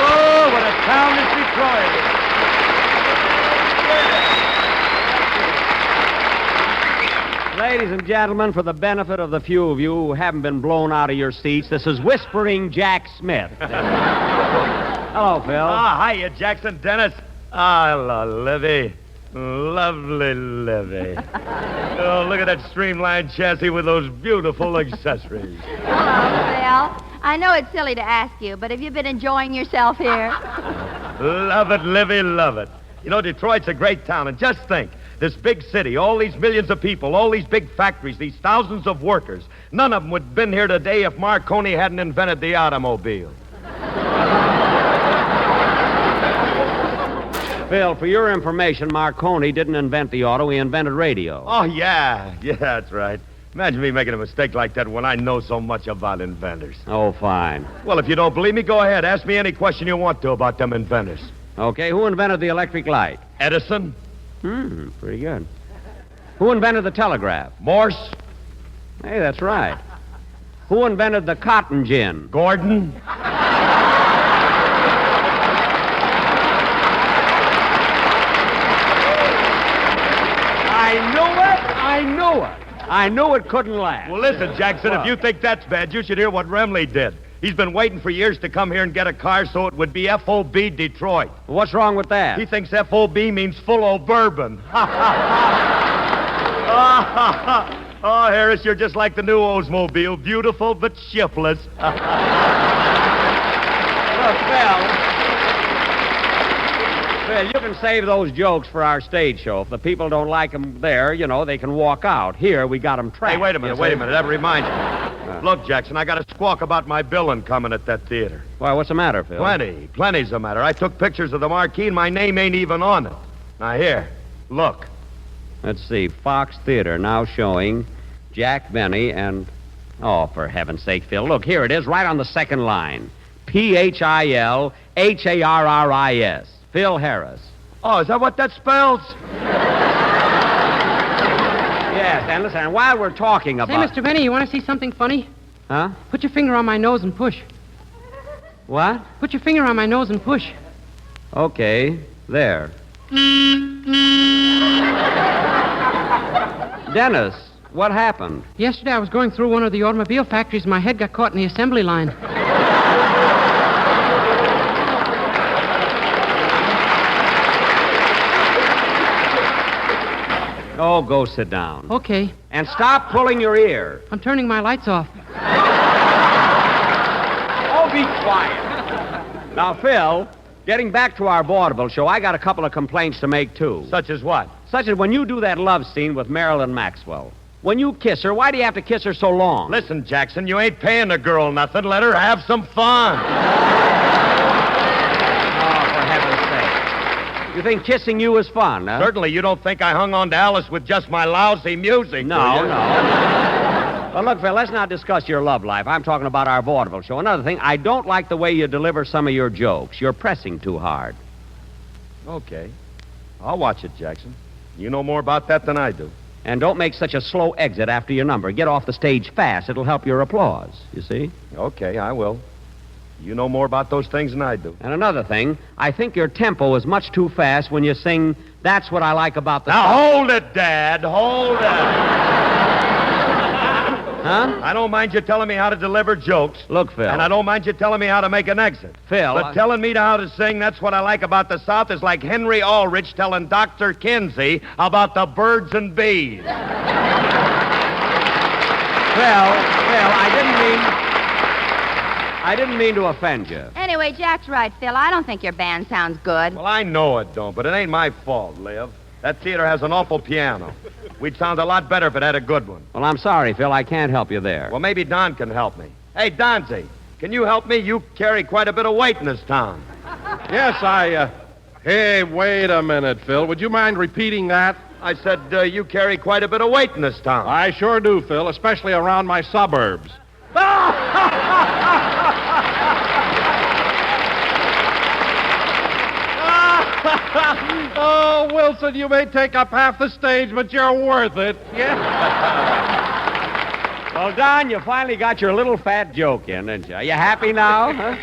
Oh, what a town is Detroit. Ladies and gentlemen, for the benefit of the few of you who haven't been blown out of your seats, this is Whispering Jack Smith. Hello, Phil. Hiya, Jackson Dennis. Hello, Livy. Lovely Livy. Oh, look at that streamlined chassis with those beautiful accessories. Hello, Phil. I know it's silly to ask you, but have you been enjoying yourself here? Love it, Livy, love it. You know, Detroit's a great town, and just think, this big city, all these millions of people, all these big factories, these thousands of workers, none of them would have been here today if Marconi hadn't invented the automobile. Phil, for your information, Marconi didn't invent the auto, he invented radio. Oh, yeah. Yeah, that's right. Imagine me making a mistake like that when I know so much about inventors. Oh, fine. Well, if you don't believe me, go ahead. Ask me any question you want to about them inventors. Okay, who invented the electric light? Edison. Pretty good. Who invented the telegraph? Morse. Hey, that's right. Who invented the cotton gin? Gordon. I knew it couldn't last. Well, listen, Jackson, if you think that's bad, you should hear what Remley did. He's been waiting for years to come here and get a car so it would be F.O.B. Detroit. What's wrong with that? He thinks F.O.B. means full o' bourbon. Oh, Harris, you're just like the new Oldsmobile. Beautiful but shiftless. Look, Phil, you can save those jokes for our stage show. If the people don't like them there, you know, they can walk out. Here, we got them trapped. Hey, wait a minute. That reminds me. Look, Jackson, I got a squawk about my billing coming at that theater. Why, what's the matter, Phil? Plenty's the matter. I took pictures of the marquee and my name ain't even on it. Now, here. Look. Let's see. Fox Theater now showing Jack Benny and... Oh, for heaven's sake, Phil. Look, here it is, right on the second line. Philharris. Phil Harris. Oh, is that what that spells? Yes, and listen, while we're talking about... Say, Mr. Benny, you want to see something funny? Huh? Put your finger on my nose and push. What? Put your finger on my nose and push. Okay, there. Dennis, what happened? Yesterday I was going through one of the automobile factories and my head got caught in the assembly line. Oh, go sit down. Okay. And stop pulling your ear. I'm turning my lights off. Oh, be quiet. Now, Phil, getting back to our vaudeville show, I got a couple of complaints to make, too. Such as what? Such as when you do that love scene with Marilyn Maxwell. When you kiss her, why do you have to kiss her so long? Listen, Jackson, you ain't paying the girl nothing. Let her have some fun. You think kissing you is fun, huh? Certainly you don't think I hung on to Alice with just my lousy music, No. Well, look, Phil, let's not discuss your love life. I'm talking about our vaudeville show. Another thing, I don't like the way you deliver some of your jokes. You're pressing too hard. Okay. I'll watch it, Jackson. You know more about that than I do. And don't make such a slow exit after your number. Get off the stage fast. It'll help your applause, you see? Okay, I will. You know more about those things than I do. And another thing, I think your tempo is much too fast when you sing, That's What I Like About the... Now, hold it, Dad. Hold it. Huh? I don't mind you telling me how to deliver jokes. Look, Phil. And I don't mind you telling me how to make an exit. Phil. But telling me how to sing That's What I Like About the South is like Henry Ulrich telling Dr. Kinsey about the birds and bees. Phil, I didn't mean to offend you. Anyway, Jack's right, Phil. I don't think your band sounds good. Well, I know it don't, but it ain't my fault, Liv. That theater has an awful piano. We'd sound a lot better if it had a good one. Well, I'm sorry, Phil. I can't help you there. Well, maybe Don can help me. Hey, Donzie, can you help me? You carry quite a bit of weight in this town. Yes, Hey, wait a minute, Phil. Would you mind repeating that? I said you carry quite a bit of weight in this town. I sure do, Phil, especially around my suburbs. Oh, Wilson, you may take up half the stage, but you're worth it. Yeah. Well, Don, you finally got your little fat joke in, didn't you? Are you happy now? Huh?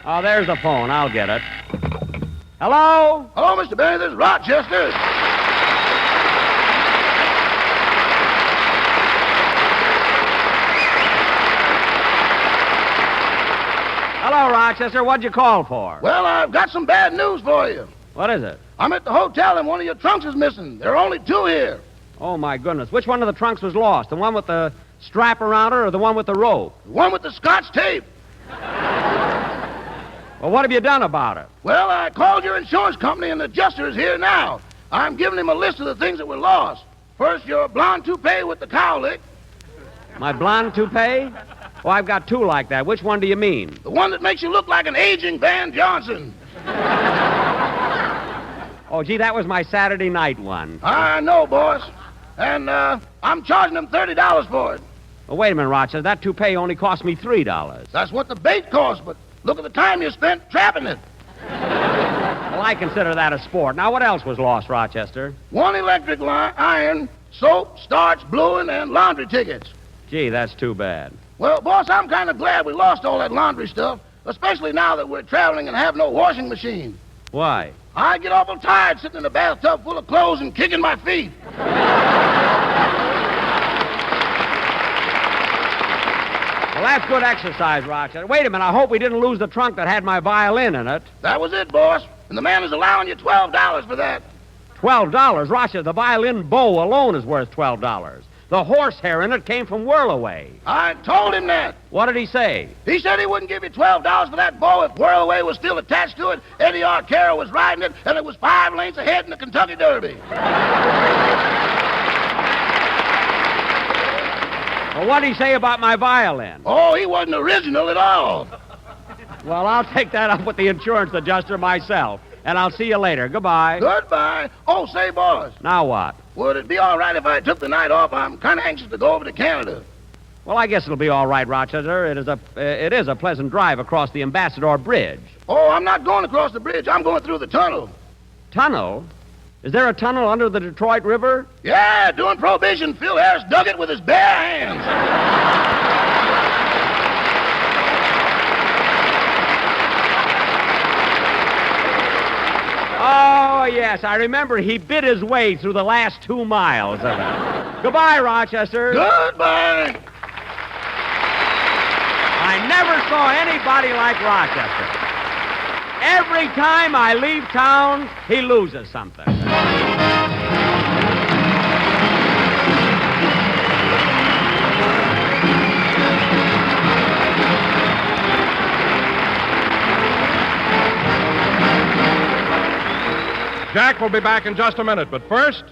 Oh, there's the phone. I'll get it. Hello? Hello, Mr. Benny. This is Rochester. Hello, Rochester. What'd you call for? Well, I've got some bad news for you. What is it? I'm at the hotel and one of your trunks is missing. There are only two here. Oh, my goodness. Which one of the trunks was lost? The one with the strap around her or the one with the rope? The one with the Scotch tape. Well, what have you done about it? Well, I called your insurance company and the adjuster is here now. I'm giving him a list of the things that were lost. First, your blonde toupee with the cowlick. My blonde toupee? Oh, I've got two like that. Which one do you mean? The one that makes you look like an aging Van Johnson. Oh, gee, that was my Saturday night one. I know, boss. And I'm charging them $30 for it. Well, wait a minute, Rochester. That toupee only cost me $3. That's what the bait cost, but look at the time you spent trapping it. Well, I consider that a sport. Now, what else was lost, Rochester? One electric iron, soap, starch, bluing, and laundry tickets. Gee, that's too bad. Well, boss, I'm kind of glad we lost all that laundry stuff, especially now that we're traveling and have no washing machine. Why? I get awful tired sitting in a bathtub full of clothes and kicking my feet. Well, that's good exercise, Rochester. Wait a minute. I hope we didn't lose the trunk that had my violin in it. That was it, boss. And the man is allowing you $12 for that. $12? Rochester, the violin bow alone is worth $12. The horsehair in it came from Whirlaway. I told him that. What did he say? He said he wouldn't give you $12 for that bow if Whirlaway was still attached to it, Eddie Arcaro was riding it, and it was 5 lengths ahead in the Kentucky Derby. Well, what did he say about my violin? Oh, he wasn't original at all. Well, I'll take that up with the insurance adjuster myself. And I'll see you later. Goodbye. Goodbye. Oh, say, boys, Now what? would it be all right if I took the night off? I'm kind of anxious to go over to Canada. Well, I guess it'll be all right, Rochester. It is a pleasant drive across the Ambassador Bridge. Oh, I'm not going across the bridge. I'm going through the tunnel. Tunnel? Is there a tunnel under the Detroit River? Yeah, during Prohibition, Phil Harris dug it with his bare hands. Oh, yes, I remember he bit his way through the last 2 miles of it. Goodbye, Rochester. Goodbye. I never saw anybody like Rochester. Every time I leave town, he loses something. Jack will be back in just a minute, but first...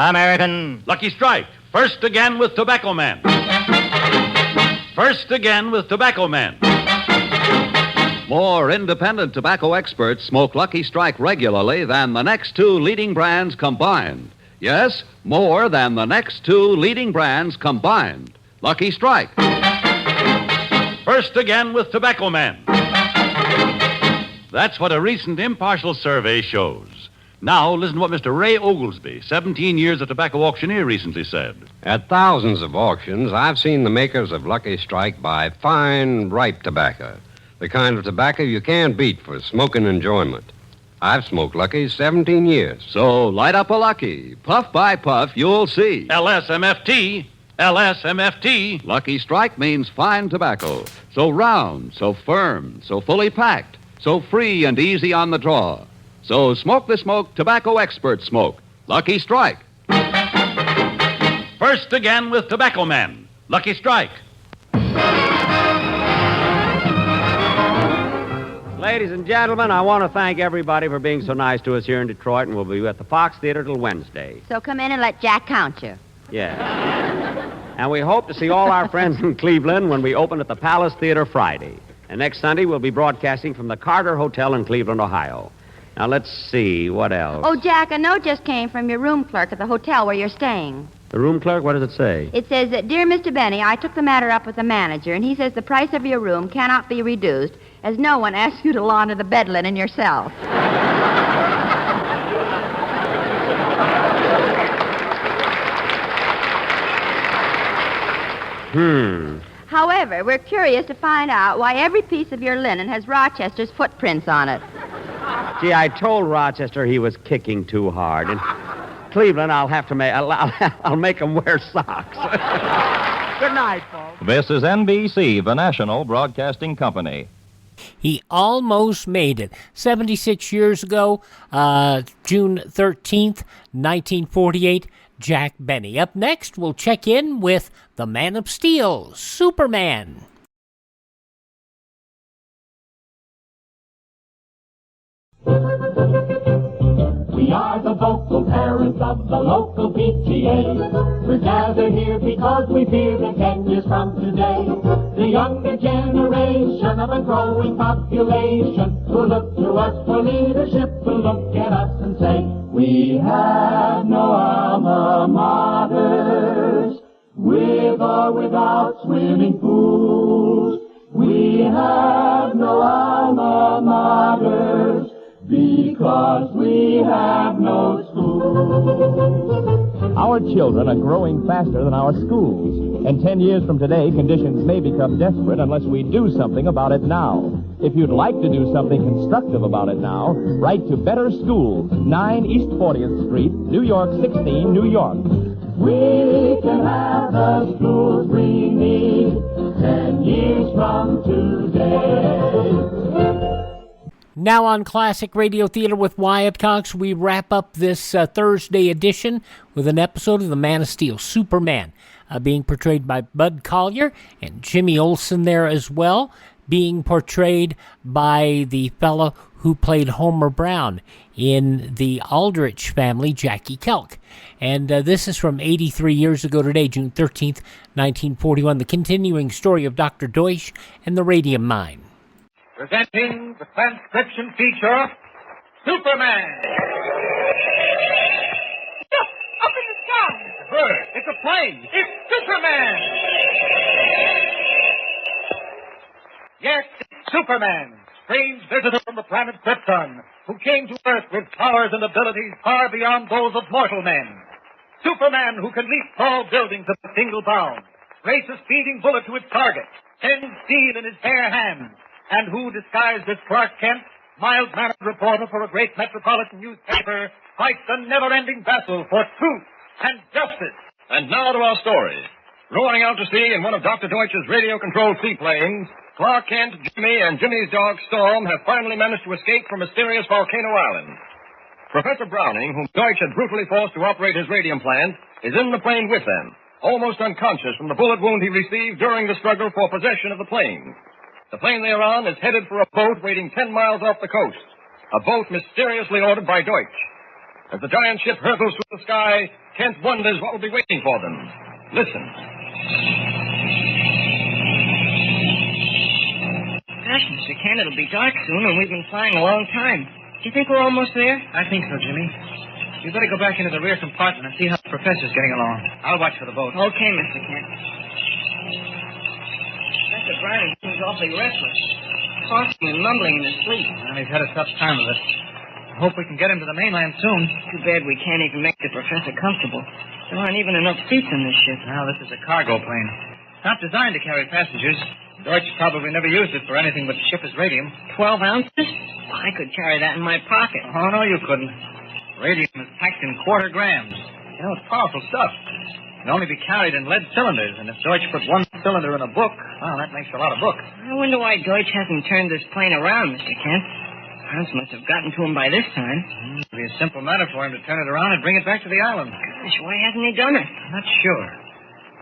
American. Lucky Strike. First again with Tobacco Man. First again with Tobacco Man. More independent tobacco experts smoke Lucky Strike regularly than the next 2 leading brands combined. Yes, more than the next 2 leading brands combined. Lucky Strike. First again with Tobacco Man. That's what a recent impartial survey shows. Now, listen to what Mr. Ray Oglesby, 17 years of tobacco auctioneer, recently said. At thousands of auctions, I've seen the makers of Lucky Strike buy fine, ripe tobacco. The kind of tobacco you can't beat for smoking enjoyment. I've smoked Lucky's 17 years. So light up a Lucky. Puff by puff, you'll see. LSMFT. LSMFT. Lucky Strike means fine tobacco. So round, so firm, so fully packed, so free and easy on the draw. So smoke the smoke tobacco experts smoke. Lucky Strike. First again with Tobacco Man. Lucky Strike. Ladies and gentlemen, I want to thank everybody for being so nice to us here in Detroit, and we'll be at the Fox Theater till Wednesday. So come in and let Jack count you. Yeah. And we hope to see all our friends in Cleveland when we open at the Palace Theater Friday. And next Sunday, we'll be broadcasting from the Carter Hotel in Cleveland, Ohio. Now, let's see, what else? Oh, Jack, a note just came from your room clerk at the hotel where you're staying. The room clerk, what does it say? It says that, Dear Mr. Benny, I took the matter up with the manager, and he says the price of your room cannot be reduced, as no one asked you to launder the bed linen yourself. However, we're curious to find out why every piece of your linen has Rochester's footprints on it. Gee, I told Rochester he was kicking too hard. In Cleveland, I'll make him wear socks. Good night, folks. This is NBC, the national broadcasting company. He almost made it. 76 years ago, June 13th, 1948, Jack Benny. Up next, we'll check in with the Man of Steel, Superman. We are the vocal parents of the local PTA. We're gathered here because we fear that 10 years from today, the younger generation of a growing population will look to us for leadership, will look at us and say, we have no alma maters, with or without swimming pools. We have no alma maters, because we have no schools. Our children are growing faster than our schools. And 10 years from today, conditions may become desperate unless we do something about it now. If you'd like to do something constructive about it now, write to Better Schools, 9 East 40th Street, New York 16, New York. We can have the schools we need 10 years from today. Now on Classic Radio Theater with Wyatt Cox, we wrap up this Thursday edition with an episode of The Man of Steel, Superman, being portrayed by Bud Collyer and Jimmy Olsen there as well. being portrayed by the fellow who played Homer Brown in the Aldrich Family, Jackie Kelk. And this is from 83 years ago today, June 13th, 1941, the continuing story of Dr. Deutsch and the radium mine. Presenting the transcription feature, Superman. Look, up in the sky. It's a bird. It's a plane. It's Superman. Yes, it's Superman, strange visitor from the planet Krypton, who came to Earth with powers and abilities far beyond those of mortal men. Superman, who can leap tall buildings at a single bound, race a speeding bullet to its target, send steel in his bare hands, and who, disguised as Clark Kent, mild-mannered reporter for a great metropolitan newspaper, fights a never-ending battle for truth and justice. And now to our story. Roaring out to sea in one of Dr. Deutsch's radio-controlled seaplanes, Clark Kent, Jimmy, and Jimmy's dog Storm have finally managed to escape from mysterious Volcano Island. Professor Browning, whom Deutsch had brutally forced to operate his radium plant, is in the plane with them, almost unconscious from the bullet wound he received during the struggle for possession of the plane. The plane they are on is headed for a boat waiting 10 miles off the coast, a boat mysteriously ordered by Deutsch. As the giant ship hurtles through the sky, Kent wonders what will be waiting for them. Listen. Gosh, Mr. Kent, it'll be dark soon, and we've been flying a long time. Do you think we're almost there? I think so, Jimmy. You better go back into the rear compartment and see how the professor's getting along. I'll watch for the boat. Okay, Mr. Kent. Professor Browning seems awfully restless, coughing and mumbling in his sleep. Well, he's had a tough time of it. I hope we can get him to the mainland soon. Too bad we can't even make the professor comfortable. There aren't even enough seats in this ship. Now, this is a cargo plane. Not designed to carry passengers. Deutsch probably never used it for anything but to ship his radium. 12 ounces? I could carry that in my pocket. Oh, no, you couldn't. Radium is packed in quarter grams. You know, it's powerful stuff. It can only be carried in lead cylinders, and if Deutsch put one cylinder in a book, well, that makes a lot of books. I wonder why Deutsch hasn't turned this plane around, Mr. Kent. Hans must have gotten to him by this time. It'd be a simple matter for him to turn it around and bring it back to the island. Gosh, why hasn't he done it? I'm not sure.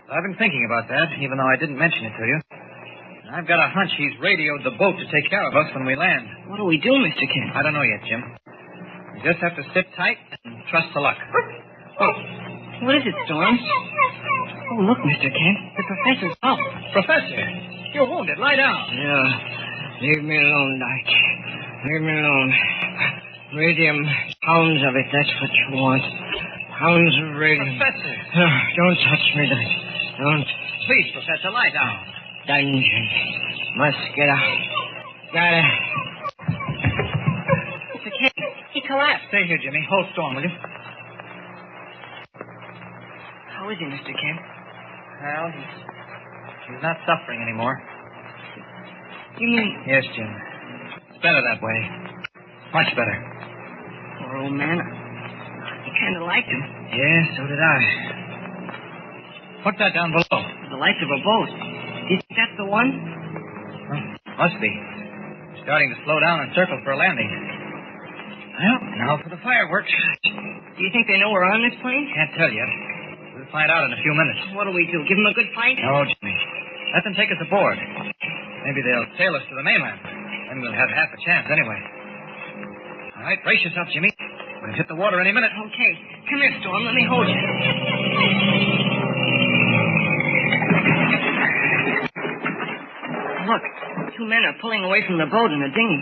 I've been thinking about that, even though I didn't mention it to you. I've got a hunch he's radioed the boat to take care of us when we land. What do we do, Mr. Kent? I don't know yet, Jim. We just have to sit tight and trust to luck. Oh, what is it, Storm? Oh, look, Mr. Kent. The professor's up. Professor, you're wounded. Lie down. Yeah. Leave me alone, Dyke. Leave me alone. Radium, pounds of it, that's what you want. Pounds of radium. Professor. Don't touch me, Dyke. Don't. Please, Professor, lie down. Dungeon. Must get out. Gotta. Mr. Kent, he collapsed. Stay here, Jimmy. Hold Storm, will you? How is he, Mr. Kent? Well, he's not suffering anymore. You mean? Yes, Jim. It's better that way. Much better. Poor old man. I kind of liked him. Yeah, so did I. What's that down below? The lights of a boat. Do you think that's the one? Well, must be. It's starting to slow down and circle for a landing. Well, now for the fireworks. Do you think they know we're on this plane? Can't tell yet. We'll find out in a few minutes. What do we do? Give them a good fight? No, Jimmy. Let them take us aboard. Maybe they'll sail us to the mainland. Then we'll have half a chance anyway. All right, brace yourself, Jimmy. We'll hit the water any minute. Okay. Come here, Storm. Let me hold you. Look, two men are pulling away from the boat in a dinghy.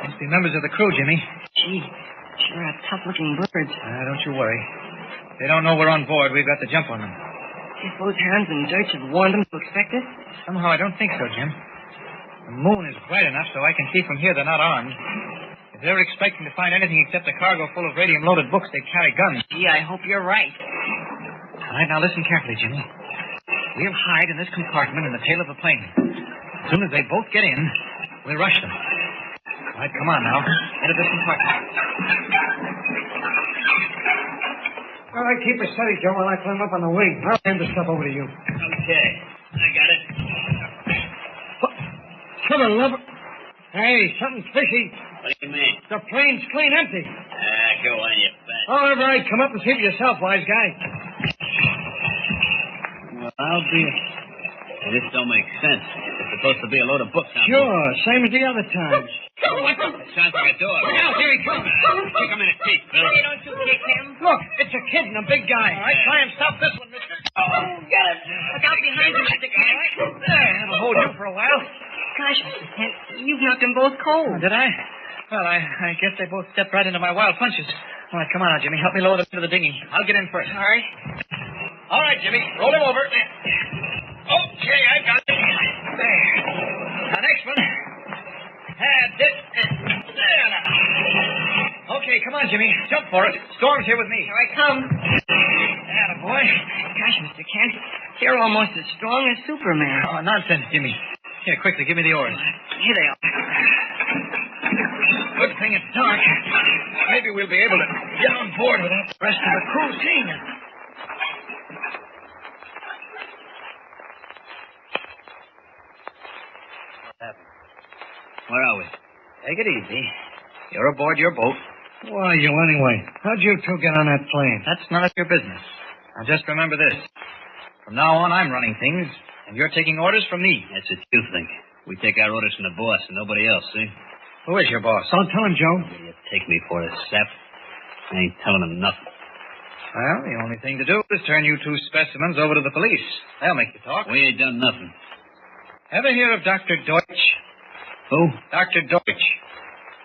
Must be members of the crew, Jimmy. Gee, sure are tough-looking birds. Don't you worry. They don't know we're on board. We've got the jump on them. Do you suppose Hans and Deutsch have warned them to expect us? Somehow I don't think so, Jim. The moon is bright enough so I can see from here they're not armed. If they're expecting to find anything except a cargo full of radium-loaded books, they carry guns. Gee, I hope you're right. All right, now listen carefully, Jimmy. We'll hide in this compartment in the tail of the plane. As soon as they both get in, we'll rush them. All right, come on now. Into this compartment. All right, keep it steady, Joe, while I climb up on the wing. I'll hand the stuff over to you. Okay, I got it. For the love of... Hey, something's fishy. What do you mean? The plane's clean empty. Go on, you bet. All right, come up and see for yourself, wise guy. Well, I'll be... This don't make sense. If the supposed to be a load of books on Sure, same as the other times. It sounds like a dog. Look out, here he comes. Kick him in the teeth, Bill. Hey, don't you kick him. Look, it's a kid and a big guy. All right, try and stop this one, mister. Oh, get it. Look out behind you, Mr. Kent. There, that'll hold you for a while. Gosh, Mr. Kent, you've knocked them both cold. Did I? Well, I guess they both stepped right into my wild punches. All right, come on now, Jimmy. Help me lower them into the dinghy. I'll get in first. All right. All right, Jimmy. Roll him over. Okay, I got it. There. Now, next one. That's it. There now. Okay, come on, Jimmy. Jump for it. Storm's here with me. Here I come. Attaboy. Gosh, Mr. Kent, you're almost as strong as Superman. Oh, nonsense, Jimmy. Here, quickly, give me the oars. Here they are. Good thing it's dark. Maybe we'll be able to get on board without the rest of the crew seeing us. Where are we? Take it easy. You're aboard your boat. Who are you, anyway? How'd you two get on that plane? That's none of your business. Now, just remember this. From now on, I'm running things, and you're taking orders from me. That's what you think. We take our orders from the boss and nobody else, see? Who is your boss? Don't tell him, Joe. You take me for a sap. I ain't telling him nothing. Well, the only thing to do is turn you two specimens over to the police. They'll make you talk. We ain't done nothing. Ever hear of Dr. Deutsch? Who? Dr. Deutsch.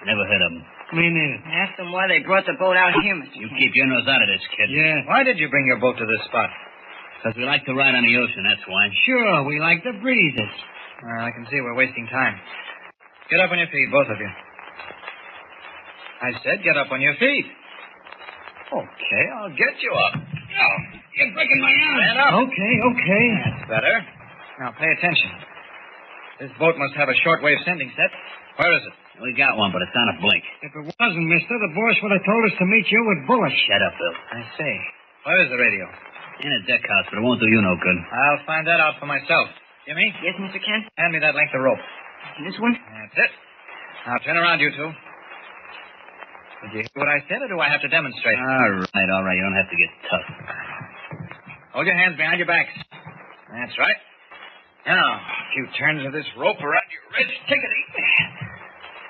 Never heard of him. Me neither. Ask them why they brought the boat out here, Mr. You Kent. keep your nose out of this, kid. Yeah. Why did you bring your boat to this spot? Because we like to ride on the ocean, that's why. Sure, we like to breeze it. Well, I can see we're wasting time. Get up on your feet, both of you. I said get up on your feet. Okay, I'll get you up. Oh, you're breaking my arm. Stand up. Okay. That's better. Now, pay attention. This boat must have a shortwave sending set. Where is it? We got one, but it's on a blink. If it wasn't, mister, the boss would have told us to meet you with bullets. Shut up, Bill. I see. Where is the radio? In a deck house, but it won't do you no good. I'll find that out for myself. Jimmy? Yes, Mr. Kent? Hand me that length of rope. This one? That's it. Now turn around, you two. Did you hear what I said, or do I have to demonstrate? All right. You don't have to get tough. Hold your hands behind your backs. That's right. Now, a few turns of this rope around your wrist. Take it easy.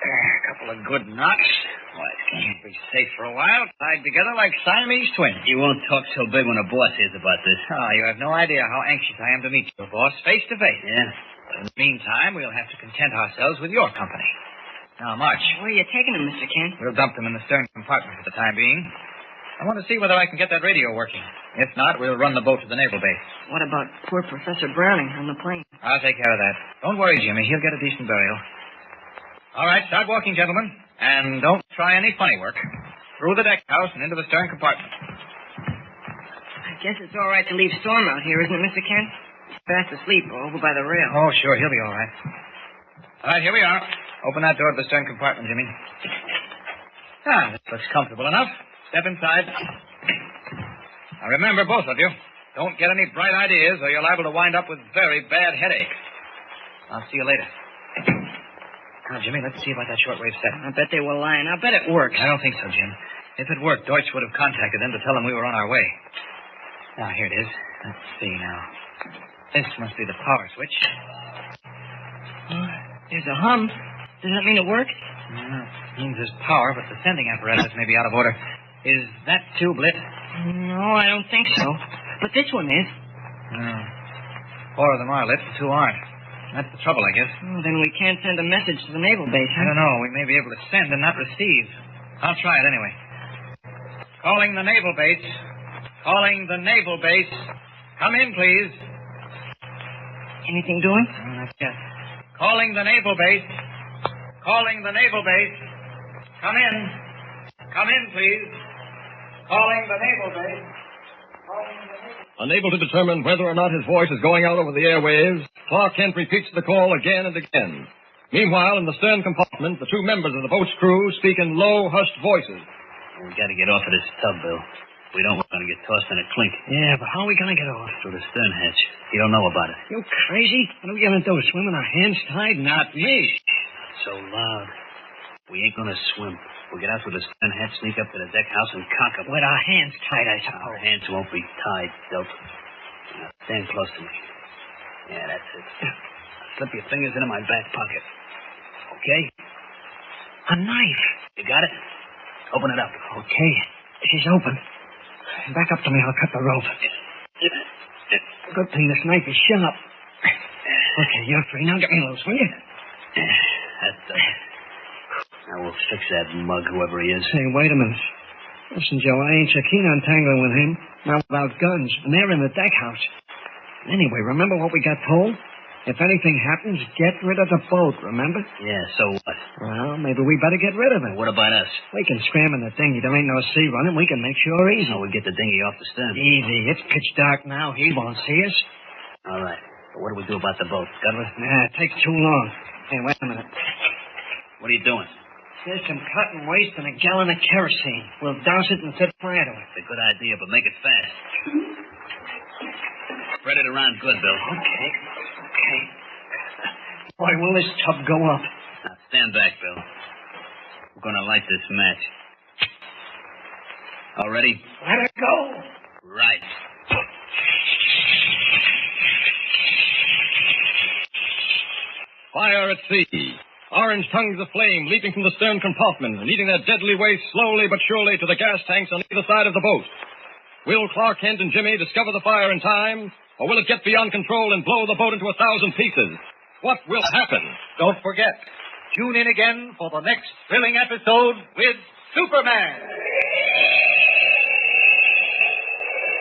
There, a couple of good knots. What? You'll be safe for a while, tied together like Siamese twins. You won't talk so big when the boss hears about this. Oh, you have no idea how anxious I am to meet you, boss, face to face. Yeah? But in the meantime, we'll have to content ourselves with your company. Now, march. Where are you taking them, Mr. Kent? We'll dump them in the stern compartment for the time being. I want to see whether I can get that radio working. If not, we'll run the boat to the naval base. What about poor Professor Browning on the plane? I'll take care of that. Don't worry, Jimmy. He'll get a decent burial. All right, start walking, gentlemen. And don't try any funny work. Through the deck house and into the stern compartment. I guess it's all right to leave Storm out here, isn't it, Mr. Kent? He's fast asleep over by the rail. Oh, sure. He'll be all right. All right, here we are. Open that door to the stern compartment, Jimmy. This looks comfortable enough. Step inside. Now, remember, both of you, don't get any bright ideas or you're liable to wind up with very bad headaches. I'll see you later. Now, Jimmy, let's see about that shortwave set. I bet they were lying. I bet it works. I don't think so, Jim. If it worked, Deutsch would have contacted them to tell them we were on our way. Now, here it is. Let's see now. This must be the power switch. There's a hum. Does that mean it works? It means there's power, but the sending apparatus may be out of order. Is that tube lit? No, I don't think so. But this one is. No. 4 of them are lit, and 2 aren't. That's the trouble, I guess. Oh, then we can't send a message to the naval base, I don't know. We may be able to send and not receive. I'll try it anyway. Calling the naval base. Calling the naval base. Come in, please. Anything doing? Not yet. Calling the naval base. Calling the naval base. Come in. Come in, please. Calling the naval base. Unable to determine whether or not his voice is going out over the airwaves, Clark Kent repeats the call again and again. Meanwhile, in the stern compartment, the 2 members of the boat's crew speak in low, hushed voices. We got to get off of this tub, Bill. If we don't, we're going to get tossed in a clink. Yeah, but how are we going to get off? Through the stern hatch. You don't know about it. You crazy? What are we going to do? Swim with our hands tied? Not me. So loud. We ain't going to swim. We'll get out through the stern hatch, sneak up to the deck house, and conk up. With our hands tied, I suppose. Our hands won't be tied, Dope. Now, stand close to me. Yeah, that's it. Slip your fingers into my back pocket. Okay? A knife. You got it? Open it up. Okay. She's open. Back up to me. I'll cut the rope. Good thing this knife is sharp. Okay, you're free. Now get me loose, will you? That does it. Now we'll fix that mug, whoever he is. Hey, wait a minute. Listen, Joe, I ain't so keen on tangling with him. Not without guns. And they're in the deck house. Anyway, remember what we got told? If anything happens, get rid of the boat, remember? Yeah, so what? Well, maybe we better get rid of it. What about us? We can scram in the dinghy. There ain't no sea running. We can make sure easy. No, we'll get the dinghy off the stern. Easy. It's pitch dark now. He won't see us. All right. But what do we do about the boat? Got it? Nah, it takes too long. Hey, wait a minute. What are you doing? There's some cotton waste and a gallon of kerosene. We'll douse it and set fire to it. It's a good idea, but make it fast. Spread it around good, Bill. Okay. Boy, will this tub go up. Now, stand back, Bill. We're going to light this match. All ready? Let her go. Right. Fire at sea. Orange tongues of flame leaping from the stern compartment and eating their deadly way slowly but surely to the gas tanks on either side of the boat. Will Clark Kent and Jimmy discover the fire in time, or will it get beyond control and blow the boat into 1,000 pieces? What will happen? Don't forget, tune in again for the next thrilling episode with Superman.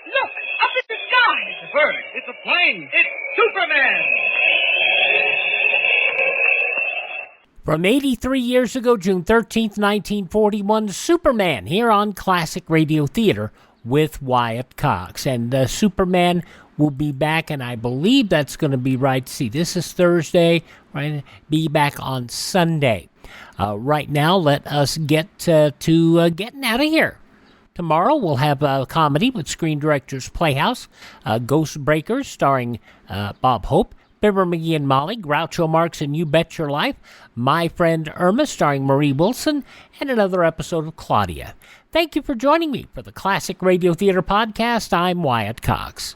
Look, up in the sky. It's a bird. It's a plane. It's Superman. From 83 years ago, June 13th, 1941, Superman here on Classic Radio Theater with Wyatt Cox. And Superman will be back, and I believe that's going to be right. See, this is Thursday, right? Be back on Sunday. Right now, let us get to getting out of here. Tomorrow, we'll have a comedy with Screen Directors Playhouse, Ghost Breakers, starring Bob Hope, Fibber McGee and Molly, Groucho Marx and You Bet Your Life, My Friend Irma, starring Marie Wilson, and another episode of Claudia. Thank you for joining me for the Classic Radio Theater Podcast. I'm Wyatt Cox.